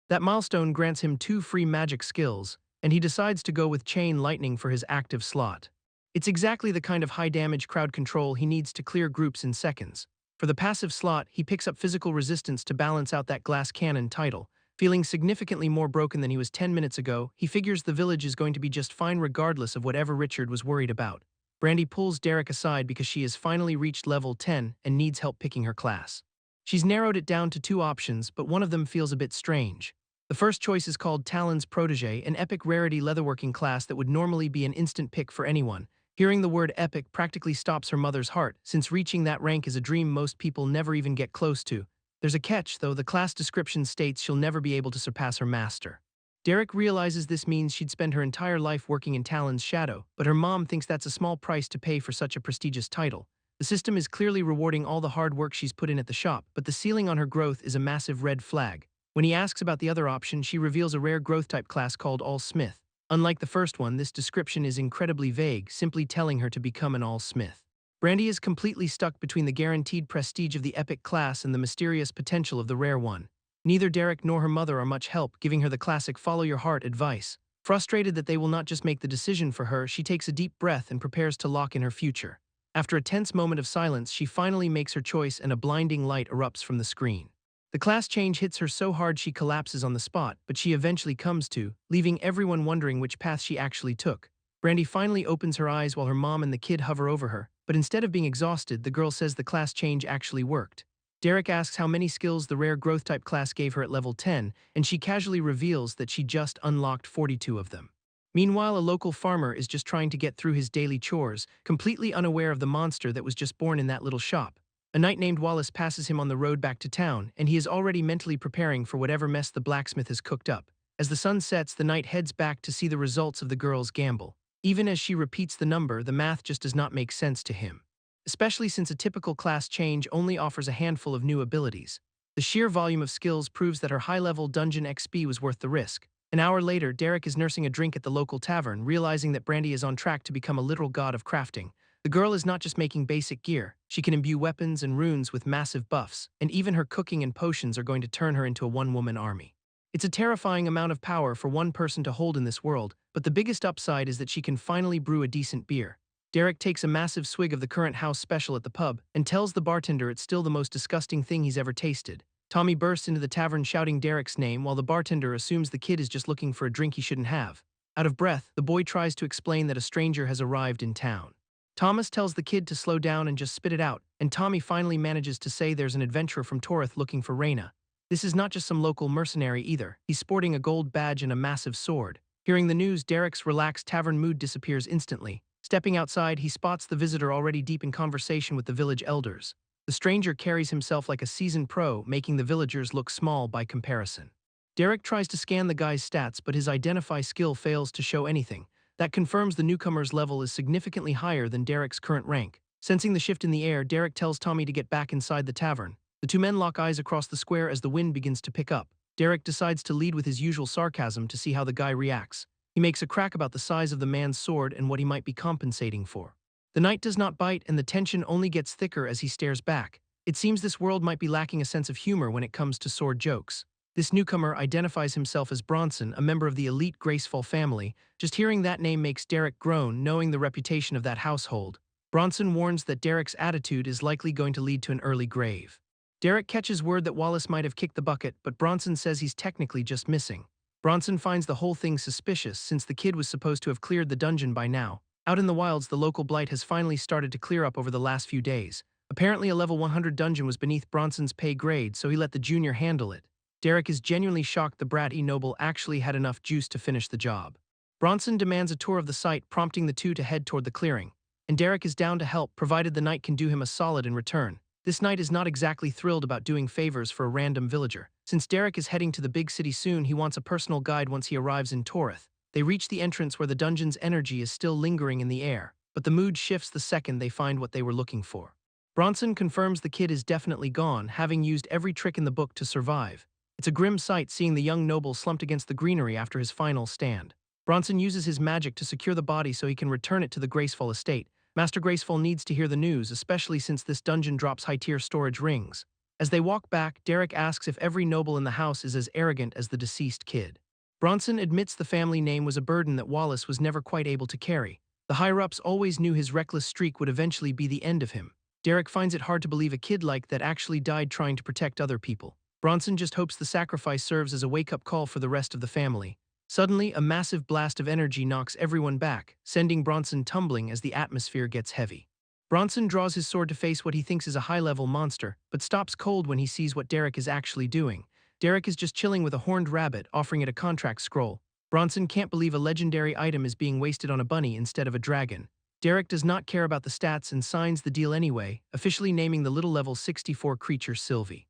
That milestone grants him 2 free magic skills, and he decides to go with Chain Lightning for his active slot. It's exactly the kind of high-damage crowd control he needs to clear groups in seconds. For the passive slot, he picks up Physical Resistance to balance out that Glass Cannon title. Feeling significantly more broken than he was 10 minutes ago, he figures the village is going to be just fine regardless of whatever Richard was worried about. Brandy pulls Derek aside because she has finally reached level 10 and needs help picking her class. She's narrowed it down to 2 options, but one of them feels a bit strange. The first choice is called Talon's Protégé, an epic rarity leatherworking class that would normally be an instant pick for anyone. Hearing the word epic practically stops her mother's heart, since reaching that rank is a dream most people never even get close to. There's a catch, though. The class description states she'll never be able to surpass her master. Derek realizes this means she'd spend her entire life working in Talon's shadow, but her mom thinks that's a small price to pay for such a prestigious title. The system is clearly rewarding all the hard work she's put in at the shop, but the ceiling on her growth is a massive red flag. When he asks about the other option, she reveals a rare growth-type class called All-Smith. Unlike the first one, this description is incredibly vague, simply telling her to become an All-Smith. Brandy is completely stuck between the guaranteed prestige of the epic class and the mysterious potential of the rare one. Neither Derek nor her mother are much help, giving her the classic follow-your-heart advice. Frustrated that they will not just make the decision for her, she takes a deep breath and prepares to lock in her future. After a tense moment of silence, she finally makes her choice and a blinding light erupts from the screen. The class change hits her so hard she collapses on the spot, but she eventually comes to, leaving everyone wondering which path she actually took. Brandy finally opens her eyes while her mom and the kid hover over her, but instead of being exhausted, the girl says the class change actually worked. Derek asks how many skills the rare growth-type class gave her at level 10, and she casually reveals that she just unlocked 42 of them. Meanwhile, a local farmer is just trying to get through his daily chores, completely unaware of the monster that was just born in that little shop. A knight named Wallace passes him on the road back to town, and he is already mentally preparing for whatever mess the blacksmith has cooked up. As the sun sets, the knight heads back to see the results of the girl's gamble. Even as she repeats the number, the math just does not make sense to him. Especially since a typical class change only offers a handful of new abilities. The sheer volume of skills proves that her high-level dungeon XP was worth the risk. An hour later, Derek is nursing a drink at the local tavern, realizing that Brandy is on track to become a literal god of crafting. The girl is not just making basic gear, she can imbue weapons and runes with massive buffs, and even her cooking and potions are going to turn her into a one-woman army. It's a terrifying amount of power for one person to hold in this world, but the biggest upside is that she can finally brew a decent beer. Derek takes a massive swig of the current house special at the pub and tells the bartender it's still the most disgusting thing he's ever tasted. Tommy bursts into the tavern shouting Derek's name while the bartender assumes the kid is just looking for a drink he shouldn't have. Out of breath, the boy tries to explain that a stranger has arrived in town. Thomas tells the kid to slow down and just spit it out, and Tommy finally manages to say there's an adventurer from Torith looking for Reina. This is not just some local mercenary either. He's sporting a gold badge and a massive sword. Hearing the news, Derek's relaxed tavern mood disappears instantly. Stepping outside, he spots the visitor already deep in conversation with the village elders. The stranger carries himself like a seasoned pro, making the villagers look small by comparison. Derek tries to scan the guy's stats, but his identify skill fails to show anything. That confirms the newcomer's level is significantly higher than Derek's current rank. Sensing the shift in the air, Derek tells Tommy to get back inside the tavern. The two men lock eyes across the square as the wind begins to pick up. Derek decides to lead with his usual sarcasm to see how the guy reacts. He makes a crack about the size of the man's sword and what he might be compensating for. The knight does not bite, and the tension only gets thicker as he stares back. It seems this world might be lacking a sense of humor when it comes to sword jokes. This newcomer identifies himself as Bronson, a member of the elite Graceful family. Just hearing that name makes Derek groan, knowing the reputation of that household. Bronson warns that Derek's attitude is likely going to lead to an early grave. Derek catches word that Wallace might have kicked the bucket, but Bronson says he's technically just missing. Bronson finds the whole thing suspicious since the kid was supposed to have cleared the dungeon by now. Out in the wilds, the local blight has finally started to clear up over the last few days. Apparently a level 100 dungeon was beneath Bronson's pay grade, so he let the junior handle it. Derek is genuinely shocked the bratty noble actually had enough juice to finish the job. Bronson demands a tour of the site, prompting the two to head toward the clearing. And Derek is down to help, provided the knight can do him a solid in return. This knight is not exactly thrilled about doing favors for a random villager. Since Derek is heading to the big city soon, he wants a personal guide once he arrives in Torith. They reach the entrance where the dungeon's energy is still lingering in the air, but the mood shifts the second they find what they were looking for. Bronson confirms the kid is definitely gone, having used every trick in the book to survive. It's a grim sight seeing the young noble slumped against the greenery after his final stand. Bronson uses his magic to secure the body so he can return it to the Graceful estate. Master Graceful needs to hear the news, especially since this dungeon drops high-tier storage rings. As they walk back, Derek asks if every noble in the house is as arrogant as the deceased kid. Bronson admits the family name was a burden that Wallace was never quite able to carry. The higher-ups always knew his reckless streak would eventually be the end of him. Derek finds it hard to believe a kid like that actually died trying to protect other people. Bronson just hopes the sacrifice serves as a wake-up call for the rest of the family. Suddenly, a massive blast of energy knocks everyone back, sending Bronson tumbling as the atmosphere gets heavy. Bronson draws his sword to face what he thinks is a high-level monster, but stops cold when he sees what Derek is actually doing. Derek is just chilling with a horned rabbit, offering it a contract scroll. Bronson can't believe a legendary item is being wasted on a bunny instead of a dragon. Derek does not care about the stats and signs the deal anyway, officially naming the little level 64 creature Sylvie.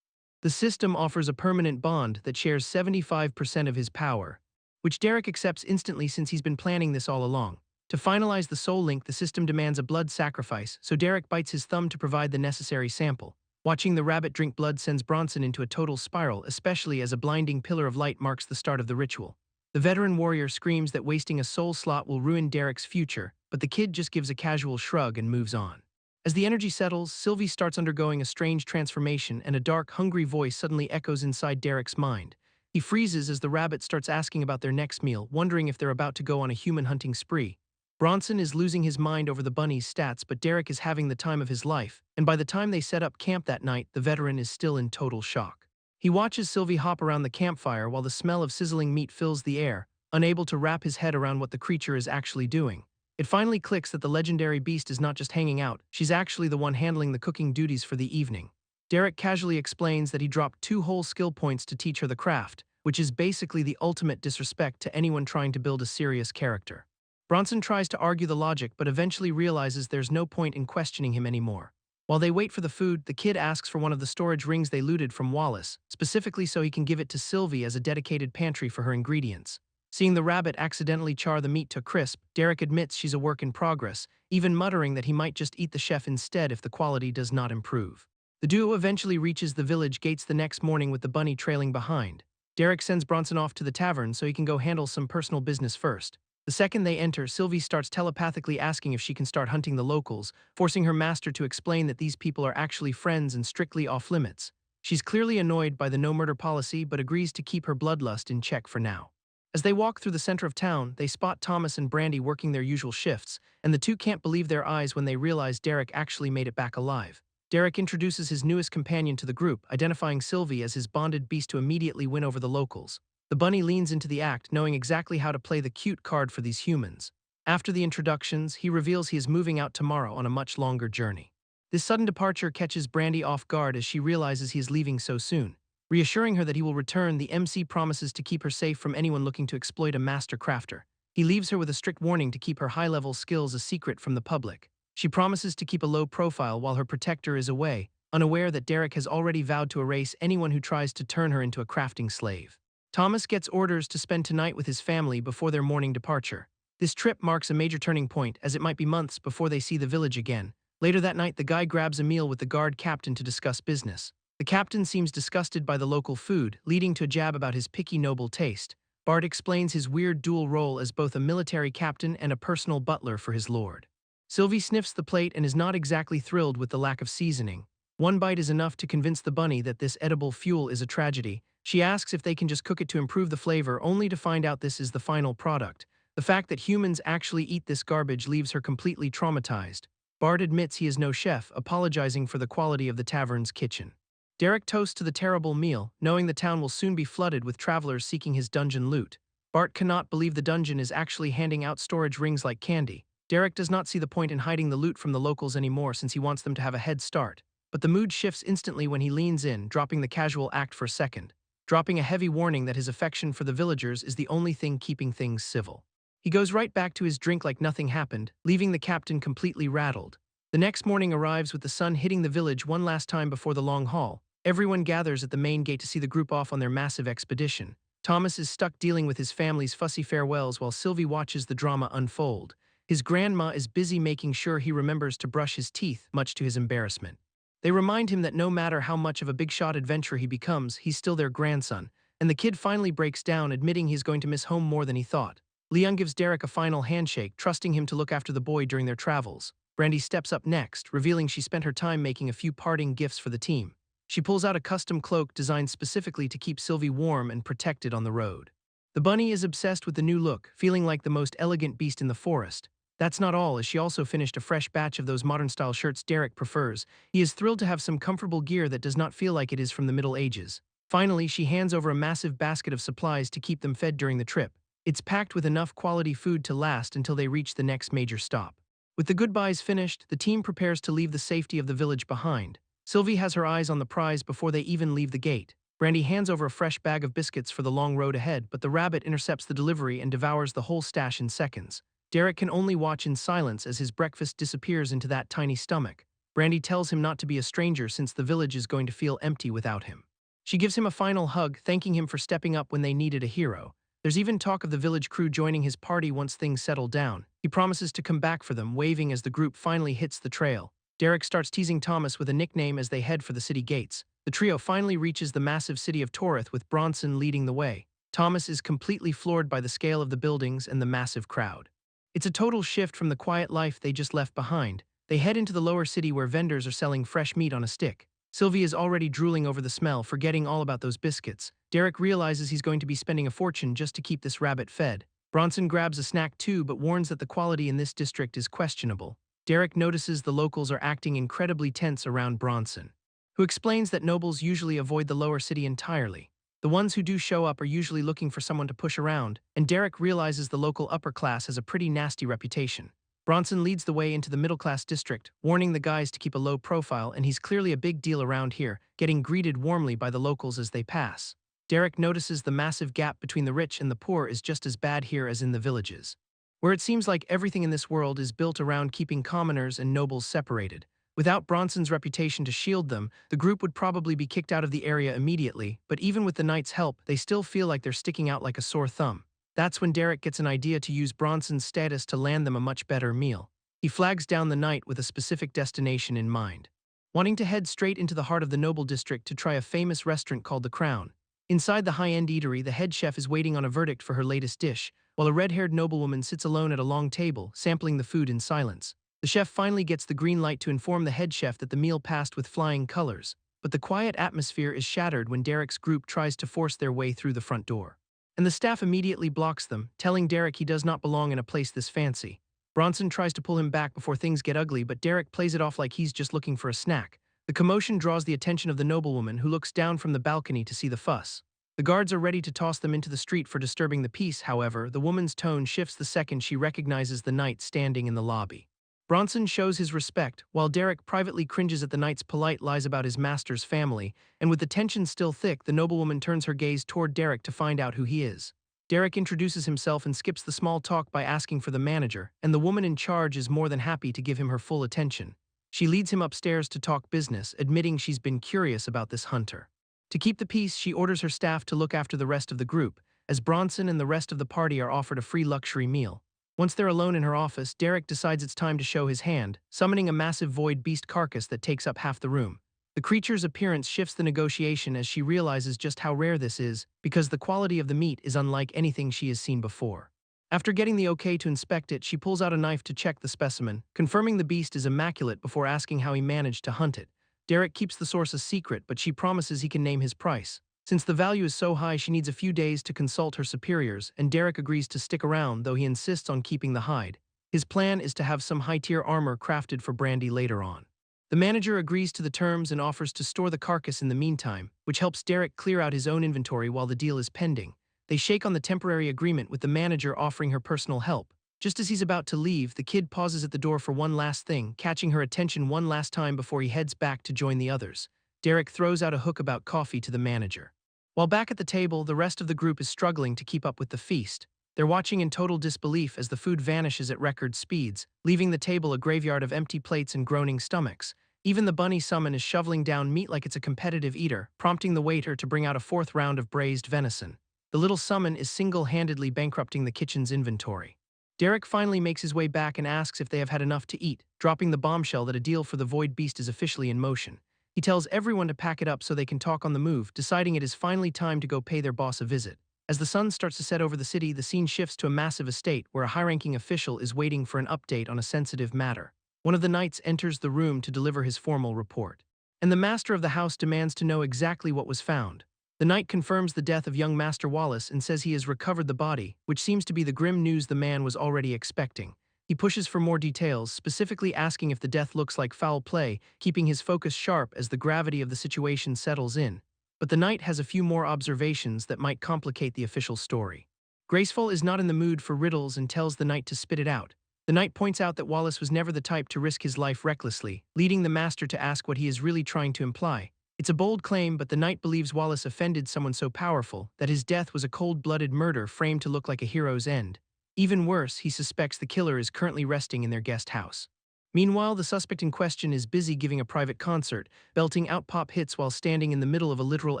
The system offers a permanent bond that shares 75% of his power, which Derek accepts instantly since he's been planning this all along. To finalize the soul link, the system demands a blood sacrifice, so Derek bites his thumb to provide the necessary sample. Watching the rabbit drink blood sends Bronson into a total spiral, especially as a blinding pillar of light marks the start of the ritual. The veteran warrior screams that wasting a soul slot will ruin Derek's future, but the kid just gives a casual shrug and moves on. As the energy settles, Sylvie starts undergoing a strange transformation, and a dark, hungry voice suddenly echoes inside Derek's mind. He freezes as the rabbit starts asking about their next meal, wondering if they're about to go on a human hunting spree. Bronson is losing his mind over the bunny's stats, but Derek is having the time of his life, and by the time they set up camp that night, the veteran is still in total shock. He watches Sylvie hop around the campfire while the smell of sizzling meat fills the air, unable to wrap his head around what the creature is actually doing. It finally clicks that the legendary beast is not just hanging out, she's actually the one handling the cooking duties for the evening. Derek casually explains that he dropped 2 whole skill points to teach her the craft, which is basically the ultimate disrespect to anyone trying to build a serious character. Bronson tries to argue the logic but eventually realizes there's no point in questioning him anymore. While they wait for the food, the kid asks for one of the storage rings they looted from Wallace, specifically so he can give it to Sylvie as a dedicated pantry for her ingredients. Seeing the rabbit accidentally char the meat to crisp, Derek admits she's a work in progress, even muttering that he might just eat the chef instead if the quality does not improve. The duo eventually reaches the village gates the next morning with the bunny trailing behind. Derek sends Bronson off to the tavern so he can go handle some personal business first. The second they enter, Sylvie starts telepathically asking if she can start hunting the locals, forcing her master to explain that these people are actually friends and strictly off-limits. She's clearly annoyed by the no-murder policy but agrees to keep her bloodlust in check for now. As they walk through the center of town, they spot Thomas and Brandy working their usual shifts, and the two can't believe their eyes when they realize Derek actually made it back alive. Derek introduces his newest companion to the group, identifying Sylvie as his bonded beast to immediately win over the locals. The bunny leans into the act, knowing exactly how to play the cute card for these humans. After the introductions, he reveals he is moving out tomorrow on a much longer journey. This sudden departure catches Brandy off guard as she realizes he is leaving so soon. Reassuring her that he will return, the MC promises to keep her safe from anyone looking to exploit a master crafter. He leaves her with a strict warning to keep her high-level skills a secret from the public. She promises to keep a low profile while her protector is away, unaware that Derek has already vowed to erase anyone who tries to turn her into a crafting slave. Thomas gets orders to spend tonight with his family before their morning departure. This trip marks a major turning point, as it might be months before they see the village again. Later that night, the guy grabs a meal with the guard captain to discuss business. The captain seems disgusted by the local food, leading to a jab about his picky noble taste. Bart explains his weird dual role as both a military captain and a personal butler for his lord. Sylvie sniffs the plate and is not exactly thrilled with the lack of seasoning. One bite is enough to convince the bunny that this edible fuel is a tragedy. She asks if they can just cook it to improve the flavor, only to find out this is the final product. The fact that humans actually eat this garbage leaves her completely traumatized. Bart admits he is no chef, apologizing for the quality of the tavern's kitchen. Derek toasts to the terrible meal, knowing the town will soon be flooded with travelers seeking his dungeon loot. Bart cannot believe the dungeon is actually handing out storage rings like candy. Derek does not see the point in hiding the loot from the locals anymore, since he wants them to have a head start. But the mood shifts instantly when he leans in, dropping the casual act for a second, dropping a heavy warning that his affection for the villagers is the only thing keeping things civil. He goes right back to his drink like nothing happened, leaving the captain completely rattled. The next morning arrives with the sun hitting the village one last time before the long haul. Everyone gathers at the main gate to see the group off on their massive expedition. Thomas is stuck dealing with his family's fussy farewells while Sylvie watches the drama unfold. His grandma is busy making sure he remembers to brush his teeth, much to his embarrassment. They remind him that no matter how much of a big-shot adventurer he becomes, he's still their grandson, and the kid finally breaks down, admitting he's going to miss home more than he thought. Leon gives Derek a final handshake, trusting him to look after the boy during their travels. Brandy steps up next, revealing she spent her time making a few parting gifts for the team. She pulls out a custom cloak designed specifically to keep Sylvie warm and protected on the road. The bunny is obsessed with the new look, feeling like the most elegant beast in the forest. That's not all, as she also finished a fresh batch of those modern-style shirts Derek prefers. He is thrilled to have some comfortable gear that does not feel like it is from the Middle Ages. Finally, she hands over a massive basket of supplies to keep them fed during the trip. It's packed with enough quality food to last until they reach the next major stop. With the goodbyes finished, the team prepares to leave the safety of the village behind. Sylvie has her eyes on the prize before they even leave the gate. Brandy hands over a fresh bag of biscuits for the long road ahead, but the rabbit intercepts the delivery and devours the whole stash in seconds. Derek can only watch in silence as his breakfast disappears into that tiny stomach. Brandy tells him not to be a stranger since the village is going to feel empty without him. She gives him a final hug, thanking him for stepping up when they needed a hero. There's even talk of the village crew joining his party once things settle down. He promises to come back for them, waving as the group finally hits the trail. Derek starts teasing Thomas with a nickname as they head for the city gates. The trio finally reaches the massive city of Torith, with Bronson leading the way. Thomas is completely floored by the scale of the buildings and the massive crowd. It's a total shift from the quiet life they just left behind. They head into the lower city where vendors are selling fresh meat on a stick. Sylvie is already drooling over the smell, forgetting all about those biscuits. Derek realizes he's going to be spending a fortune just to keep this rabbit fed. Bronson grabs a snack too, but warns that the quality in this district is questionable. Derek notices the locals are acting incredibly tense around Bronson, who explains that nobles usually avoid the lower city entirely. The ones who do show up are usually looking for someone to push around, and Derek realizes the local upper class has a pretty nasty reputation. Bronson leads the way into the middle-class district, warning the guys to keep a low profile, and he's clearly a big deal around here, getting greeted warmly by the locals as they pass. Derek notices the massive gap between the rich and the poor is just as bad here as in the villages, where it seems like everything in this world is built around keeping commoners and nobles separated. Without Bronson's reputation to shield them, the group would probably be kicked out of the area immediately, but even with the knight's help, they still feel like they're sticking out like a sore thumb. That's when Derek gets an idea to use Bronson's status to land them a much better meal. He flags down the knight with a specific destination in mind, wanting to head straight into the heart of the noble district to try a famous restaurant called the Crown. Inside the high-end eatery, the head chef is waiting on a verdict for her latest dish, while a red-haired noblewoman sits alone at a long table, sampling the food in silence. The chef finally gets the green light to inform the head chef that the meal passed with flying colors, but the quiet atmosphere is shattered when Derek's group tries to force their way through the front door. And the staff immediately blocks them, telling Derek he does not belong in a place this fancy. Bronson tries to pull him back before things get ugly, but Derek plays it off like he's just looking for a snack. The commotion draws the attention of the noblewoman, who looks down from the balcony to see the fuss. The guards are ready to toss them into the street for disturbing the peace. However, the woman's tone shifts the second she recognizes the knight standing in the lobby. Bronson shows his respect, while Derek privately cringes at the knight's polite lies about his master's family, and with the tension still thick, the noblewoman turns her gaze toward Derek to find out who he is. Derek introduces himself and skips the small talk by asking for the manager, and the woman in charge is more than happy to give him her full attention. She leads him upstairs to talk business, admitting she's been curious about this hunter. To keep the peace, she orders her staff to look after the rest of the group, as Bronson and the rest of the party are offered a free luxury meal. Once they're alone in her office, Derek decides it's time to show his hand, summoning a massive void beast carcass that takes up half the room. The creature's appearance shifts the negotiation as she realizes just how rare this is, because the quality of the meat is unlike anything she has seen before. After getting the okay to inspect it, she pulls out a knife to check the specimen, confirming the beast is immaculate before asking how he managed to hunt it. Derek keeps the source a secret, but she promises he can name his price. Since the value is so high, she needs a few days to consult her superiors, and Derek agrees to stick around, though he insists on keeping the hide. His plan is to have some high-tier armor crafted for Brandy later on. The manager agrees to the terms and offers to store the carcass in the meantime, which helps Derek clear out his own inventory while the deal is pending. They shake on the temporary agreement, with the manager offering her personal help. Just as he's about to leave, the kid pauses at the door for one last thing, catching her attention one last time before he heads back to join the others. Derek throws out a hook about coffee to the manager. While back at the table, the rest of the group is struggling to keep up with the feast. They're watching in total disbelief as the food vanishes at record speeds, leaving the table a graveyard of empty plates and groaning stomachs. Even the bunny summon is shoveling down meat like it's a competitive eater, prompting the waiter to bring out a fourth round of braised venison. The little summon is single-handedly bankrupting the kitchen's inventory. Derek finally makes his way back and asks if they have had enough to eat, dropping the bombshell that a deal for the void beast is officially in motion. He tells everyone to pack it up so they can talk on the move, deciding it is finally time to go pay their boss a visit. As the sun starts to set over the city, the scene shifts to a massive estate where a high-ranking official is waiting for an update on a sensitive matter. One of the knights enters the room to deliver his formal report, and the master of the house demands to know exactly what was found. The knight confirms the death of young Master Wallace and says he has recovered the body, which seems to be the grim news the man was already expecting. He pushes for more details, specifically asking if the death looks like foul play, keeping his focus sharp as the gravity of the situation settles in. But the knight has a few more observations that might complicate the official story. Graceful is not in the mood for riddles and tells the knight to spit it out. The knight points out that Wallace was never the type to risk his life recklessly, leading the master to ask what he is really trying to imply. It's a bold claim, but the knight believes Wallace offended someone so powerful that his death was a cold-blooded murder framed to look like a hero's end. Even worse, he suspects the killer is currently resting in their guest house. Meanwhile, the suspect in question is busy giving a private concert, belting out pop hits while standing in the middle of a literal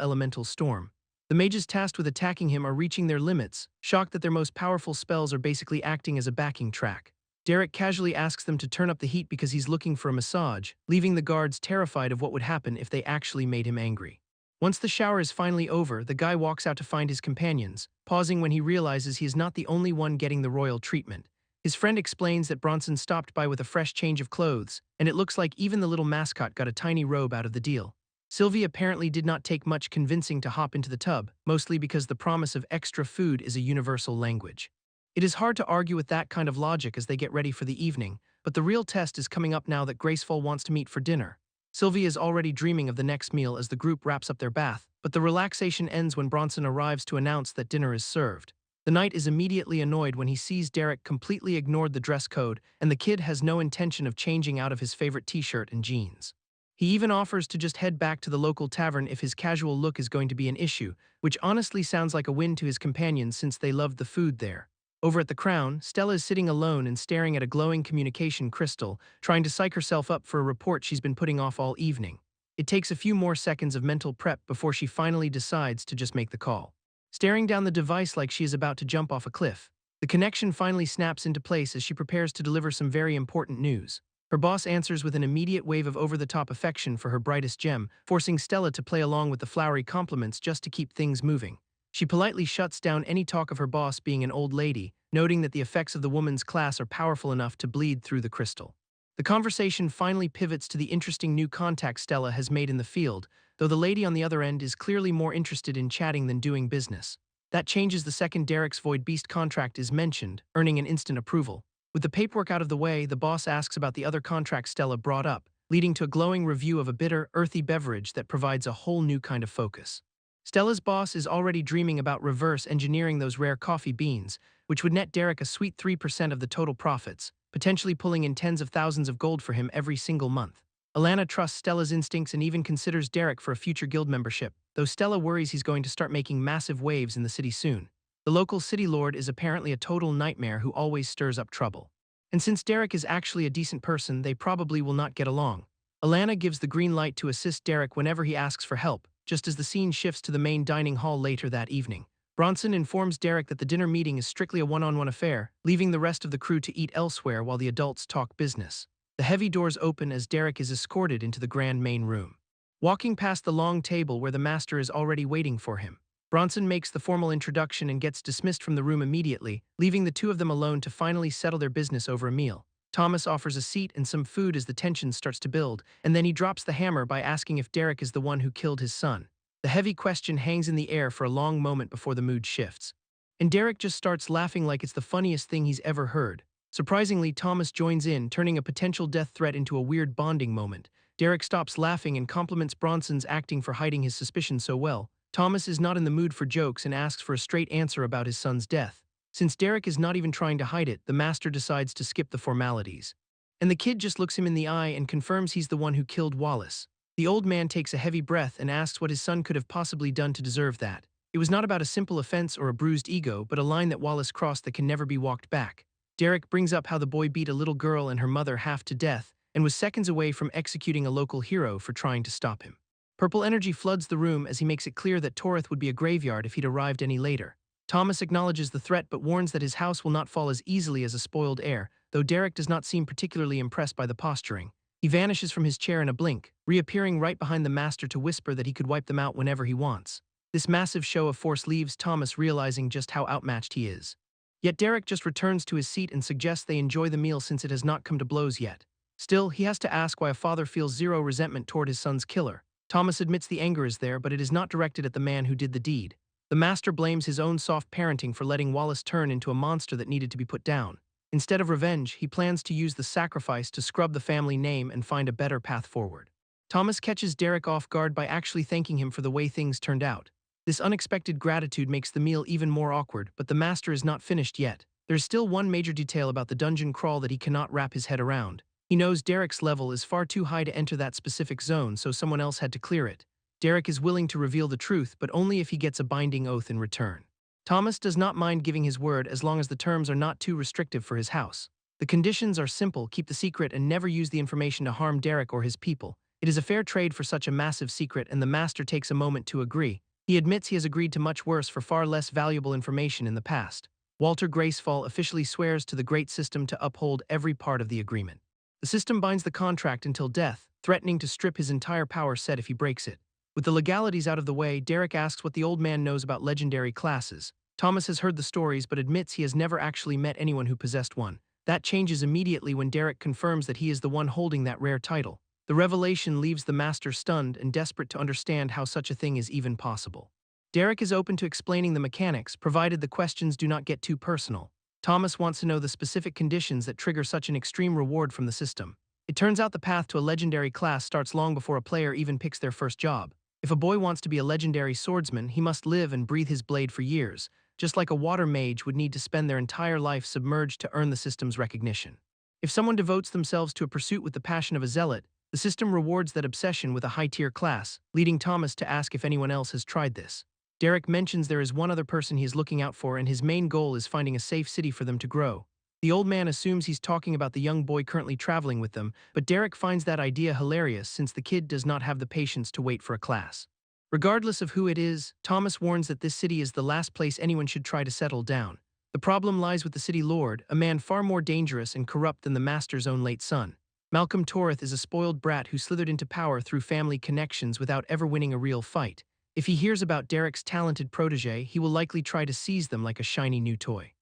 elemental storm. The mages tasked with attacking him are reaching their limits, shocked that their most powerful spells are basically acting as a backing track. Derek casually asks them to turn up the heat because he's looking for a massage, leaving the guards terrified of what would happen if they actually made him angry. Once the shower is finally over, the guy walks out to find his companions, pausing when he realizes he is not the only one getting the royal treatment. His friend explains that Bronson stopped by with a fresh change of clothes, and it looks like even the little mascot got a tiny robe out of the deal. Sylvie apparently did not take much convincing to hop into the tub, mostly because the promise of extra food is a universal language. It is hard to argue with that kind of logic as they get ready for the evening, but the real test is coming up now that Graceful wants to meet for dinner. Sylvie is already dreaming of the next meal as the group wraps up their bath, but the relaxation ends when Bronson arrives to announce that dinner is served. The knight is immediately annoyed when he sees Derek completely ignored the dress code, and the kid has no intention of changing out of his favorite t-shirt and jeans. He even offers to just head back to the local tavern if his casual look is going to be an issue, which honestly sounds like a win to his companions since they loved the food there. Over at the Crown, Stella is sitting alone and staring at a glowing communication crystal, trying to psych herself up for a report she's been putting off all evening. It takes a few more seconds of mental prep before she finally decides to just make the call. Staring down the device like she is about to jump off a cliff, the connection finally snaps into place as she prepares to deliver some very important news. Her boss answers with an immediate wave of over-the-top affection for her brightest gem, forcing Stella to play along with the flowery compliments just to keep things moving. She politely shuts down any talk of her boss being an old lady, noting that the effects of the woman's class are powerful enough to bleed through the crystal. The conversation finally pivots to the interesting new contact Stella has made in the field, though the lady on the other end is clearly more interested in chatting than doing business. That changes the second Derek's Void Beast contract is mentioned, earning an instant approval. With the paperwork out of the way, the boss asks about the other contract Stella brought up, leading to a glowing review of a bitter, earthy beverage that provides a whole new kind of focus. Stella's boss is already dreaming about reverse engineering those rare coffee beans, which would net Derek a sweet 3% of the total profits. potentially pulling in tens of thousands of gold for him every single month. Alana trusts Stella's instincts and even considers Derek for a future guild membership, though Stella worries he's going to start making massive waves in the city soon. The local city lord is apparently a total nightmare who always stirs up trouble. And since Derek is actually a decent person, they probably will not get along. Alana gives the green light to assist Derek whenever he asks for help, just as the scene shifts to the main dining hall later that evening. Bronson informs Derek that the dinner meeting is strictly a one-on-one affair, leaving the rest of the crew to eat elsewhere while the adults talk business. The heavy doors open as Derek is escorted into the grand main room. Walking past the long table where the master is already waiting for him, Bronson makes the formal introduction and gets dismissed from the room immediately, leaving the two of them alone to finally settle their business over a meal. Thomas offers a seat and some food as the tension starts to build, and then he drops the hammer by asking if Derek is the one who killed his son. The heavy question hangs in the air for a long moment before the mood shifts. And Derek just starts laughing like it's the funniest thing he's ever heard. Surprisingly, Thomas joins in, turning a potential death threat into a weird bonding moment. Derek stops laughing and compliments Bronson's acting for hiding his suspicions so well. Thomas is not in the mood for jokes and asks for a straight answer about his son's death. Since Derek is not even trying to hide it, the master decides to skip the formalities. And the kid just looks him in the eye and confirms he's the one who killed Wallace. The old man takes a heavy breath and asks what his son could have possibly done to deserve that. It was not about a simple offense or a bruised ego, but a line that Wallace crossed that can never be walked back. Derek brings up how the boy beat a little girl and her mother half to death and was seconds away from executing a local hero for trying to stop him. Purple energy floods the room as he makes it clear that Torith would be a graveyard if he'd arrived any later. Thomas acknowledges the threat but warns that his house will not fall as easily as a spoiled heir, though Derek does not seem particularly impressed by the posturing. He vanishes from his chair in a blink, reappearing right behind the master to whisper that he could wipe them out whenever he wants. This massive show of force leaves Thomas realizing just how outmatched he is. Yet Derek just returns to his seat and suggests they enjoy the meal since it has not come to blows yet. Still, he has to ask why a father feels zero resentment toward his son's killer. Thomas admits the anger is there, but it is not directed at the man who did the deed. The master blames his own soft parenting for letting Wallace turn into a monster that needed to be put down. Instead of revenge, he plans to use the sacrifice to scrub the family name and find a better path forward. Thomas catches Derek off guard by actually thanking him for the way things turned out. This unexpected gratitude makes the meal even more awkward, but the master is not finished yet. There's still one major detail about the dungeon crawl that he cannot wrap his head around. He knows Derek's level is far too high to enter that specific zone, so someone else had to clear it. Derek is willing to reveal the truth, but only if he gets a binding oath in return. Thomas does not mind giving his word as long as the terms are not too restrictive for his house. The conditions are simple: keep the secret and never use the information to harm Derek or his people. It is a fair trade for such a massive secret, and the master takes a moment to agree. He admits he has agreed to much worse for far less valuable information in the past. Walter Gracefall officially swears to the Great System to uphold every part of the agreement. The system binds the contract until death, threatening to strip his entire power set if he breaks it. With the legalities out of the way, Derek asks what the old man knows about legendary classes. Thomas has heard the stories but admits he has never actually met anyone who possessed one. That changes immediately when Derek confirms that he is the one holding that rare title. The revelation leaves the master stunned and desperate to understand how such a thing is even possible. Derek is open to explaining the mechanics, provided the questions do not get too personal. Thomas wants to know the specific conditions that trigger such an extreme reward from the system. It turns out the path to a legendary class starts long before a player even picks their first job. If a boy wants to be a legendary swordsman, he must live and breathe his blade for years, just like a water mage would need to spend their entire life submerged to earn the system's recognition. If someone devotes themselves to a pursuit with the passion of a zealot, the system rewards that obsession with a high-tier class, leading Thomas to ask if anyone else has tried this. Derek mentions there is one other person he is looking out for, and his main goal is finding a safe city for them to grow. The old man assumes he's talking about the young boy currently traveling with them, but Derek finds that idea hilarious since the kid does not have the patience to wait for a class. Regardless of who it is, Thomas warns that this city is the last place anyone should try to settle down. The problem lies with the city lord, a man far more dangerous and corrupt than the master's own late son. Malcolm Torith is a spoiled brat who slithered into power through family connections without ever winning a real fight. If he hears about Derek's talented protege, he will likely try to seize them like a shiny new toy.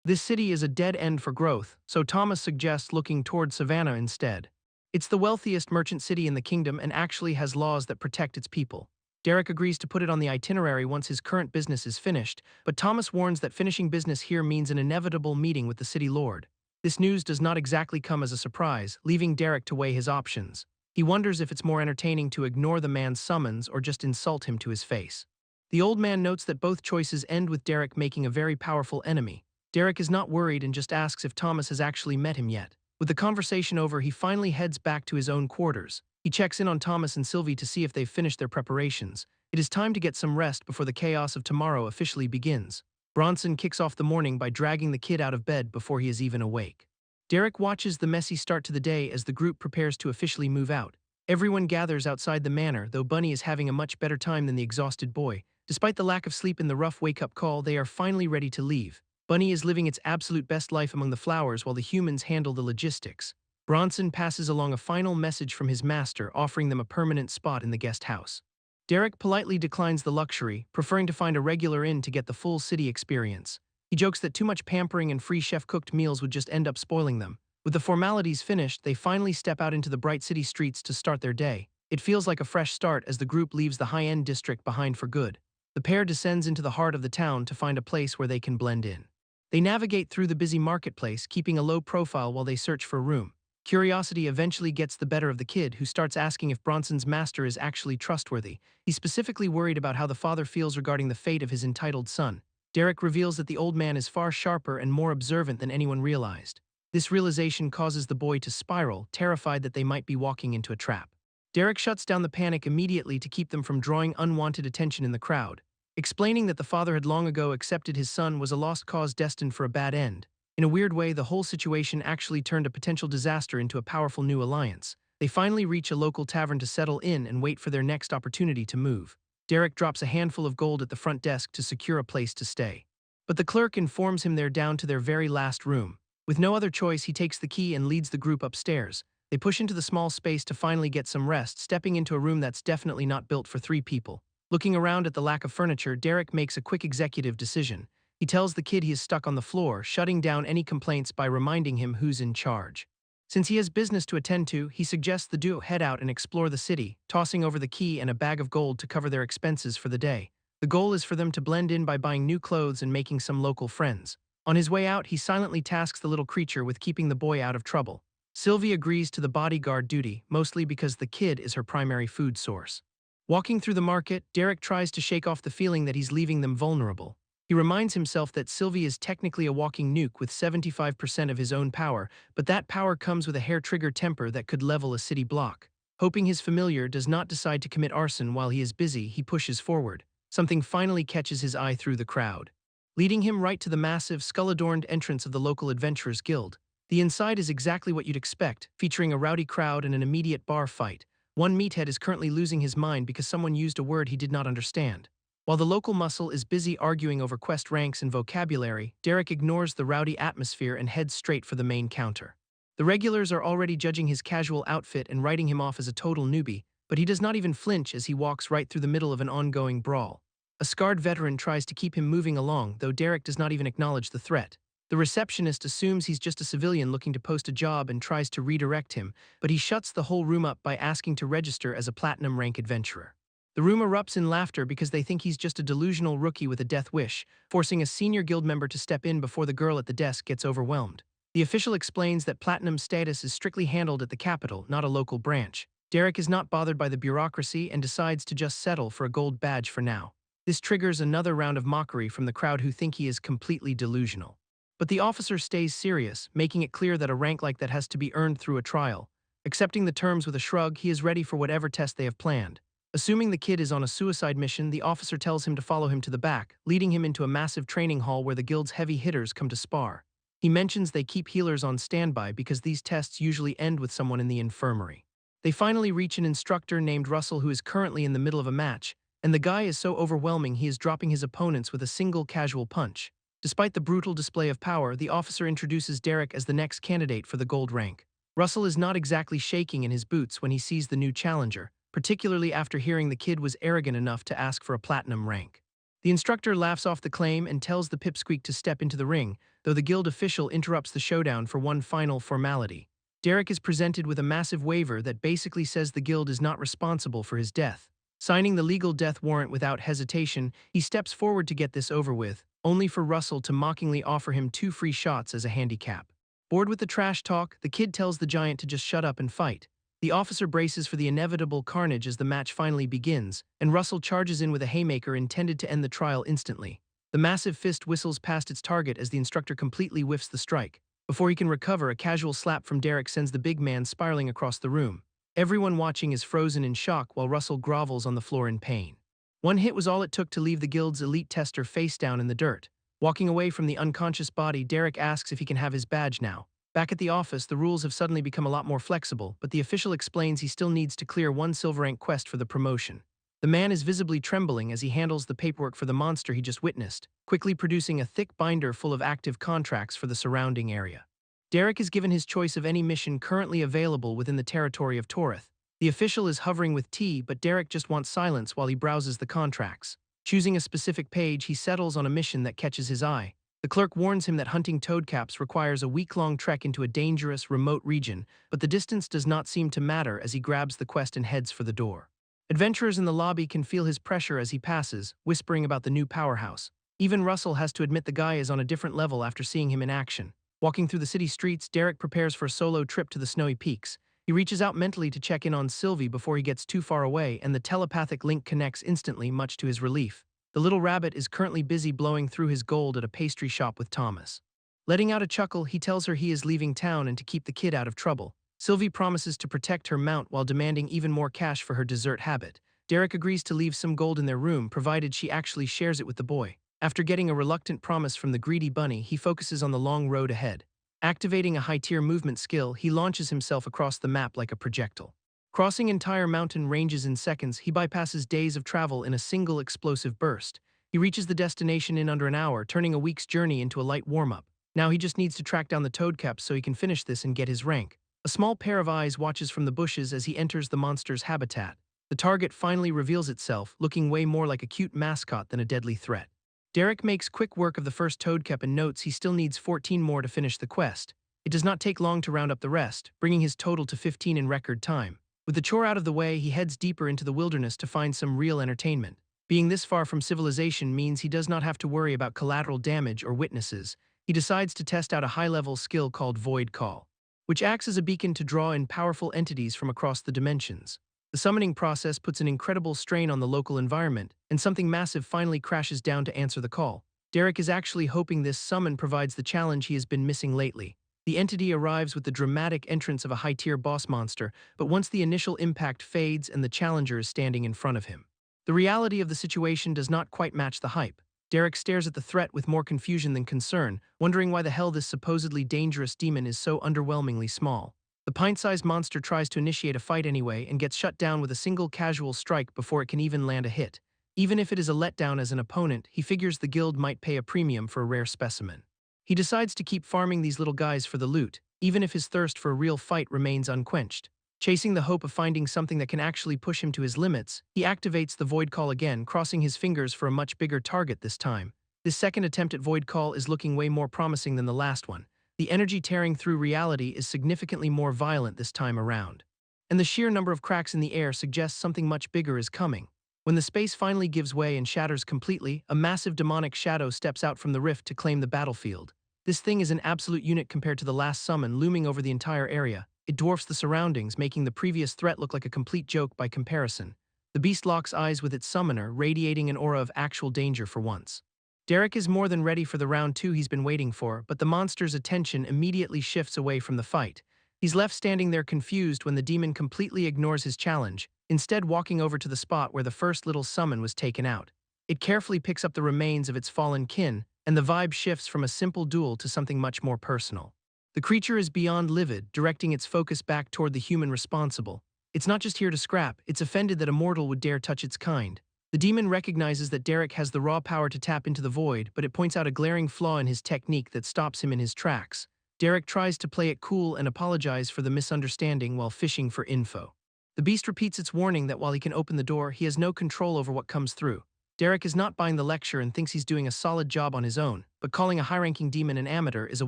This city is a dead end for growth, so Thomas suggests looking toward Savannah instead. It's the wealthiest merchant city in the kingdom and actually has laws that protect its people. Derek agrees to put it on the itinerary once his current business is finished, but Thomas warns that finishing business here means an inevitable meeting with the city lord. This news does not exactly come as a surprise, leaving Derek to weigh his options. He wonders if it's more entertaining to ignore the man's summons or just insult him to his face. The old man notes that both choices end with Derek making a very powerful enemy. Derek is not worried and just asks if Thomas has actually met him yet. With the conversation over, he finally heads back to his own quarters. He checks in on Thomas and Sylvie to see if they've finished their preparations. It is time to get some rest before the chaos of tomorrow officially begins. Bronson kicks off the morning by dragging the kid out of bed before he is even awake. Derek watches the messy start to the day as the group prepares to officially move out. Everyone gathers outside the manor, though Bunny is having a much better time than the exhausted boy. Despite the lack of sleep and the rough wake-up call, they are finally ready to leave. Bunny is living its absolute best life among the flowers while the humans handle the logistics. Bronson passes along a final message from his master, offering them a permanent spot in the guest house. Derek politely declines the luxury, preferring to find a regular inn to get the full city experience. He jokes that too much pampering and free chef-cooked meals would just end up spoiling them. With the formalities finished, they finally step out into the bright city streets to start their day. It feels like a fresh start as the group leaves the high-end district behind for good. The pair descends into the heart of the town to find a place where they can blend in. They navigate through the busy marketplace, keeping a low profile while they search for room. Curiosity eventually gets the better of the kid, who starts asking if Bronson's master is actually trustworthy. He's specifically worried about how the father feels regarding the fate of his entitled son. Derek reveals that the old man is far sharper and more observant than anyone realized. This realization causes the boy to spiral, terrified that they might be walking into a trap. Derek shuts down the panic immediately to keep them from drawing unwanted attention in the crowd, explaining that the father had long ago accepted his son was a lost cause destined for a bad end. In a weird way, the whole situation actually turned a potential disaster into a powerful new alliance. They finally reach a local tavern to settle in and wait for their next opportunity to move. Derek drops a handful of gold at the front desk to secure a place to stay. But the clerk informs him they're down to their very last room. With no other choice, he takes the key and leads the group upstairs. They push into the small space to finally get some rest, stepping into a room that's definitely not built for 3 people. Looking around at the lack of furniture, Derek makes a quick executive decision. He tells the kid he is stuck on the floor, shutting down any complaints by reminding him who's in charge. Since he has business to attend to, he suggests the duo head out and explore the city, tossing over the key and a bag of gold to cover their expenses for the day. The goal is for them to blend in by buying new clothes and making some local friends. On his way out, he silently tasks the little creature with keeping the boy out of trouble. Sylvie agrees to the bodyguard duty, mostly because the kid is her primary food source. Walking through the market, Derek tries to shake off the feeling that he's leaving them vulnerable. He reminds himself that Sylvie is technically a walking nuke with 75% of his own power, but that power comes with a hair-trigger temper that could level a city block. Hoping his familiar does not decide to commit arson while he is busy, he pushes forward. Something finally catches his eye through the crowd, leading him right to the massive, skull-adorned entrance of the local Adventurers Guild. The inside is exactly what you'd expect, featuring a rowdy crowd and an immediate bar fight. One meathead is currently losing his mind because someone used a word he did not understand. While the local muscle is busy arguing over quest ranks and vocabulary, Derek ignores the rowdy atmosphere and heads straight for the main counter. The regulars are already judging his casual outfit and writing him off as a total newbie, but he does not even flinch as he walks right through the middle of an ongoing brawl. A scarred veteran tries to keep him moving along, though Derek does not even acknowledge the threat. The receptionist assumes he's just a civilian looking to post a job and tries to redirect him, but he shuts the whole room up by asking to register as a platinum rank adventurer. The room erupts in laughter because they think he's just a delusional rookie with a death wish, forcing a senior guild member to step in before the girl at the desk gets overwhelmed. The official explains that platinum status is strictly handled at the capital, not a local branch. Derek is not bothered by the bureaucracy and decides to just settle for a gold badge for now. This triggers another round of mockery from the crowd who think he is completely delusional. But the officer stays serious, making it clear that a rank like that has to be earned through a trial. Accepting the terms with a shrug, he is ready for whatever test they have planned. Assuming the kid is on a suicide mission, the officer tells him to follow him to the back, leading him into a massive training hall where the guild's heavy hitters come to spar. He mentions they keep healers on standby because these tests usually end with someone in the infirmary. They finally reach an instructor named Russell who is currently in the middle of a match, and the guy is so overwhelming he is dropping his opponents with a single casual punch. Despite the brutal display of power, the officer introduces Derek as the next candidate for the gold rank. Russell is not exactly shaking in his boots when he sees the new challenger, particularly after hearing the kid was arrogant enough to ask for a platinum rank. The instructor laughs off the claim and tells the pipsqueak to step into the ring, though the guild official interrupts the showdown for one final formality. Derek is presented with a massive waiver that basically says the guild is not responsible for his death. Signing the legal death warrant without hesitation, he steps forward to get this over with, only for Russell to mockingly offer him 2 free shots as a handicap. Bored with the trash talk, the kid tells the giant to just shut up and fight. The officer braces for the inevitable carnage as the match finally begins, and Russell charges in with a haymaker intended to end the trial instantly. The The massive fist whistles past its target as the instructor completely whiffs the strike. Before he can recover, a casual slap from Derek sends the big man spiraling across the room. Everyone watching is frozen in shock while Russell grovels on the floor in pain. One hit was all it took to leave the guild's elite tester face down in the dirt. Walking away from the unconscious body, Derek asks if he can have his badge now. Back at the office, the rules have suddenly become a lot more flexible, but the official explains he still needs to clear one silver rank quest for the promotion. The man is visibly trembling as he handles the paperwork for the monster he just witnessed, quickly producing a thick binder full of active contracts for the surrounding area. Derek is given his choice of any mission currently available within the territory of Torith. The official is hovering with tea, but Derek just wants silence while he browses the contracts. Choosing a specific page, he settles on a mission that catches his eye. The clerk warns him that hunting toadcaps requires a week-long trek into a dangerous, remote region, but the distance does not seem to matter as he grabs the quest and heads for the door. Adventurers in the lobby can feel his pressure as he passes, whispering about the new powerhouse. Even Russell has to admit the guy is on a different level after seeing him in action. Walking through the city streets, Derek prepares for a solo trip to the snowy peaks. He reaches out mentally to check in on Sylvie before he gets too far away, and the telepathic link connects instantly, much to his relief. The little rabbit is currently busy blowing through his gold at a pastry shop with Thomas. Letting out a chuckle, he tells her he is leaving town and to keep the kid out of trouble. Sylvie promises to protect her mount while demanding even more cash for her dessert habit. Derek agrees to leave some gold in their room, provided she actually shares it with the boy. After getting a reluctant promise from the greedy bunny, he focuses on the long road ahead. Activating a high-tier movement skill, he launches himself across the map like a projectile. Crossing entire mountain ranges in seconds, he bypasses days of travel in a single explosive burst. He reaches the destination in under an hour, turning a week's journey into a light warm-up. Now he just needs to track down the toadcaps so he can finish this and get his rank. A small pair of eyes watches from the bushes as he enters the monster's habitat. The target finally reveals itself, looking way more like a cute mascot than a deadly threat. Derek makes quick work of the first toadcap and notes he still needs 14 more to finish the quest. It does not take long to round up the rest, bringing his total to 15 in record time. With the chore out of the way, he heads deeper into the wilderness to find some real entertainment. Being this far from civilization means he does not have to worry about collateral damage or witnesses. He decides to test out a high-level skill called Void Call, which acts as a beacon to draw in powerful entities from across the dimensions. The summoning process puts an incredible strain on the local environment, and something massive finally crashes down to answer the call. Derek is actually hoping this summon provides the challenge he has been missing lately. The entity arrives with the dramatic entrance of a high-tier boss monster, but once the initial impact fades and the challenger is standing in front of him. The reality of the situation does not quite match the hype. Derek stares at the threat with more confusion than concern, wondering why the hell this supposedly dangerous demon is so underwhelmingly small. The pint-sized monster tries to initiate a fight anyway and gets shut down with a single casual strike before it can even land a hit. Even if it is a letdown as an opponent, he figures the guild might pay a premium for a rare specimen. He decides to keep farming these little guys for the loot, even if his thirst for a real fight remains unquenched. Chasing the hope of finding something that can actually push him to his limits, he activates the Void Call again, crossing his fingers for a much bigger target this time. This second attempt at Void Call is looking way more promising than the last one. The energy tearing through reality is significantly more violent this time around. And the sheer number of cracks in the air suggests something much bigger is coming. When the space finally gives way and shatters completely, a massive demonic shadow steps out from the rift to claim the battlefield. This thing is an absolute unit compared to the last summon looming over the entire area. It dwarfs the surroundings, making the previous threat look like a complete joke by comparison. The beast locks eyes with its summoner, radiating an aura of actual danger for once. Derek is more than ready for the round 2 he's been waiting for, but the monster's attention immediately shifts away from the fight. He's left standing there confused when the demon completely ignores his challenge, instead walking over to the spot where the first little summon was taken out. It carefully picks up the remains of its fallen kin, and the vibe shifts from a simple duel to something much more personal. The creature is beyond livid, directing its focus back toward the human responsible. It's not just here to scrap, it's offended that a mortal would dare touch its kind. The demon recognizes that Derek has the raw power to tap into the void, but it points out a glaring flaw in his technique that stops him in his tracks. Derek tries to play it cool and apologize for the misunderstanding while fishing for info. The beast repeats its warning that while he can open the door, he has no control over what comes through. Derek is not buying the lecture and thinks he's doing a solid job on his own, but calling a high-ranking demon an amateur is a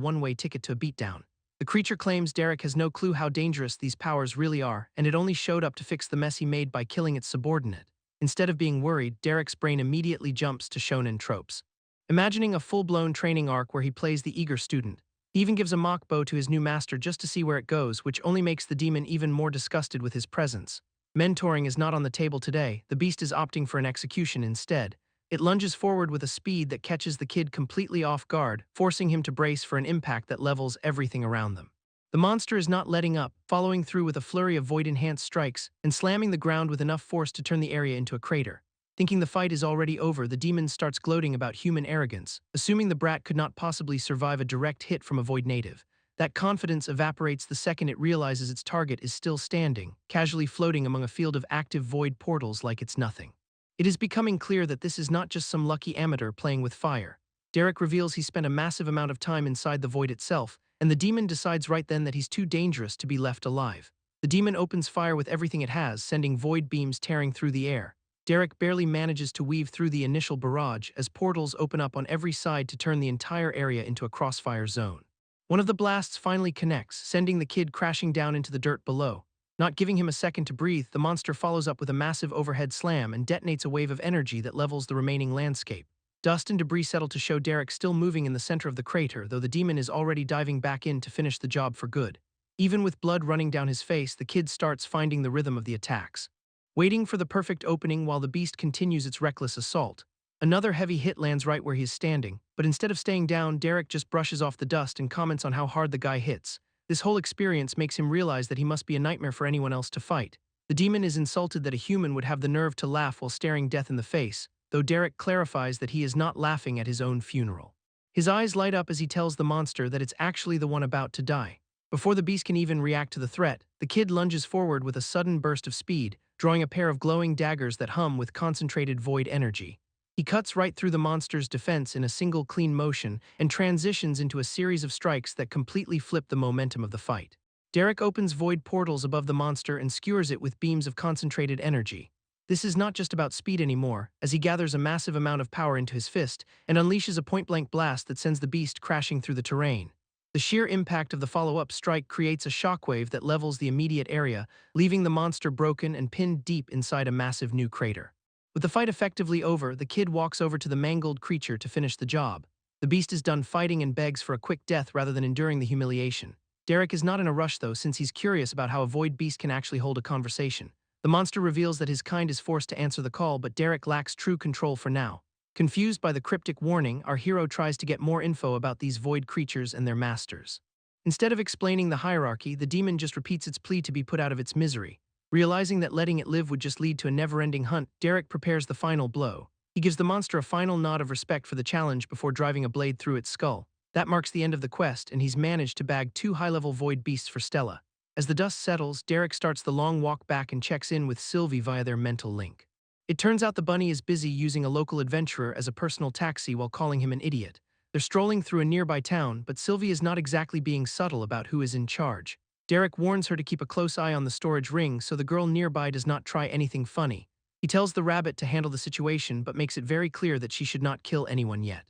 one-way ticket to a beatdown. The creature claims Derek has no clue how dangerous these powers really are, and it only showed up to fix the mess he made by killing its subordinate. Instead of being worried, Derek's brain immediately jumps to shonen tropes. Imagining a full-blown training arc where he plays the eager student. He even gives a mock bow to his new master just to see where it goes, which only makes the demon even more disgusted with his presence. Mentoring is not on the table today, the beast is opting for an execution instead. It lunges forward with a speed that catches the kid completely off guard, forcing him to brace for an impact that levels everything around them. The monster is not letting up, following through with a flurry of void-enhanced strikes and slamming the ground with enough force to turn the area into a crater. Thinking the fight is already over, the demon starts gloating about human arrogance, assuming the brat could not possibly survive a direct hit from a void native. That confidence evaporates the second it realizes its target is still standing, casually floating among a field of active void portals like it's nothing. It is becoming clear that this is not just some lucky amateur playing with fire. Derek reveals he spent a massive amount of time inside the void itself, and the demon decides right then that he's too dangerous to be left alive. The demon opens fire with everything it has, sending void beams tearing through the air. Derek barely manages to weave through the initial barrage as portals open up on every side to turn the entire area into a crossfire zone. One of the blasts finally connects, sending the kid crashing down into the dirt below. Not giving him a second to breathe, the monster follows up with a massive overhead slam and detonates a wave of energy that levels the remaining landscape. Dust and debris settle to show Derek still moving in the center of the crater, though the demon is already diving back in to finish the job for good. Even with blood running down his face, the kid starts finding the rhythm of the attacks. Waiting for the perfect opening while the beast continues its reckless assault. Another heavy hit lands right where he is standing, but instead of staying down, Derek just brushes off the dust and comments on how hard the guy hits. This whole experience makes him realize that he must be a nightmare for anyone else to fight. The demon is insulted that a human would have the nerve to laugh while staring death in the face, though Derek clarifies that he is not laughing at his own funeral. His eyes light up as he tells the monster that it's actually the one about to die. Before the beast can even react to the threat, the kid lunges forward with a sudden burst of speed, drawing a pair of glowing daggers that hum with concentrated void energy. He cuts right through the monster's defense in a single clean motion and transitions into a series of strikes that completely flip the momentum of the fight. Derek opens void portals above the monster and skewers it with beams of concentrated energy. This is not just about speed anymore, as he gathers a massive amount of power into his fist and unleashes a point-blank blast that sends the beast crashing through the terrain. The sheer impact of the follow-up strike creates a shockwave that levels the immediate area, leaving the monster broken and pinned deep inside a massive new crater. With the fight effectively over, the kid walks over to the mangled creature to finish the job. The beast is done fighting and begs for a quick death rather than enduring the humiliation. Derek is not in a rush though, since he's curious about how a void beast can actually hold a conversation. The monster reveals that his kind is forced to answer the call, but Derek lacks true control for now. Confused by the cryptic warning, our hero tries to get more info about these void creatures and their masters. Instead of explaining the hierarchy, the demon just repeats its plea to be put out of its misery. Realizing that letting it live would just lead to a never-ending hunt, Derek prepares the final blow. He gives the monster a final nod of respect for the challenge before driving a blade through its skull. That marks the end of the quest, and he's managed to bag 2 high-level void beasts for Stella. As the dust settles, Derek starts the long walk back and checks in with Sylvie via their mental link. It turns out the bunny is busy using a local adventurer as a personal taxi while calling him an idiot. They're strolling through a nearby town, but Sylvie is not exactly being subtle about who is in charge. Derek warns her to keep a close eye on the storage ring so the girl nearby does not try anything funny. He tells the rabbit to handle the situation but makes it very clear that she should not kill anyone yet.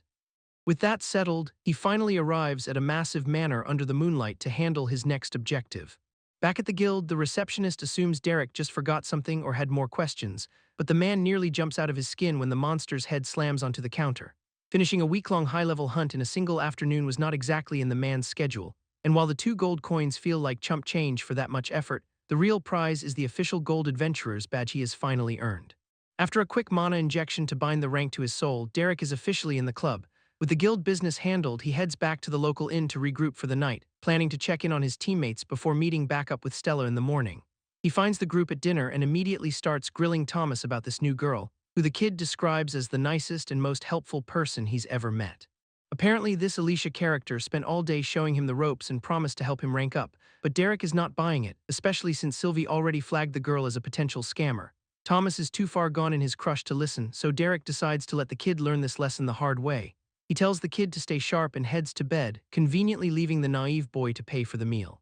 With that settled, he finally arrives at a massive manor under the moonlight to handle his next objective. Back at the guild, the receptionist assumes Derek just forgot something or had more questions, but the man nearly jumps out of his skin when the monster's head slams onto the counter. Finishing a week-long high-level hunt in a single afternoon was not exactly in the man's schedule, and while the 2 gold coins feel like chump change for that much effort, the real prize is the official gold adventurer's badge he has finally earned. After a quick mana injection to bind the rank to his soul, Derek is officially in the club. With the guild business handled, he heads back to the local inn to regroup for the night, planning to check in on his teammates before meeting back up with Stella in the morning. He finds the group at dinner and immediately starts grilling Thomas about this new girl, who the kid describes as the nicest and most helpful person he's ever met. Apparently, this Alicia character spent all day showing him the ropes and promised to help him rank up, but Derek is not buying it, especially since Sylvie already flagged the girl as a potential scammer. Thomas is too far gone in his crush to listen, so Derek decides to let the kid learn this lesson the hard way. He tells the kid to stay sharp and heads to bed, conveniently leaving the naive boy to pay for the meal.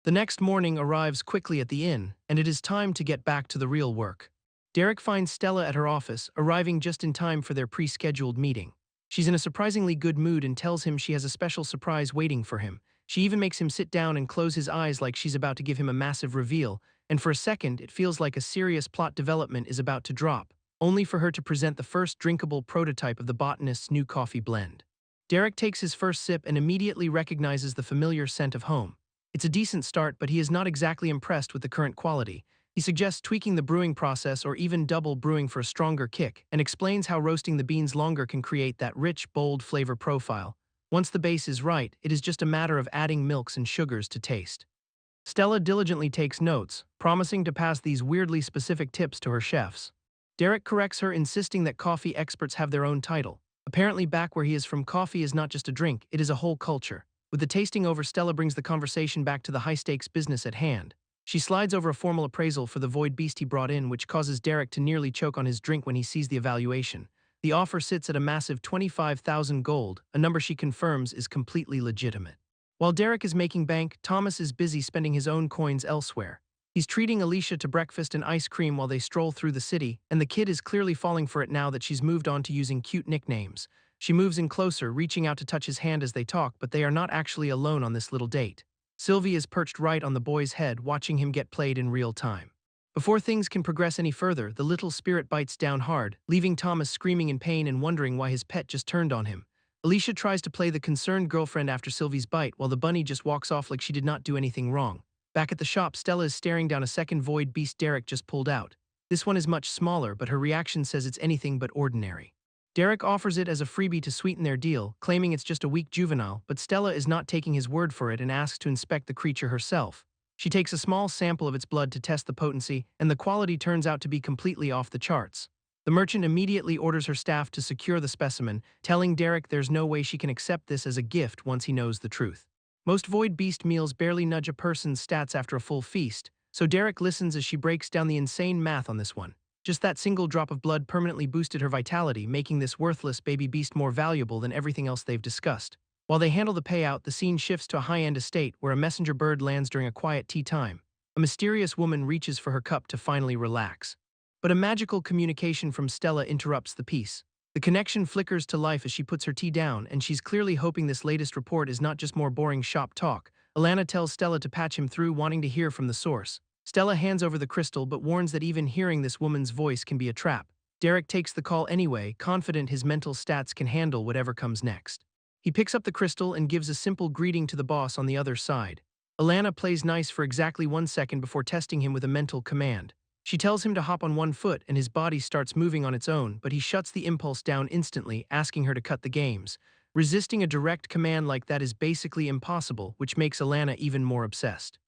The next morning arrives quickly at the inn, and it is time to get back to the real work. Derek finds Stella at her office, arriving just in time for their pre-scheduled meeting. She's in a surprisingly good mood and tells him she has a special surprise waiting for him. She even makes him sit down and close his eyes like she's about to give him a massive reveal, and for a second it feels like a serious plot development is about to drop, only for her to present the first drinkable prototype of the botanist's new coffee blend. Derek takes his first sip and immediately recognizes the familiar scent of home. It's a decent start, but he is not exactly impressed with the current quality. He suggests tweaking the brewing process or even double brewing for a stronger kick, and explains how roasting the beans longer can create that rich, bold flavor profile. Once the base is right, it is just a matter of adding milks and sugars to taste. Stella diligently takes notes, promising to pass these weirdly specific tips to her chefs. Derek corrects her, insisting that coffee experts have their own title. Apparently, back where he is from, coffee is not just a drink, it is a whole culture. With the tasting over, Stella brings the conversation back to the high-stakes business at hand. She slides over a formal appraisal for the void beast he brought in, which causes Derek to nearly choke on his drink when he sees the evaluation. The offer sits at a massive 25,000 gold, a number she confirms is completely legitimate. While Derek is making bank, Thomas is busy spending his own coins elsewhere. He's treating Alicia to breakfast and ice cream while they stroll through the city, and the kid is clearly falling for it now that she's moved on to using cute nicknames. She moves in closer, reaching out to touch his hand as they talk, but they are not actually alone on this little date. Sylvie is perched right on the boy's head, watching him get played in real time. Before things can progress any further, the little spirit bites down hard, leaving Thomas screaming in pain and wondering why his pet just turned on him. Alicia tries to play the concerned girlfriend after Sylvie's bite, while the bunny just walks off like she did not do anything wrong. Back at the shop, Stella is staring down a second void beast Derek just pulled out. This one is much smaller, but her reaction says it's anything but ordinary. Derek offers it as a freebie to sweeten their deal, claiming it's just a weak juvenile, but Stella is not taking his word for it and asks to inspect the creature herself. She takes a small sample of its blood to test the potency, and the quality turns out to be completely off the charts. The merchant immediately orders her staff to secure the specimen, telling Derek there's no way she can accept this as a gift once he knows the truth. Most void beast meals barely nudge a person's stats after a full feast, so Derek listens as she breaks down the insane math on this one. Just that single drop of blood permanently boosted her vitality, making this worthless baby beast more valuable than everything else they've discussed. While they handle the payout, the scene shifts to a high-end estate where a messenger bird lands during a quiet tea time. A mysterious woman reaches for her cup to finally relax. But a magical communication from Stella interrupts the peace. The connection flickers to life as she puts her tea down, and she's clearly hoping this latest report is not just more boring shop talk. Alana tells Stella to patch him through, wanting to hear from the source. Stella hands over the crystal but warns that even hearing this woman's voice can be a trap. Derek takes the call anyway, confident his mental stats can handle whatever comes next. He picks up the crystal and gives a simple greeting to the boss on the other side. Alana plays nice for exactly 1 second before testing him with a mental command. She tells him to hop on one foot and his body starts moving on its own, but he shuts the impulse down instantly, asking her to cut the games. Resisting a direct command like that is basically impossible, which makes Alana even more obsessed.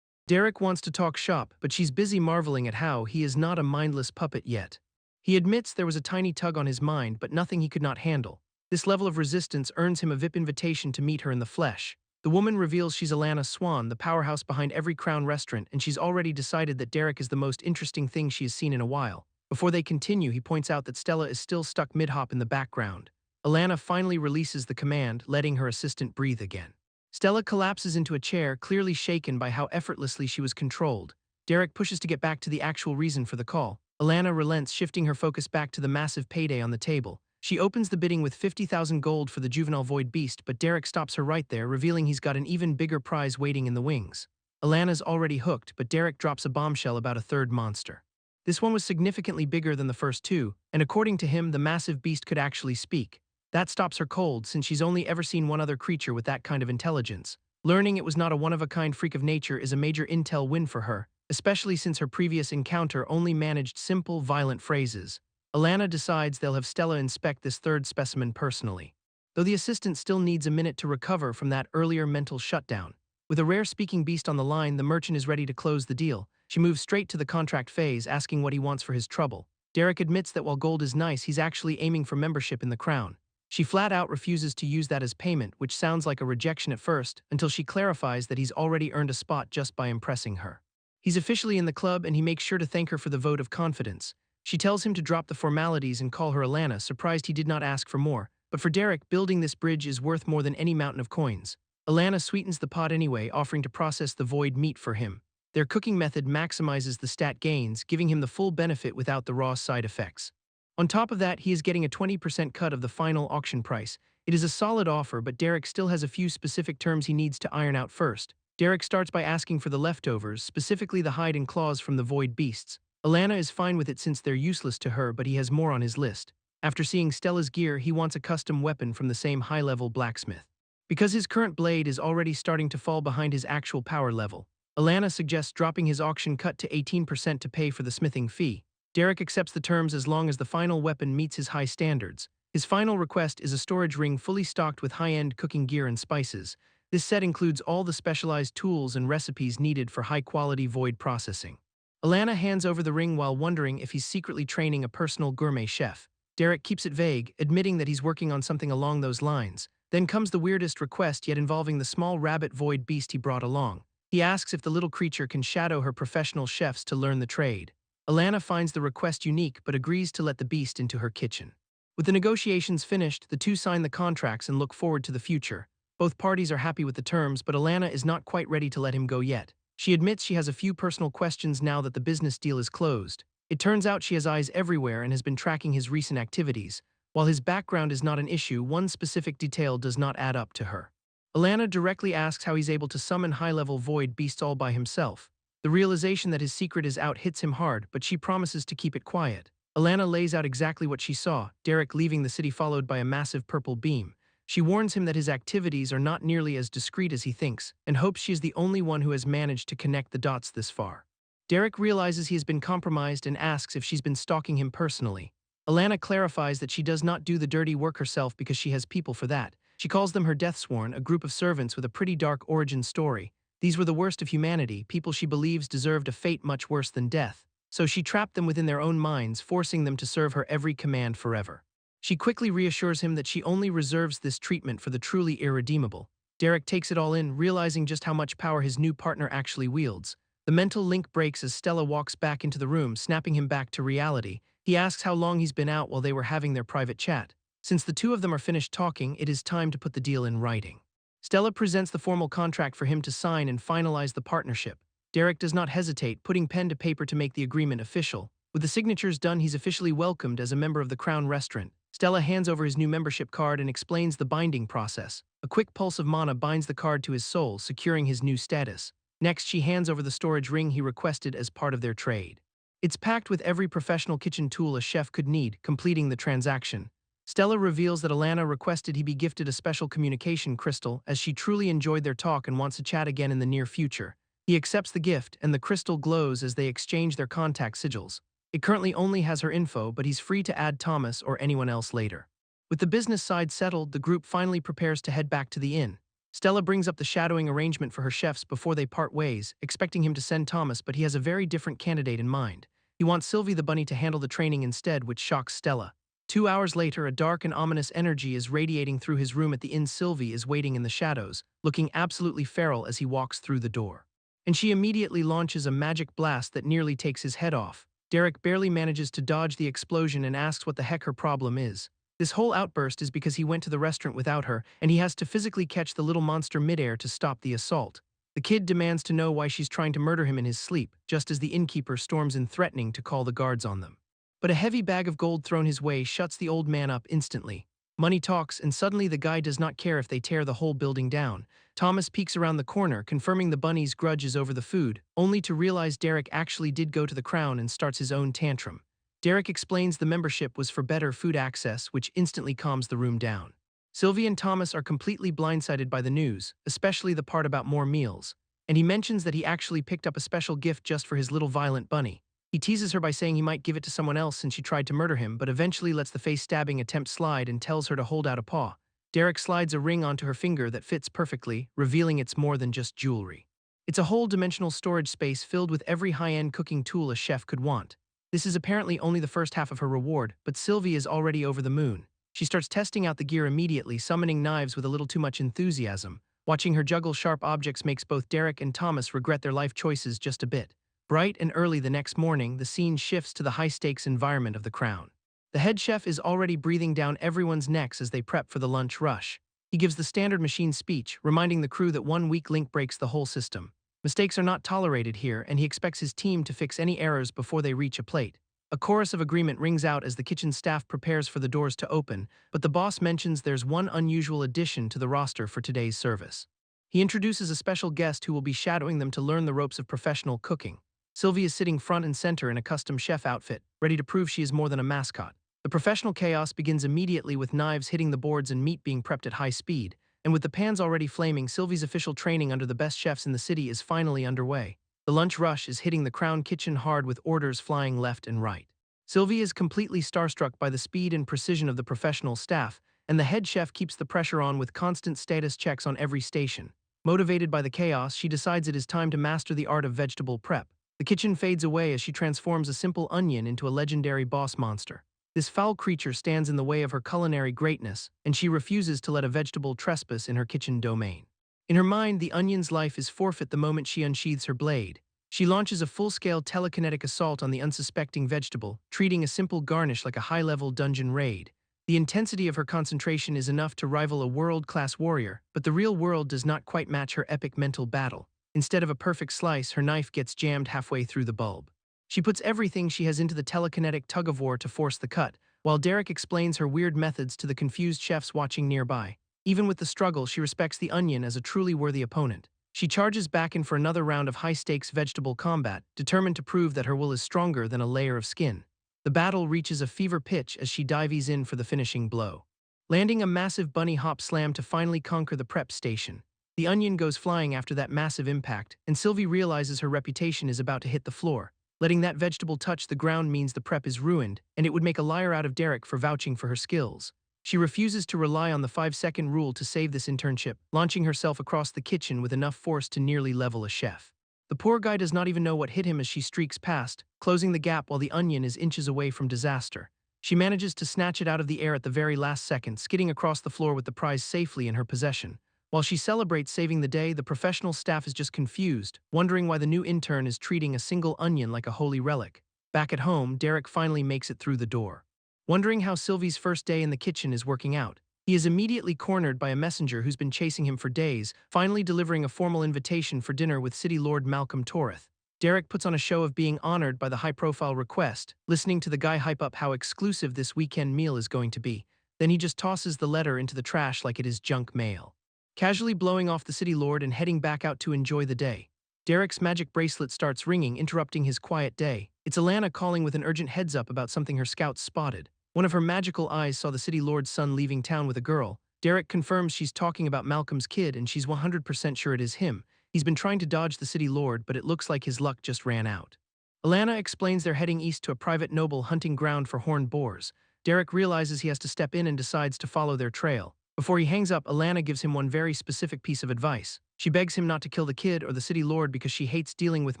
Derek wants to talk shop, but she's busy marveling at how he is not a mindless puppet yet. He admits there was a tiny tug on his mind, but nothing he could not handle. This level of resistance earns him a VIP invitation to meet her in the flesh. The woman reveals she's Alana Swan, the powerhouse behind every Crown restaurant, and she's already decided that Derek is the most interesting thing she has seen in a while. Before they continue, he points out that Stella is still stuck mid-hop in the background. Alana finally releases the command, letting her assistant breathe again. Stella collapses into a chair, clearly shaken by how effortlessly she was controlled. Derek pushes to get back to the actual reason for the call. Alana relents, shifting her focus back to the massive payday on the table. She opens the bidding with 50,000 gold for the juvenile void beast, but Derek stops her right there, revealing he's got an even bigger prize waiting in the wings. Alana's already hooked, but Derek drops a bombshell about a third monster. This one was significantly bigger than the first two, and according to him, the massive beast could actually speak. That stops her cold, since she's only ever seen one other creature with that kind of intelligence. Learning it was not a one-of-a-kind freak of nature is a major intel win for her, especially since her previous encounter only managed simple, violent phrases. Alana decides they'll have Stella inspect this third specimen personally. Though the assistant still needs a minute to recover from that earlier mental shutdown. With a rare speaking beast on the line, the merchant is ready to close the deal. She moves straight to the contract phase, asking what he wants for his trouble. Derek admits that while gold is nice, he's actually aiming for membership in the Crown. She flat out refuses to use that as payment, which sounds like a rejection at first, until she clarifies that he's already earned a spot just by impressing her. He's officially in the club, and he makes sure to thank her for the vote of confidence. She tells him to drop the formalities and call her Alana, surprised he did not ask for more. But for Derek, building this bridge is worth more than any mountain of coins. Alana sweetens the pot anyway, offering to process the void meat for him. Their cooking method maximizes the stat gains, giving him the full benefit without the raw side effects. On top of that, he is getting a 20% cut of the final auction price. It is a solid offer, but Derek still has a few specific terms he needs to iron out first. Derek starts by asking for the leftovers, specifically the hide and claws from the void beasts. Alana is fine with it since they're useless to her, but he has more on his list. After seeing Stella's gear, he wants a custom weapon from the same high-level blacksmith. Because his current blade is already starting to fall behind his actual power level, Alana suggests dropping his auction cut to 18% to pay for the smithing fee. Derek accepts the terms as long as the final weapon meets his high standards. His final request is a storage ring fully stocked with high-end cooking gear and spices. This set includes all the specialized tools and recipes needed for high-quality void processing. Alana hands over the ring while wondering if he's secretly training a personal gourmet chef. Derek keeps it vague, admitting that he's working on something along those lines. Then comes the weirdest request yet involving the small rabbit void beast he brought along. He asks if the little creature can shadow her professional chefs to learn the trade. Alana finds the request unique but agrees to let the beast into her kitchen. With the negotiations finished, the two sign the contracts and look forward to the future. Both parties are happy with the terms, but Alana is not quite ready to let him go yet. She admits she has a few personal questions now that the business deal is closed. It turns out she has eyes everywhere and has been tracking his recent activities. While his background is not an issue, one specific detail does not add up to her. Alana directly asks how he's able to summon high-level void beasts all by himself. The realization that his secret is out hits him hard, but she promises to keep it quiet. Alana lays out exactly what she saw, Derek leaving the city followed by a massive purple beam. She warns him that his activities are not nearly as discreet as he thinks, and hopes she is the only one who has managed to connect the dots this far. Derek realizes he has been compromised and asks if she's been stalking him personally. Alana clarifies that she does not do the dirty work herself because she has people for that. She calls them her Deathsworn, a group of servants with a pretty dark origin story. These were the worst of humanity, people she believes deserved a fate much worse than death. So she trapped them within their own minds, forcing them to serve her every command forever. She quickly reassures him that she only reserves this treatment for the truly irredeemable. Derek takes it all in, realizing just how much power his new partner actually wields. The mental link breaks as Stella walks back into the room, snapping him back to reality. He asks how long he's been out while they were having their private chat. Since the two of them are finished talking, it is time to put the deal in writing. Stella presents the formal contract for him to sign and finalize the partnership. Derek does not hesitate, putting pen to paper to make the agreement official. With the signatures done, he's officially welcomed as a member of the Crown Restaurant. Stella hands over his new membership card and explains the binding process. A quick pulse of mana binds the card to his soul, securing his new status. Next, she hands over the storage ring he requested as part of their trade. It's packed with every professional kitchen tool a chef could need, completing the transaction. Stella reveals that Alana requested he be gifted a special communication crystal, as she truly enjoyed their talk and wants to chat again in the near future. He accepts the gift, and the crystal glows as they exchange their contact sigils. It currently only has her info, but he's free to add Thomas or anyone else later. With the business side settled, the group finally prepares to head back to the inn. Stella brings up the shadowing arrangement for her chefs before they part ways, expecting him to send Thomas, but he has a very different candidate in mind. He wants Sylvie the bunny to handle the training instead, which shocks Stella. 2 hours later, a dark and ominous energy is radiating through his room at the inn. Sylvie is waiting in the shadows, looking absolutely feral as he walks through the door. And she immediately launches a magic blast that nearly takes his head off. Derek barely manages to dodge the explosion and asks what the heck her problem is. This whole outburst is because he went to the restaurant without her, and he has to physically catch the little monster midair to stop the assault. The kid demands to know why she's trying to murder him in his sleep, just as the innkeeper storms in threatening to call the guards on them. But a heavy bag of gold thrown his way shuts the old man up instantly. Money talks, and suddenly the guy does not care if they tear the whole building down. Thomas peeks around the corner, confirming the bunny's grudge is over the food, only to realize Derek actually did go to the Crown and starts his own tantrum. Derek explains the membership was for better food access, which instantly calms the room down. Sylvie and Thomas are completely blindsided by the news, especially the part about more meals, and he mentions that he actually picked up a special gift just for his little violent bunny. He teases her by saying he might give it to someone else since she tried to murder him, but eventually lets the face-stabbing attempt slide and tells her to hold out a paw. Derek slides a ring onto her finger that fits perfectly, revealing it's more than just jewelry. It's a whole dimensional storage space filled with every high-end cooking tool a chef could want. This is apparently only the first half of her reward, but Sylvie is already over the moon. She starts testing out the gear immediately, summoning knives with a little too much enthusiasm. Watching her juggle sharp objects makes both Derek and Thomas regret their life choices just a bit. Bright and early the next morning, the scene shifts to the high-stakes environment of the Crown. The head chef is already breathing down everyone's necks as they prep for the lunch rush. He gives the standard machine speech, reminding the crew that one weak link breaks the whole system. Mistakes are not tolerated here, and he expects his team to fix any errors before they reach a plate. A chorus of agreement rings out as the kitchen staff prepares for the doors to open, but the boss mentions there's one unusual addition to the roster for today's service. He introduces a special guest who will be shadowing them to learn the ropes of professional cooking. Sylvie is sitting front and center in a custom chef outfit, ready to prove she is more than a mascot. The professional chaos begins immediately with knives hitting the boards and meat being prepped at high speed, And with the pans already flaming, Sylvie's official training under the best chefs in the city is finally underway. The lunch rush is hitting the Crown kitchen hard with orders flying left and right. Sylvie is completely starstruck by the speed and precision of the professional staff, and the head chef keeps the pressure on with constant status checks on every station. Motivated by the chaos, she decides it is time to master the art of vegetable prep. The kitchen fades away as she transforms a simple onion into a legendary boss monster. This foul creature stands in the way of her culinary greatness, and she refuses to let a vegetable trespass in her kitchen domain. In her mind, the onion's life is forfeit the moment she unsheathes her blade. She launches a full-scale telekinetic assault on the unsuspecting vegetable, treating a simple garnish like a high-level dungeon raid. The intensity of her concentration is enough to rival a world-class warrior, but the real world does not quite match her epic mental battle. Instead of a perfect slice, her knife gets jammed halfway through the bulb. She puts everything she has into the telekinetic tug-of-war to force the cut, while Derek explains her weird methods to the confused chefs watching nearby. Even with the struggle, she respects the onion as a truly worthy opponent. She charges back in for another round of high-stakes vegetable combat, determined to prove that her will is stronger than a layer of skin. The battle reaches a fever pitch as she dives in for the finishing blow. Landing a massive bunny hop slam to finally conquer the prep station. The onion goes flying after that massive impact, and Sylvie realizes her reputation is about to hit the floor. Letting that vegetable touch the ground means the prep is ruined, and it would make a liar out of Derek for vouching for her skills. She refuses to rely on the 5-second rule to save this internship, launching herself across the kitchen with enough force to nearly level a chef. The poor guy does not even know what hit him as she streaks past, closing the gap while the onion is inches away from disaster. She manages to snatch it out of the air at the very last second, skidding across the floor with the prize safely in her possession. While she celebrates saving the day, the professional staff is just confused, wondering why the new intern is treating a single onion like a holy relic. Back at home, Derek finally makes it through the door. Wondering how Sylvie's first day in the kitchen is working out, he is immediately cornered by a messenger who's been chasing him for days, finally delivering a formal invitation for dinner with City Lord Malcolm Toreth. Derek puts on a show of being honored by the high-profile request, listening to the guy hype up how exclusive this weekend meal is going to be. Then he just tosses the letter into the trash like it is junk mail. Casually blowing off the City Lord and heading back out to enjoy the day. Derek's magic bracelet starts ringing, interrupting his quiet day. It's Alana calling with an urgent heads-up about something her scouts spotted. One of her magical eyes saw the City Lord's son leaving town with a girl. Derek confirms she's talking about Malcolm's kid, and she's 100% sure it is him. He's been trying to dodge the City Lord, but it looks like his luck just ran out. Alana explains they're heading east to a private noble hunting ground for horned boars. Derek realizes he has to step in and decides to follow their trail. Before he hangs up, Alana gives him one very specific piece of advice. She begs him not to kill the kid or the City Lord because she hates dealing with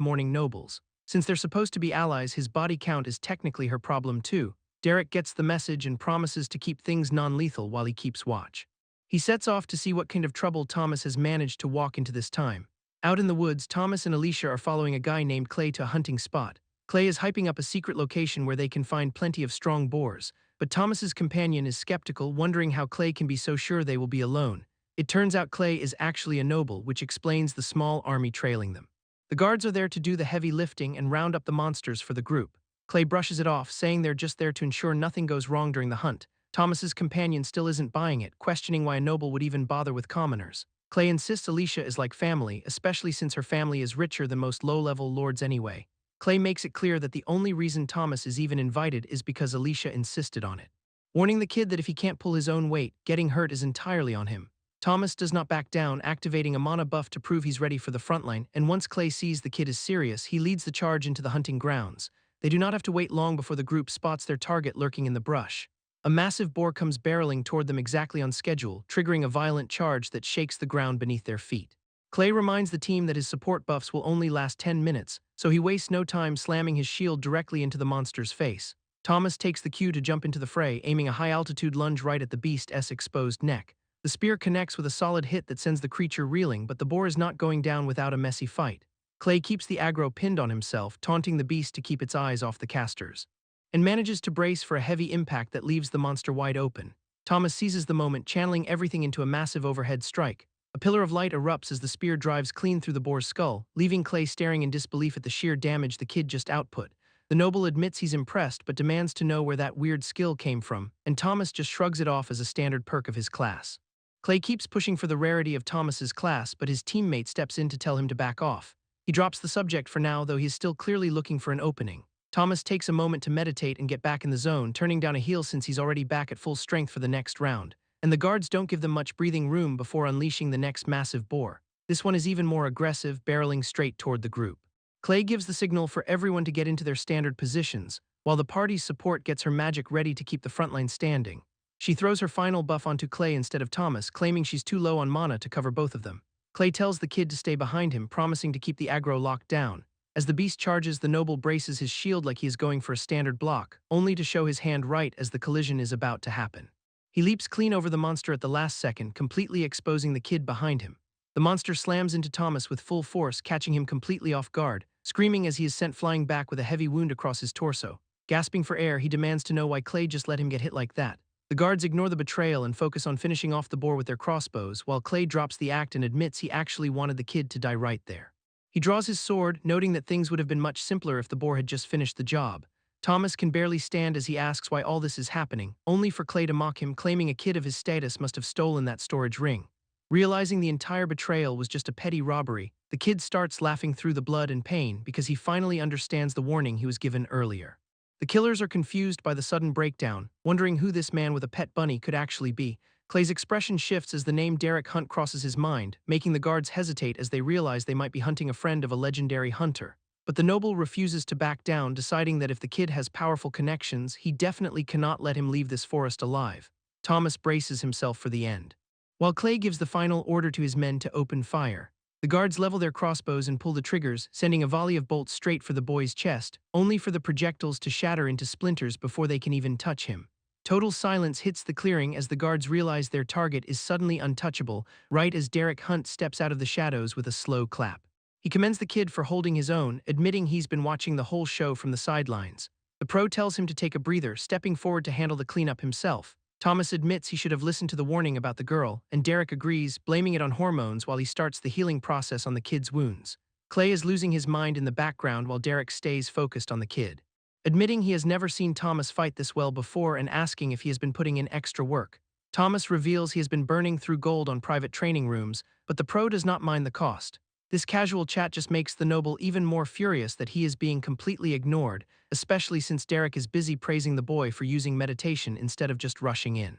mourning nobles. Since they're supposed to be allies, his body count is technically her problem too. Derek gets the message and promises to keep things non-lethal while he keeps watch. He sets off to see what kind of trouble Thomas has managed to walk into this time. Out in the woods, Thomas and Alicia are following a guy named Clay to a hunting spot. Clay is hyping up a secret location where they can find plenty of strong boars, but Thomas's companion is skeptical, wondering how Clay can be so sure they will be alone. It turns out Clay is actually a noble, which explains the small army trailing them. The guards are there to do the heavy lifting and round up the monsters for the group. Clay brushes it off, saying they're just there to ensure nothing goes wrong during the hunt. Thomas's companion still isn't buying it, questioning why a noble would even bother with commoners. Clay insists Alicia is like family, especially since her family is richer than most low-level lords anyway. Clay makes it clear that the only reason Thomas is even invited is because Alicia insisted on it. Warning the kid that if he can't pull his own weight, getting hurt is entirely on him. Thomas does not back down, activating a mana buff to prove he's ready for the frontline, and once Clay sees the kid is serious, he leads the charge into the hunting grounds. They do not have to wait long before the group spots their target lurking in the brush. A massive boar comes barreling toward them exactly on schedule, triggering a violent charge that shakes the ground beneath their feet. Clay reminds the team that his support buffs will only last 10 minutes, so he wastes no time slamming his shield directly into the monster's face. Thomas takes the cue to jump into the fray, aiming a high-altitude lunge right at the beast's exposed neck. The spear connects with a solid hit that sends the creature reeling, but the boar is not going down without a messy fight. Clay keeps the aggro pinned on himself, taunting the beast to keep its eyes off the casters, and manages to brace for a heavy impact that leaves the monster wide open. Thomas seizes the moment, channeling everything into a massive overhead strike. A pillar of light erupts as the spear drives clean through the boar's skull, leaving Clay staring in disbelief at the sheer damage the kid just output. The noble admits he's impressed but demands to know where that weird skill came from, and Thomas just shrugs it off as a standard perk of his class. Clay keeps pushing for the rarity of Thomas's class, but his teammate steps in to tell him to back off. He drops the subject for now, though he is still clearly looking for an opening. Thomas takes a moment to meditate and get back in the zone, turning down a heel since he's already back at full strength for the next round. and the guards don't give them much breathing room before unleashing the next massive boar. This one is even more aggressive, barreling straight toward the group. Clay gives the signal for everyone to get into their standard positions, while the party's support gets her magic ready to keep the front line standing. She throws her final buff onto Clay instead of Thomas, claiming she's too low on mana to cover both of them. Clay tells the kid to stay behind him, promising to keep the aggro locked down. As the beast charges, the noble braces his shield like he is going for a standard block, only to show his hand right as the collision is about to happen. He leaps clean over the monster at the last second, completely exposing the kid behind him. The monster slams into Thomas with full force, catching him completely off guard, screaming as he is sent flying back with a heavy wound across his torso. Gasping for air, he demands to know why Clay just let him get hit like that. The guards ignore the betrayal and focus on finishing off the boar with their crossbows, while Clay drops the act and admits he actually wanted the kid to die right there. He draws his sword, noting that things would have been much simpler if the boar had just finished the job. Thomas can barely stand as he asks why all this is happening, only for Clay to mock him, claiming a kid of his status must have stolen that storage ring. Realizing the entire betrayal was just a petty robbery, the kid starts laughing through the blood and pain because he finally understands the warning he was given earlier. The killers are confused by the sudden breakdown, wondering who this man with a pet bunny could actually be. Clay's expression shifts as the name Derek Hunt crosses his mind, making the guards hesitate as they realize they might be hunting a friend of a legendary hunter. But the noble refuses to back down, deciding that if the kid has powerful connections, he definitely cannot let him leave this forest alive. Thomas braces himself for the end. While Clay gives the final order to his men to open fire, the guards level their crossbows and pull the triggers, sending a volley of bolts straight for the boy's chest, only for the projectiles to shatter into splinters before they can even touch him. Total silence hits the clearing as the guards realize their target is suddenly untouchable, right as Derek Hunt steps out of the shadows with a slow clap. He commends the kid for holding his own, admitting he's been watching the whole show from the sidelines. The pro tells him to take a breather, stepping forward to handle the cleanup himself. Thomas admits he should have listened to the warning about the girl, and Derek agrees, blaming it on hormones while he starts the healing process on the kid's wounds. Clay is losing his mind in the background while Derek stays focused on the kid. Admitting he has never seen Thomas fight this well before and asking if he has been putting in extra work. Thomas reveals he has been burning through gold on private training rooms, but the pro does not mind the cost. This casual chat just makes the noble even more furious that he is being completely ignored, especially since Derek is busy praising the boy for using meditation instead of just rushing in.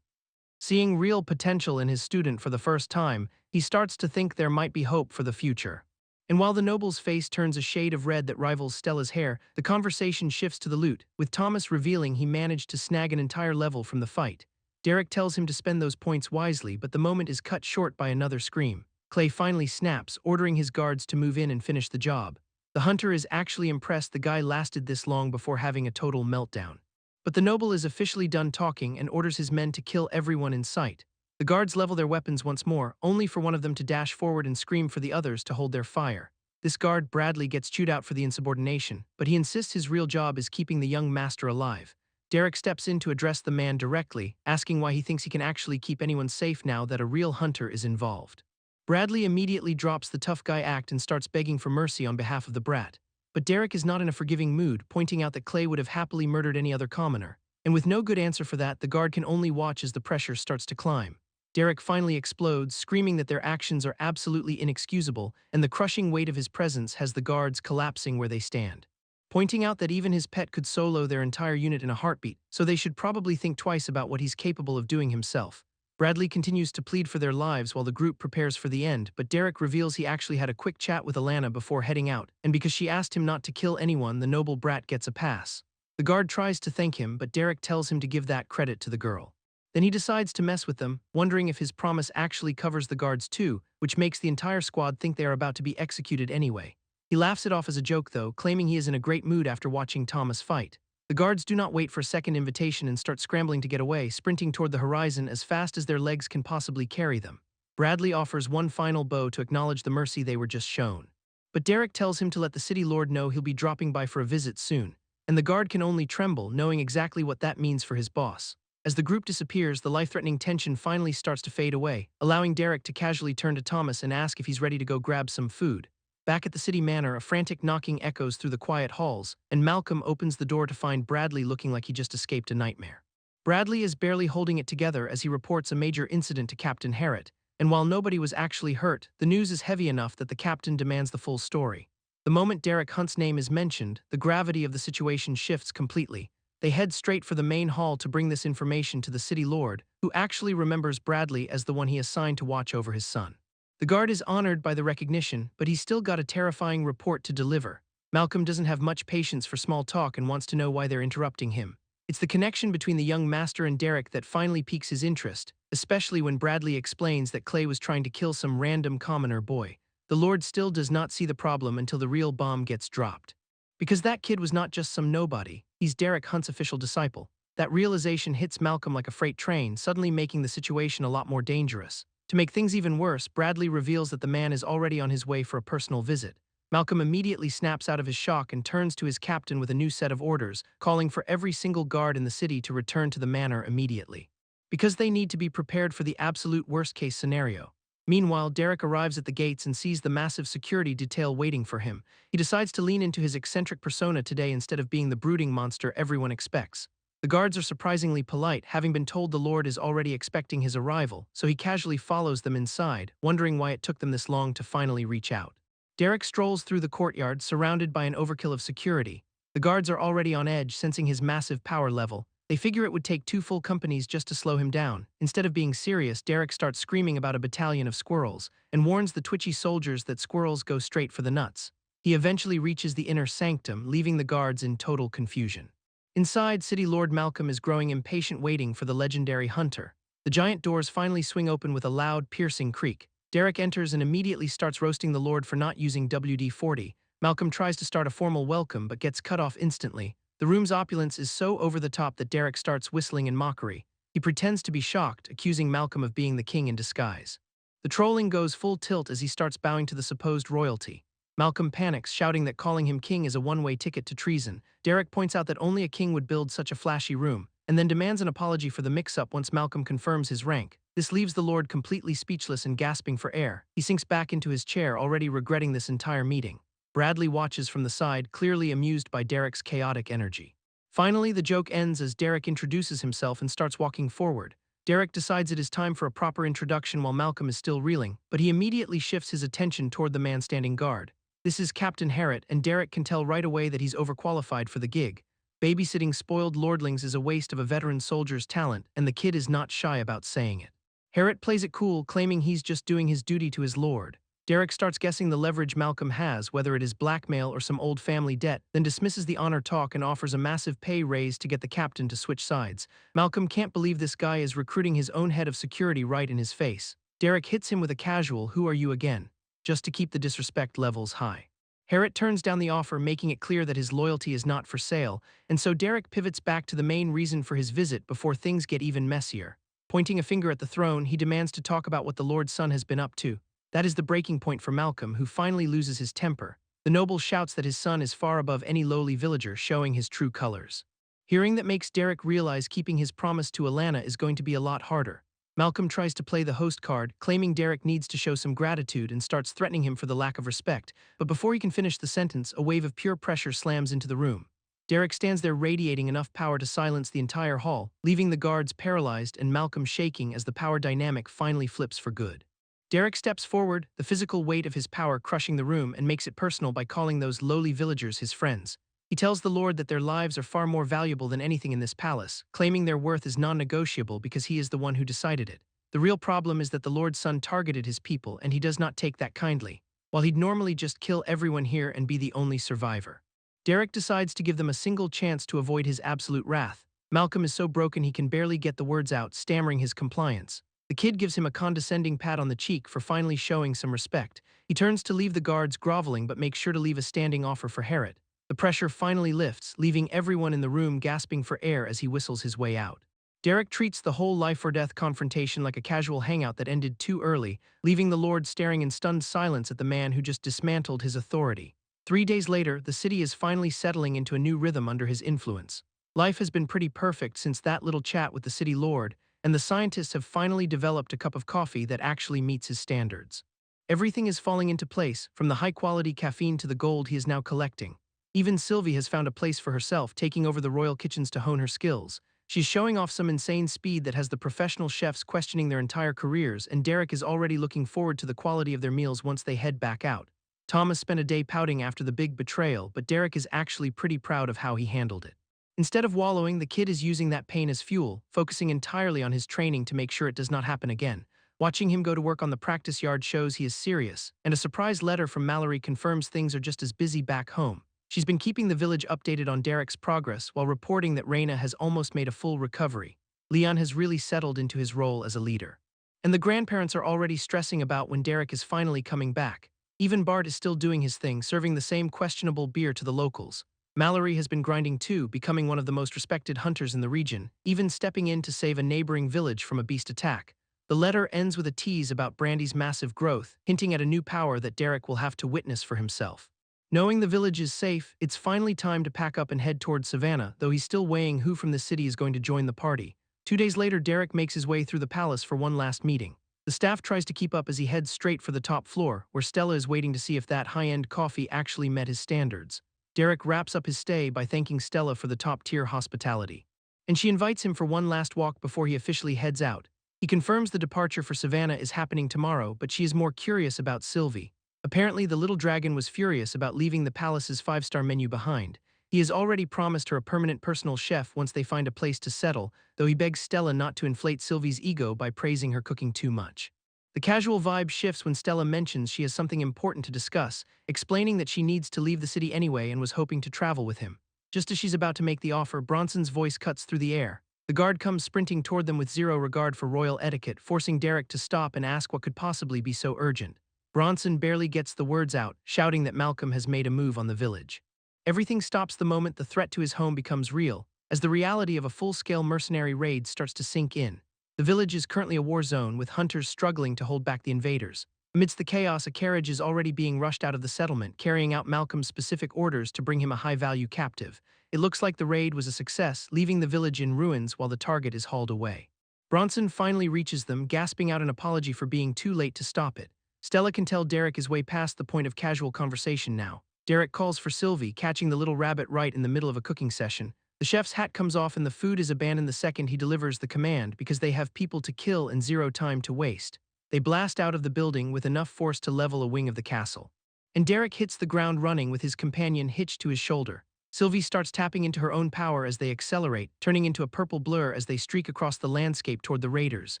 Seeing real potential in his student for the first time, he starts to think there might be hope for the future. And while the noble's face turns a shade of red that rivals Stella's hair, the conversation shifts to the loot, with Thomas revealing he managed to snag an entire level from the fight. Derek tells him to spend those points wisely, but the moment is cut short by another scream. Clay finally snaps, ordering his guards to move in and finish the job. The hunter is actually impressed the guy lasted this long before having a total meltdown. But the noble is officially done talking and orders his men to kill everyone in sight. The guards level their weapons once more, only for one of them to dash forward and scream for the others to hold their fire. This guard, Bradley, gets chewed out for the insubordination, but he insists his real job is keeping the young master alive. Derek steps in to address the man directly, asking why he thinks he can actually keep anyone safe now that a real hunter is involved. Bradley immediately drops the tough guy act and starts begging for mercy on behalf of the brat. But Derek is not in a forgiving mood, pointing out that Clay would have happily murdered any other commoner. And with no good answer for that, the guard can only watch as the pressure starts to climb. Derek finally explodes, screaming that their actions are absolutely inexcusable, and the crushing weight of his presence has the guards collapsing where they stand. Pointing out that even his pet could solo their entire unit in a heartbeat, so they should probably think twice about what he's capable of doing himself. Bradley continues to plead for their lives while the group prepares for the end, but Derek reveals he actually had a quick chat with Alana before heading out, and because she asked him not to kill anyone, the noble brat gets a pass. The guard tries to thank him, but Derek tells him to give that credit to the girl. Then he decides to mess with them, wondering if his promise actually covers the guards too, which makes the entire squad think they are about to be executed anyway. He laughs it off as a joke though, claiming he is in a great mood after watching Thomas fight. The guards do not wait for a second invitation and start scrambling to get away, sprinting toward the horizon as fast as their legs can possibly carry them. Bradley offers one final bow to acknowledge the mercy they were just shown. But Derek tells him to let the city lord know he'll be dropping by for a visit soon, and the guard can only tremble, knowing exactly what that means for his boss. As the group disappears, the life-threatening tension finally starts to fade away, allowing Derek to casually turn to Thomas and ask if he's ready to go grab some food. Back at the city manor, a frantic knocking echoes through the quiet halls, and Malcolm opens the door to find Bradley looking like he just escaped a nightmare. Bradley is barely holding it together as he reports a major incident to Captain Harrod, and while nobody was actually hurt, the news is heavy enough that the captain demands the full story. The moment Derek Hunt's name is mentioned, the gravity of the situation shifts completely. They head straight for the main hall to bring this information to the city lord, who actually remembers Bradley as the one he assigned to watch over his son. The guard is honored by the recognition, but he's still got a terrifying report to deliver. Malcolm doesn't have much patience for small talk and wants to know why they're interrupting him. It's the connection between the young master and Derek that finally piques his interest, especially when Bradley explains that Clay was trying to kill some random commoner boy. The Lord still does not see the problem until the real bomb gets dropped. Because that kid was not just some nobody, he's Derek Hunt's official disciple. That realization hits Malcolm like a freight train, suddenly making the situation a lot more dangerous. To make things even worse, Bradley reveals that the man is already on his way for a personal visit. Malcolm immediately snaps out of his shock and turns to his captain with a new set of orders, calling for every single guard in the city to return to the manor immediately. Because they need to be prepared for the absolute worst-case scenario. Meanwhile, Derek arrives at the gates and sees the massive security detail waiting for him. He decides to lean into his eccentric persona today instead of being the brooding monster everyone expects. The guards are surprisingly polite, having been told the Lord is already expecting his arrival, so he casually follows them inside, wondering why it took them this long to finally reach out. Derek strolls through the courtyard, surrounded by an overkill of security. The guards are already on edge, sensing his massive power level. They figure it would take 2 full companies just to slow him down. Instead of being serious, Derek starts screaming about a battalion of squirrels, and warns the twitchy soldiers that squirrels go straight for the nuts. He eventually reaches the inner sanctum, leaving the guards in total confusion. Inside, City Lord Malcolm is growing impatient, waiting for the legendary hunter. The giant doors finally swing open with a loud, piercing creak. Derek enters and immediately starts roasting the Lord for not using WD-40. Malcolm tries to start a formal welcome but gets cut off instantly. The room's opulence is so over the top that Derek starts whistling in mockery. He pretends to be shocked, accusing Malcolm of being the king in disguise. The trolling goes full tilt as he starts bowing to the supposed royalty. Malcolm panics, shouting that calling him king is a one-way ticket to treason. Derek points out that only a king would build such a flashy room, and then demands an apology for the mix-up once Malcolm confirms his rank. This leaves the Lord completely speechless and gasping for air. He sinks back into his chair, already regretting this entire meeting. Bradley watches from the side, clearly amused by Derek's chaotic energy. Finally, the joke ends as Derek introduces himself and starts walking forward. Derek decides it is time for a proper introduction while Malcolm is still reeling, but he immediately shifts his attention toward the man standing guard. This is Captain Harrot, and Derek can tell right away that he's overqualified for the gig. Babysitting spoiled lordlings is a waste of a veteran soldier's talent, and the kid is not shy about saying it. Harrot plays it cool, claiming he's just doing his duty to his lord. Derek starts guessing the leverage Malcolm has, whether it is blackmail or some old family debt, then dismisses the honor talk and offers a massive pay raise to get the captain to switch sides. Malcolm can't believe this guy is recruiting his own head of security right in his face. Derek hits him with a casual "Who are you again?" just to keep the disrespect levels high. Harrot turns down the offer, making it clear that his loyalty is not for sale, and so Derek pivots back to the main reason for his visit before things get even messier. Pointing a finger at the throne, he demands to talk about what the Lord's son has been up to. That is the breaking point for Malcolm, who finally loses his temper. The noble shouts that his son is far above any lowly villager, showing his true colors. Hearing that makes Derek realize keeping his promise to Alana is going to be a lot harder. Malcolm tries to play the host card, claiming Derek needs to show some gratitude and starts threatening him for the lack of respect, but before he can finish the sentence, a wave of pure pressure slams into the room. Derek stands there radiating enough power to silence the entire hall, leaving the guards paralyzed and Malcolm shaking as the power dynamic finally flips for good. Derek steps forward, the physical weight of his power crushing the room, and makes it personal by calling those lowly villagers his friends. He tells the Lord that their lives are far more valuable than anything in this palace, claiming their worth is non-negotiable because he is the one who decided it. The real problem is that the Lord's son targeted his people, and he does not take that kindly, while he'd normally just kill everyone here and be the only survivor. Derek decides to give them a single chance to avoid his absolute wrath. Malcolm is so broken he can barely get the words out, stammering his compliance. The kid gives him a condescending pat on the cheek for finally showing some respect. He turns to leave the guards groveling but makes sure to leave a standing offer for Harrot. The pressure finally lifts, leaving everyone in the room gasping for air as he whistles his way out. Derek treats the whole life-or-death confrontation like a casual hangout that ended too early, leaving the Lord staring in stunned silence at the man who just dismantled his authority. 3 days later, the city is finally settling into a new rhythm under his influence. Life has been pretty perfect since that little chat with the city lord, and the scientists have finally developed a cup of coffee that actually meets his standards. Everything is falling into place, from the high-quality caffeine to the gold he is now collecting. Even Sylvie has found a place for herself, taking over the royal kitchens to hone her skills. She's showing off some insane speed that has the professional chefs questioning their entire careers, and Derek is already looking forward to the quality of their meals once they head back out. Thomas spent a day pouting after the big betrayal, but Derek is actually pretty proud of how he handled it. Instead of wallowing, the kid is using that pain as fuel, focusing entirely on his training to make sure it does not happen again. Watching him go to work on the practice yard shows he is serious, and a surprise letter from Mallory confirms things are just as busy back home. She's been keeping the village updated on Derek's progress while reporting that Reina has almost made a full recovery. Leon has really settled into his role as a leader. And the grandparents are already stressing about when Derek is finally coming back. Even Bart is still doing his thing, serving the same questionable beer to the locals. Mallory has been grinding too, becoming one of the most respected hunters in the region, even stepping in to save a neighboring village from a beast attack. The letter ends with a tease about Brandy's massive growth, hinting at a new power that Derek will have to witness for himself. Knowing the village is safe, it's finally time to pack up and head toward Savannah, though he's still weighing who from the city is going to join the party. 2 days later, Derek makes his way through the palace for one last meeting. The staff tries to keep up as he heads straight for the top floor, where Stella is waiting to see if that high-end coffee actually met his standards. Derek wraps up his stay by thanking Stella for the top-tier hospitality. And she invites him for one last walk before he officially heads out. He confirms the departure for Savannah is happening tomorrow, but she is more curious about Sylvie. Apparently, the little dragon was furious about leaving the palace's 5-star menu behind. He has already promised her a permanent personal chef once they find a place to settle, though he begs Stella not to inflate Sylvie's ego by praising her cooking too much. The casual vibe shifts when Stella mentions she has something important to discuss, explaining that she needs to leave the city anyway and was hoping to travel with him. Just as she's about to make the offer, Bronson's voice cuts through the air. The guard comes sprinting toward them with zero regard for royal etiquette, forcing Derek to stop and ask what could possibly be so urgent. Bronson barely gets the words out, shouting that Malcolm has made a move on the village. Everything stops the moment the threat to his home becomes real, as the reality of a full-scale mercenary raid starts to sink in. The village is currently a war zone, with hunters struggling to hold back the invaders. Amidst the chaos, a carriage is already being rushed out of the settlement, carrying out Malcolm's specific orders to bring him a high-value captive. It looks like the raid was a success, leaving the village in ruins while the target is hauled away. Bronson finally reaches them, gasping out an apology for being too late to stop it. Stella can tell Derek is way past the point of casual conversation now. Derek calls for Sylvie, catching the little rabbit right in the middle of a cooking session. The chef's hat comes off and the food is abandoned the second he delivers the command because they have people to kill and zero time to waste. They blast out of the building with enough force to level a wing of the castle. And Derek hits the ground running with his companion hitched to his shoulder. Sylvie starts tapping into her own power as they accelerate, turning into a purple blur as they streak across the landscape toward the raiders.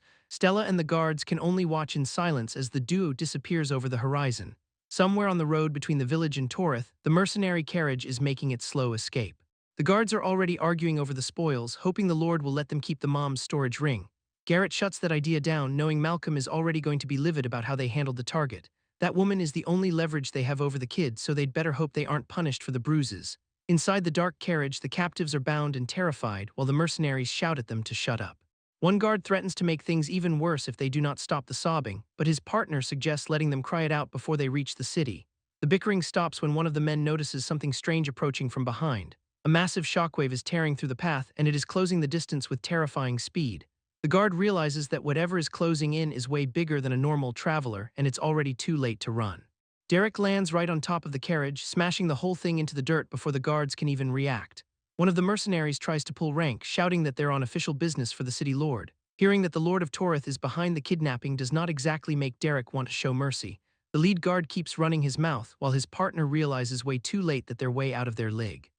Stella and the guards can only watch in silence as the duo disappears over the horizon. Somewhere on the road between the village and Torith, the mercenary carriage is making its slow escape. The guards are already arguing over the spoils, hoping the Lord will let them keep the mom's storage ring. Garrett shuts that idea down, knowing Malcolm is already going to be livid about how they handled the target. That woman is the only leverage they have over the kids, so they'd better hope they aren't punished for the bruises. Inside the dark carriage, the captives are bound and terrified, while the mercenaries shout at them to shut up. One guard threatens to make things even worse if they do not stop the sobbing, but his partner suggests letting them cry it out before they reach the city. The bickering stops when one of the men notices something strange approaching from behind. A massive shockwave is tearing through the path, and it is closing the distance with terrifying speed. The guard realizes that whatever is closing in is way bigger than a normal traveler, and it's already too late to run. Derek lands right on top of the carriage, smashing the whole thing into the dirt before the guards can even react. One of the mercenaries tries to pull rank, shouting that they're on official business for the city lord. Hearing that the Lord of Torith is behind the kidnapping does not exactly make Derek want to show mercy. The lead guard keeps running his mouth, while his partner realizes way too late that they're way out of their league.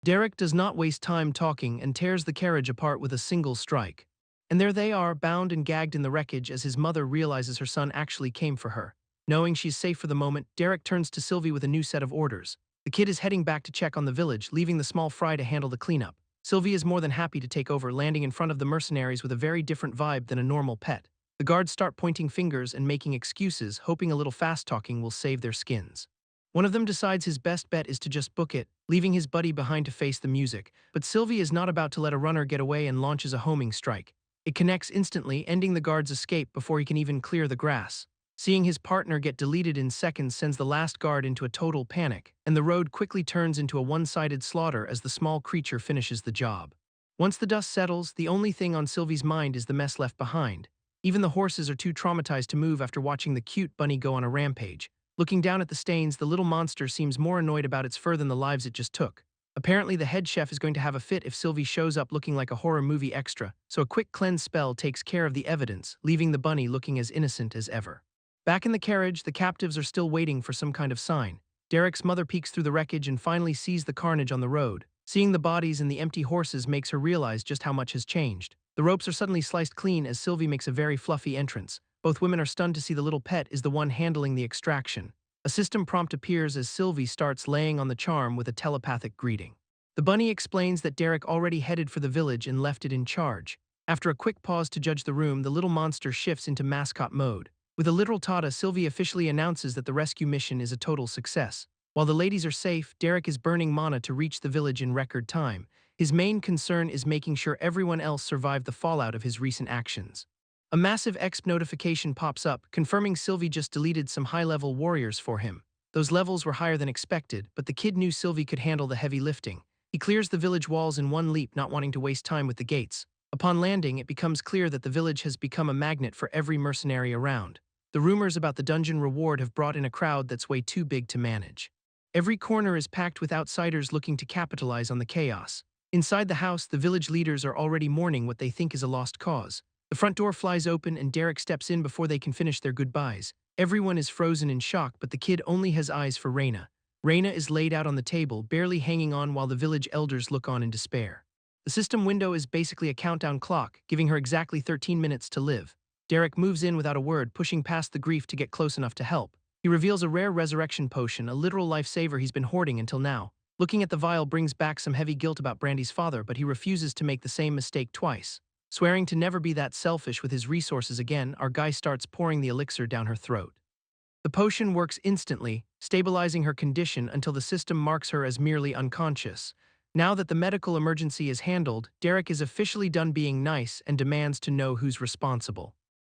Derek does not waste time talking and tears the carriage apart with a single strike. And there they are, bound and gagged in the wreckage as his mother realizes her son actually came for her. Knowing she's safe for the moment, Derek turns to Sylvie with a new set of orders. The kid is heading back to check on the village, leaving the small fry to handle the cleanup. Sylvie is more than happy to take over, landing in front of the mercenaries with a very different vibe than a normal pet. The guards start pointing fingers and making excuses, hoping a little fast-talking will save their skins. One of them decides his best bet is to just book it, leaving his buddy behind to face the music, but Sylvie is not about to let a runner get away and launches a homing strike. It connects instantly, ending the guard's escape before he can even clear the grass. Seeing his partner get deleted in seconds sends the last guard into a total panic, and the road quickly turns into a one-sided slaughter as the small creature finishes the job. Once the dust settles, the only thing on Sylvie's mind is the mess left behind. Even the horses are too traumatized to move after watching the cute bunny go on a rampage. Looking down at the stains, the little monster seems more annoyed about its fur than the lives it just took. Apparently, the head chef is going to have a fit if Sylvie shows up looking like a horror movie extra, so a quick cleanse spell takes care of the evidence, leaving the bunny looking as innocent as ever. Back in the carriage, the captives are still waiting for some kind of sign. Derek's mother peeks through the wreckage and finally sees the carnage on the road. Seeing the bodies and the empty horses makes her realize just how much has changed. The ropes are suddenly sliced clean as Sylvie makes a very fluffy entrance. Both women are stunned to see the little pet is the one handling the extraction. A system prompt appears as Sylvie starts laying on the charm with a telepathic greeting. The bunny explains that Derek already headed for the village and left it in charge. After a quick pause to judge the room, the little monster shifts into mascot mode. With a literal tada, Sylvie officially announces that the rescue mission is a total success. While the ladies are safe, Derek is burning mana to reach the village in record time. His main concern is making sure everyone else survived the fallout of his recent actions. A massive exp notification pops up, confirming Sylvie just deleted some high-level warriors for him. Those levels were higher than expected, but the kid knew Sylvie could handle the heavy lifting. He clears the village walls in one leap, not wanting to waste time with the gates. Upon landing, it becomes clear that the village has become a magnet for every mercenary around. The rumors about the dungeon reward have brought in a crowd that's way too big to manage. Every corner is packed with outsiders looking to capitalize on the chaos. Inside the house, the village leaders are already mourning what they think is a lost cause. The front door flies open and Derek steps in before they can finish their goodbyes. Everyone is frozen in shock, but the kid only has eyes for Reina. Reina is laid out on the table, barely hanging on while the village elders look on in despair. The system window is basically a countdown clock, giving her exactly 13 minutes to live. Derek moves in without a word, pushing past the grief to get close enough to help. He reveals a rare resurrection potion, a literal lifesaver he's been hoarding until now. Looking at the vial brings back some heavy guilt about Brandy's father, but he refuses to make the same mistake twice. Swearing to never be that selfish with his resources again, our guy starts pouring the elixir down her throat. The potion works instantly, stabilizing her condition until the system marks her as merely unconscious. Now that the medical emergency is handled, Derek is officially done being nice and demands to know who's responsible.